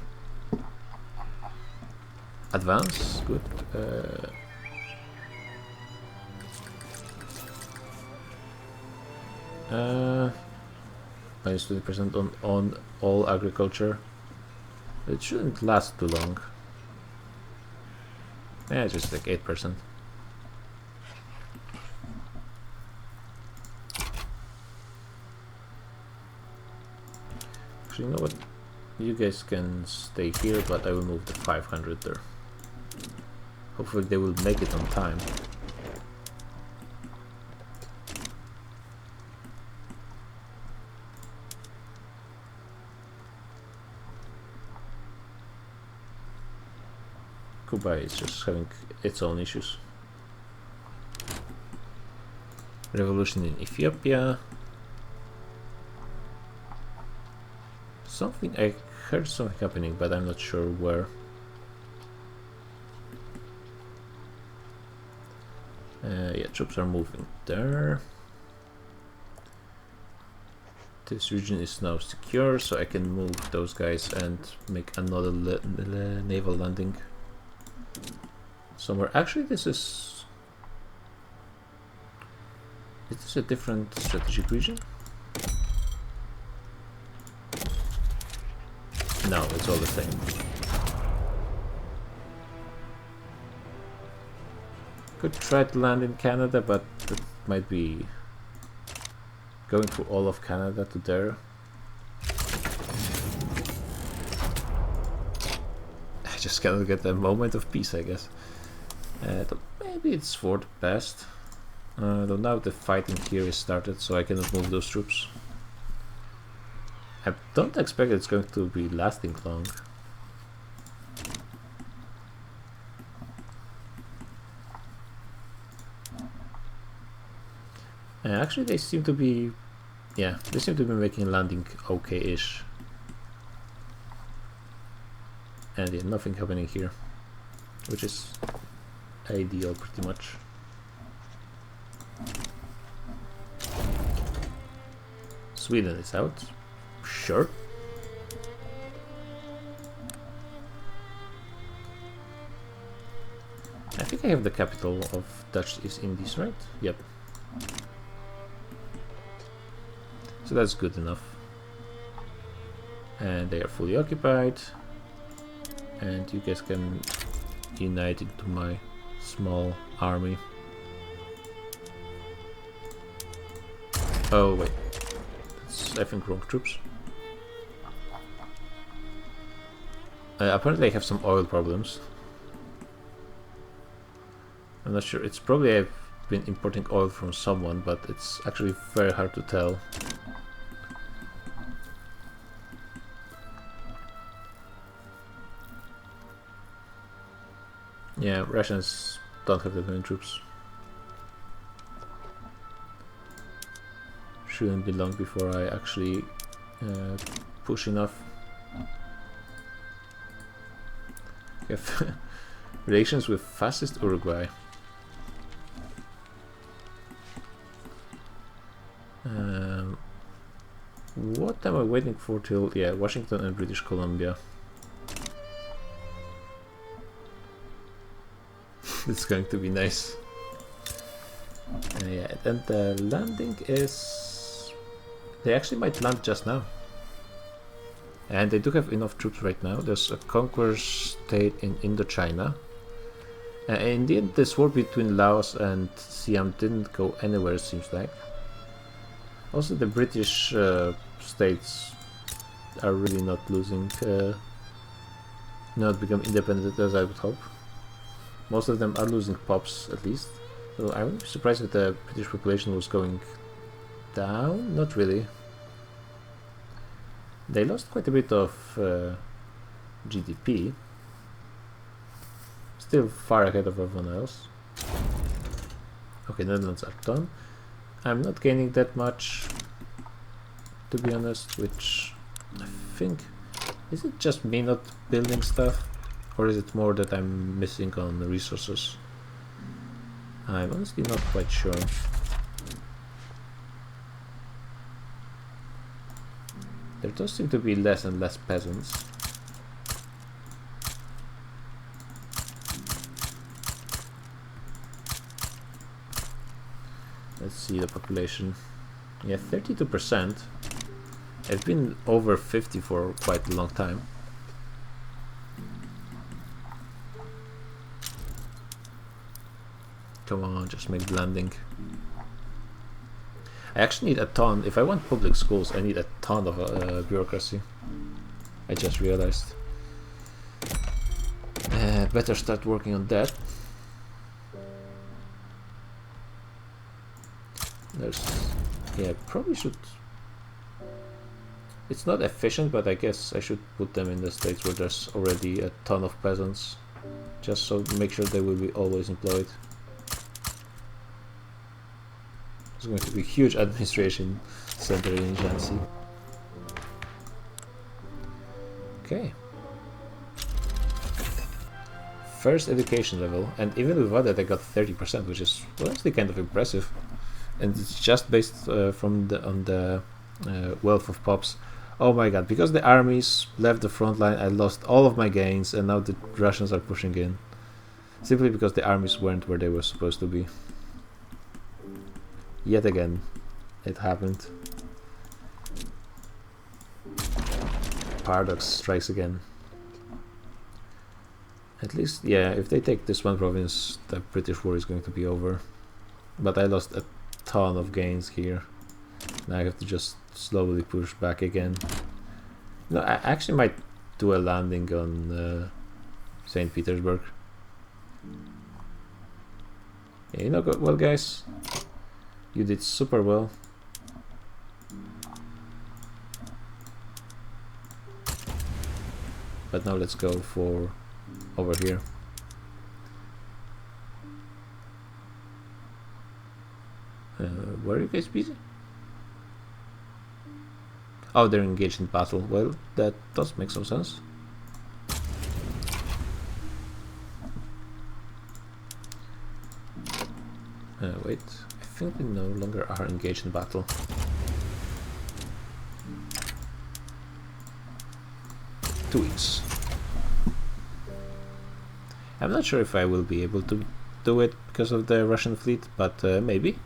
Advance, good. Minus 20% on all agriculture. It shouldn't last too long. Yeah, just like 8%. Actually, you know what? You guys can stay here, but I will move the 500 there. Hopefully they will make it on time. Cuba is just having its own issues. Revolution in Ethiopia. Something, I heard something happening, but I'm not sure where. Yeah, troops are moving there. This region is now secure, so I can move those guys and make another naval landing somewhere. Actually, this is this a different strategic region? No, it's all the same. Could try to land in Canada, but that might be going through all of Canada to there. I just cannot get a moment of peace, I guess. Maybe it's for the best. Though now the fighting here is started, so I cannot move those troops. I don't expect it's going to be lasting long. Actually, they seem to be, yeah, they seem to be making landing okay-ish. And yeah, nothing happening here, which is ideal pretty much. Sweden is out. Sure. I think I have the capital of Dutch East Indies, right? Yep. So that's good enough. And they are fully occupied. And you guys can unite into my small army. Oh wait, that's, I think, wrong troops. Apparently I have some oil problems. I'm not sure, it's probably I've been importing oil from someone, but it's actually very hard to tell. Yeah, Russians don't have that many troops. Shouldn't be long before I actually push enough. Relations with fascist Uruguay. What am I waiting for till... yeah, Washington and British Columbia. It's going to be nice. Yeah, and the landing is... they actually might land just now. And they do have enough troops right now. There's a conqueror state in Indochina. In the end, this war between Laos and Siam didn't go anywhere, it seems like. Also, the British states are really not losing, not become independent as I would hope. Most of them are losing pops, at least. So I would be surprised if the British population was going down. Not really. They lost quite a bit of GDP. Still far ahead of everyone else. Okay, Netherlands are done. I'm not gaining that much, to be honest, which I think... is it just me not building stuff? Or is it more that I'm missing on the resources? I'm honestly not quite sure. There does seem to be less and less peasants. Let's see the population. Yeah, 32%. It's been over 50 for quite a long time. Come on, just make the landing. I actually need a ton. If I want public schools, I need a ton of bureaucracy. I just realized. Better start working on that. There's... yeah, probably should... it's not efficient, but I guess I should put them in the states where there's already a ton of peasants. Just so make sure they will be always employed. There's going to be a huge administration center in Jhansi. Okay. First education level, and even without that I got 30%, which is honestly kind of impressive. And it's just based on the wealth of pops. Oh my god, because the armies left the front line, I lost all of my gains, and now the Russians are pushing in. Simply because the armies weren't where they were supposed to be. Yet again, it happened. Paradox strikes again. At least, yeah, if they take this one province, the British war is going to be over. But I lost a ton of gains here. Now I have to just slowly push back again. No, I actually might do a landing on St. Petersburg. Yeah, you know, well guys, you did super well. But now let's go for over here. Where are you guys busy? Oh, they're engaged in battle. Well, that does make some sense. Wait, I think we no longer are engaged in battle. Two weeks. I'm not sure if I will be able to do it because of the Russian fleet, but maybe.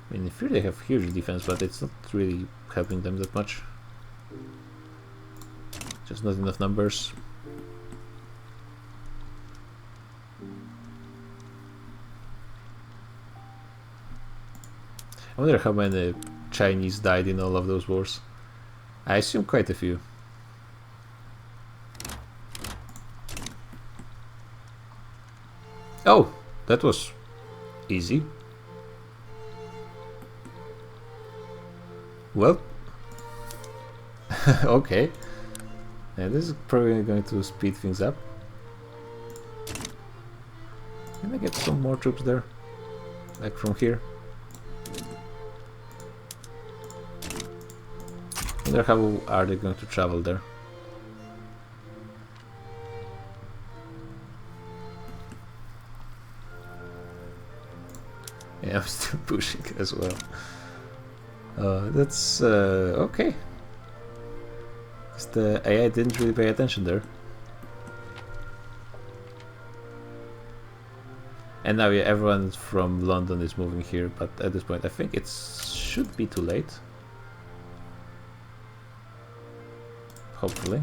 I mean, in theory they have huge defense, but it's not really helping them that much. Just not enough numbers. I wonder how many Chinese died in all of those wars. I assume quite a few. Oh, that was easy. Well, okay. Yeah, this is probably going to speed things up. Can I get some more troops there? Like from here? wonder how are they going to travel there. Yeah, I'm still pushing as well. That's okay. Because the AI didn't really pay attention there. And now yeah, everyone from London is moving here, but at this point I think it should be too late. Hopefully.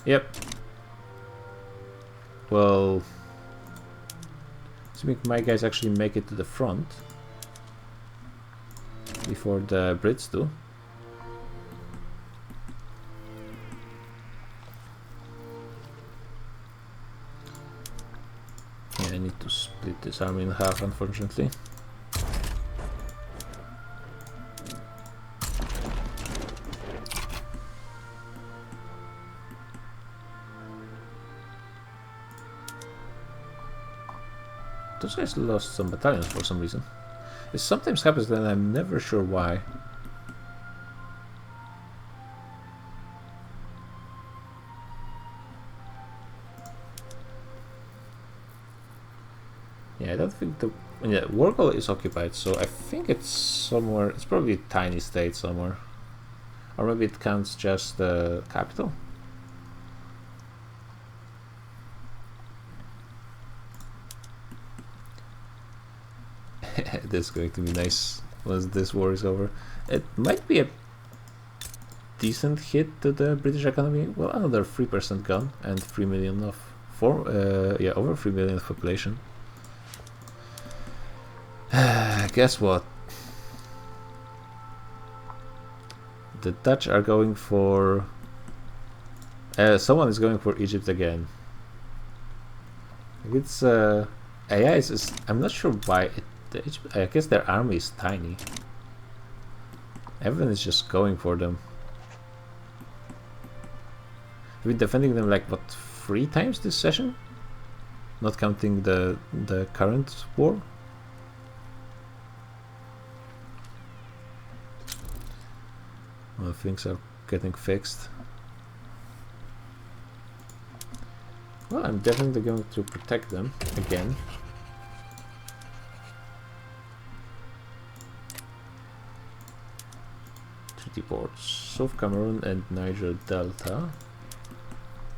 Yep. Well, assuming my guys actually make it to the front before the Brits do. Yeah, I need to split this army in half, unfortunately. Those guys lost some battalions for some reason. It sometimes happens and I'm never sure why. Yeah, I don't think the... Yeah, Wargol is occupied, so I think it's somewhere... It's probably a tiny state somewhere. Or maybe it counts just the capital? This is going to be nice once this war is over. It might be a decent hit to the British economy. Well, another 3% gone and 3 million of... yeah, over 3 million of population. Guess what? The Dutch are going for... someone is going for Egypt again. It's... AI is... I'm not sure why it... I guess their army is tiny. Everyone is just going for them. We've been defending them like, what, 3 times this session? Not counting the current war? Well, things are getting fixed. Well, I'm definitely going to protect them again. Treaty ports, South Cameroon and Niger Delta.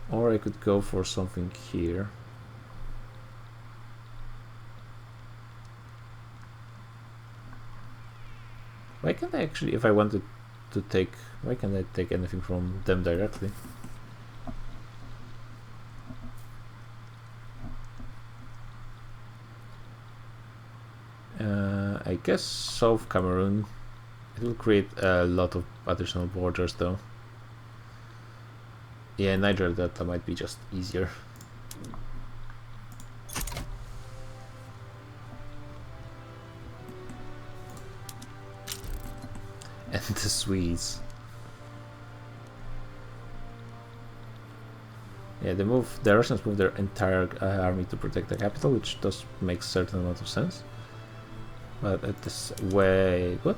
Or I could go for something here. Why can't I actually, if I wanted to take, why can't I take anything from them directly? I guess South Cameroon. It will create a lot of additional borders though. Yeah, Niger Delta might be just easier. And the Swedes. Yeah, the Russians move their entire army to protect the capital, which does make certain amount of sense. But at this way, what?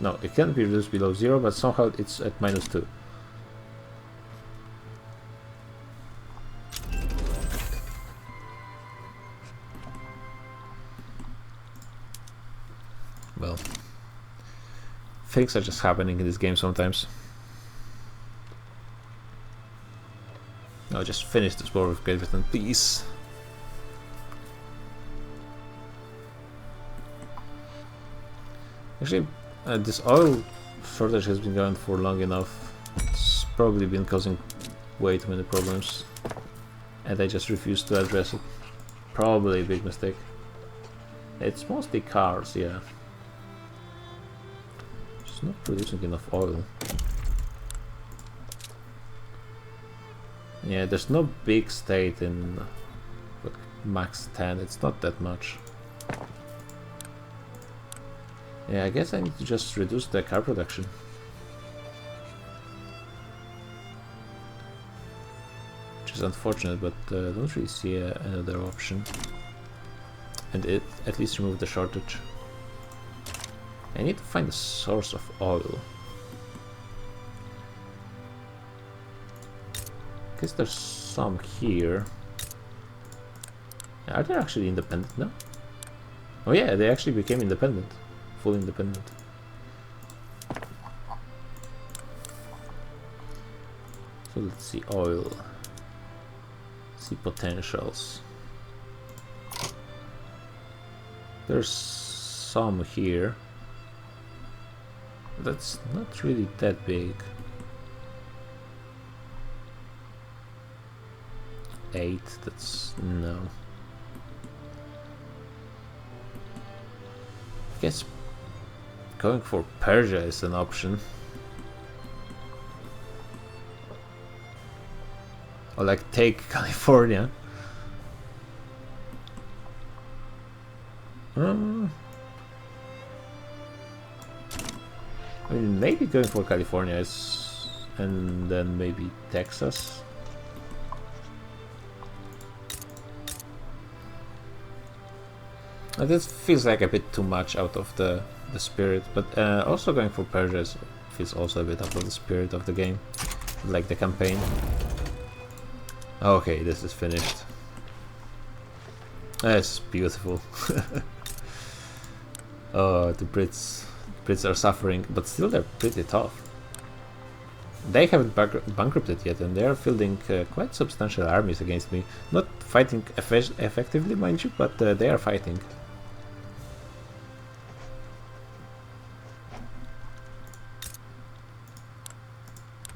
No, it can't be reduced below 0, but somehow it's at -2. Well, things are just happening in this game sometimes. I'll just finish this war with Great Britain, please. Actually, this oil shortage has been going for long enough. It's probably been causing way too many problems. And I just refuse to address it. Probably a big mistake. It's mostly cars, yeah. It's not producing enough oil. Yeah, there's no big state in what, max 10, it's not that much. Yeah, I guess I need to just reduce the car production. Which is unfortunate, but I don't really see another option. And it at least remove the shortage. I need to find a source of oil. Guess there's some here. Are they actually independent now? Oh yeah, they actually became independent. Full independent. So let's see, oil. See potentials. There's some here. That's not really that big. 8, that's no. I guess going for Persia is an option. Or like take California. I mean, maybe going for California is, and then maybe Texas. This feels like a bit too much out of the spirit, but also going for Persia feels also a bit out of the spirit of the game, like the campaign. Okay, this is finished. That's beautiful. Oh, the Brits are suffering, but still they're pretty tough. They haven't bankrupted yet, and they are fielding quite substantial armies against me. Not fighting effectively, mind you, but they are fighting.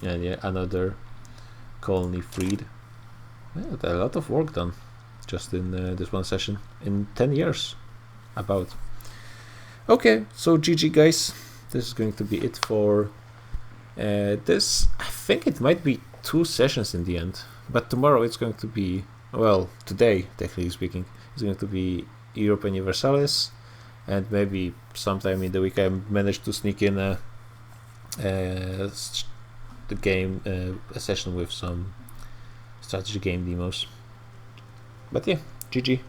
And yeah, another colony freed. Yeah, a lot of work done just in this one session. In 10 years, about. Okay, so GG guys. This is going to be it for this. I think it might be 2 sessions in the end. But tomorrow it's going to be, well, today, technically speaking, it's going to be Europa Universalis. And maybe sometime in the week I managed to sneak in a session with some strategy game demos. But yeah, GG.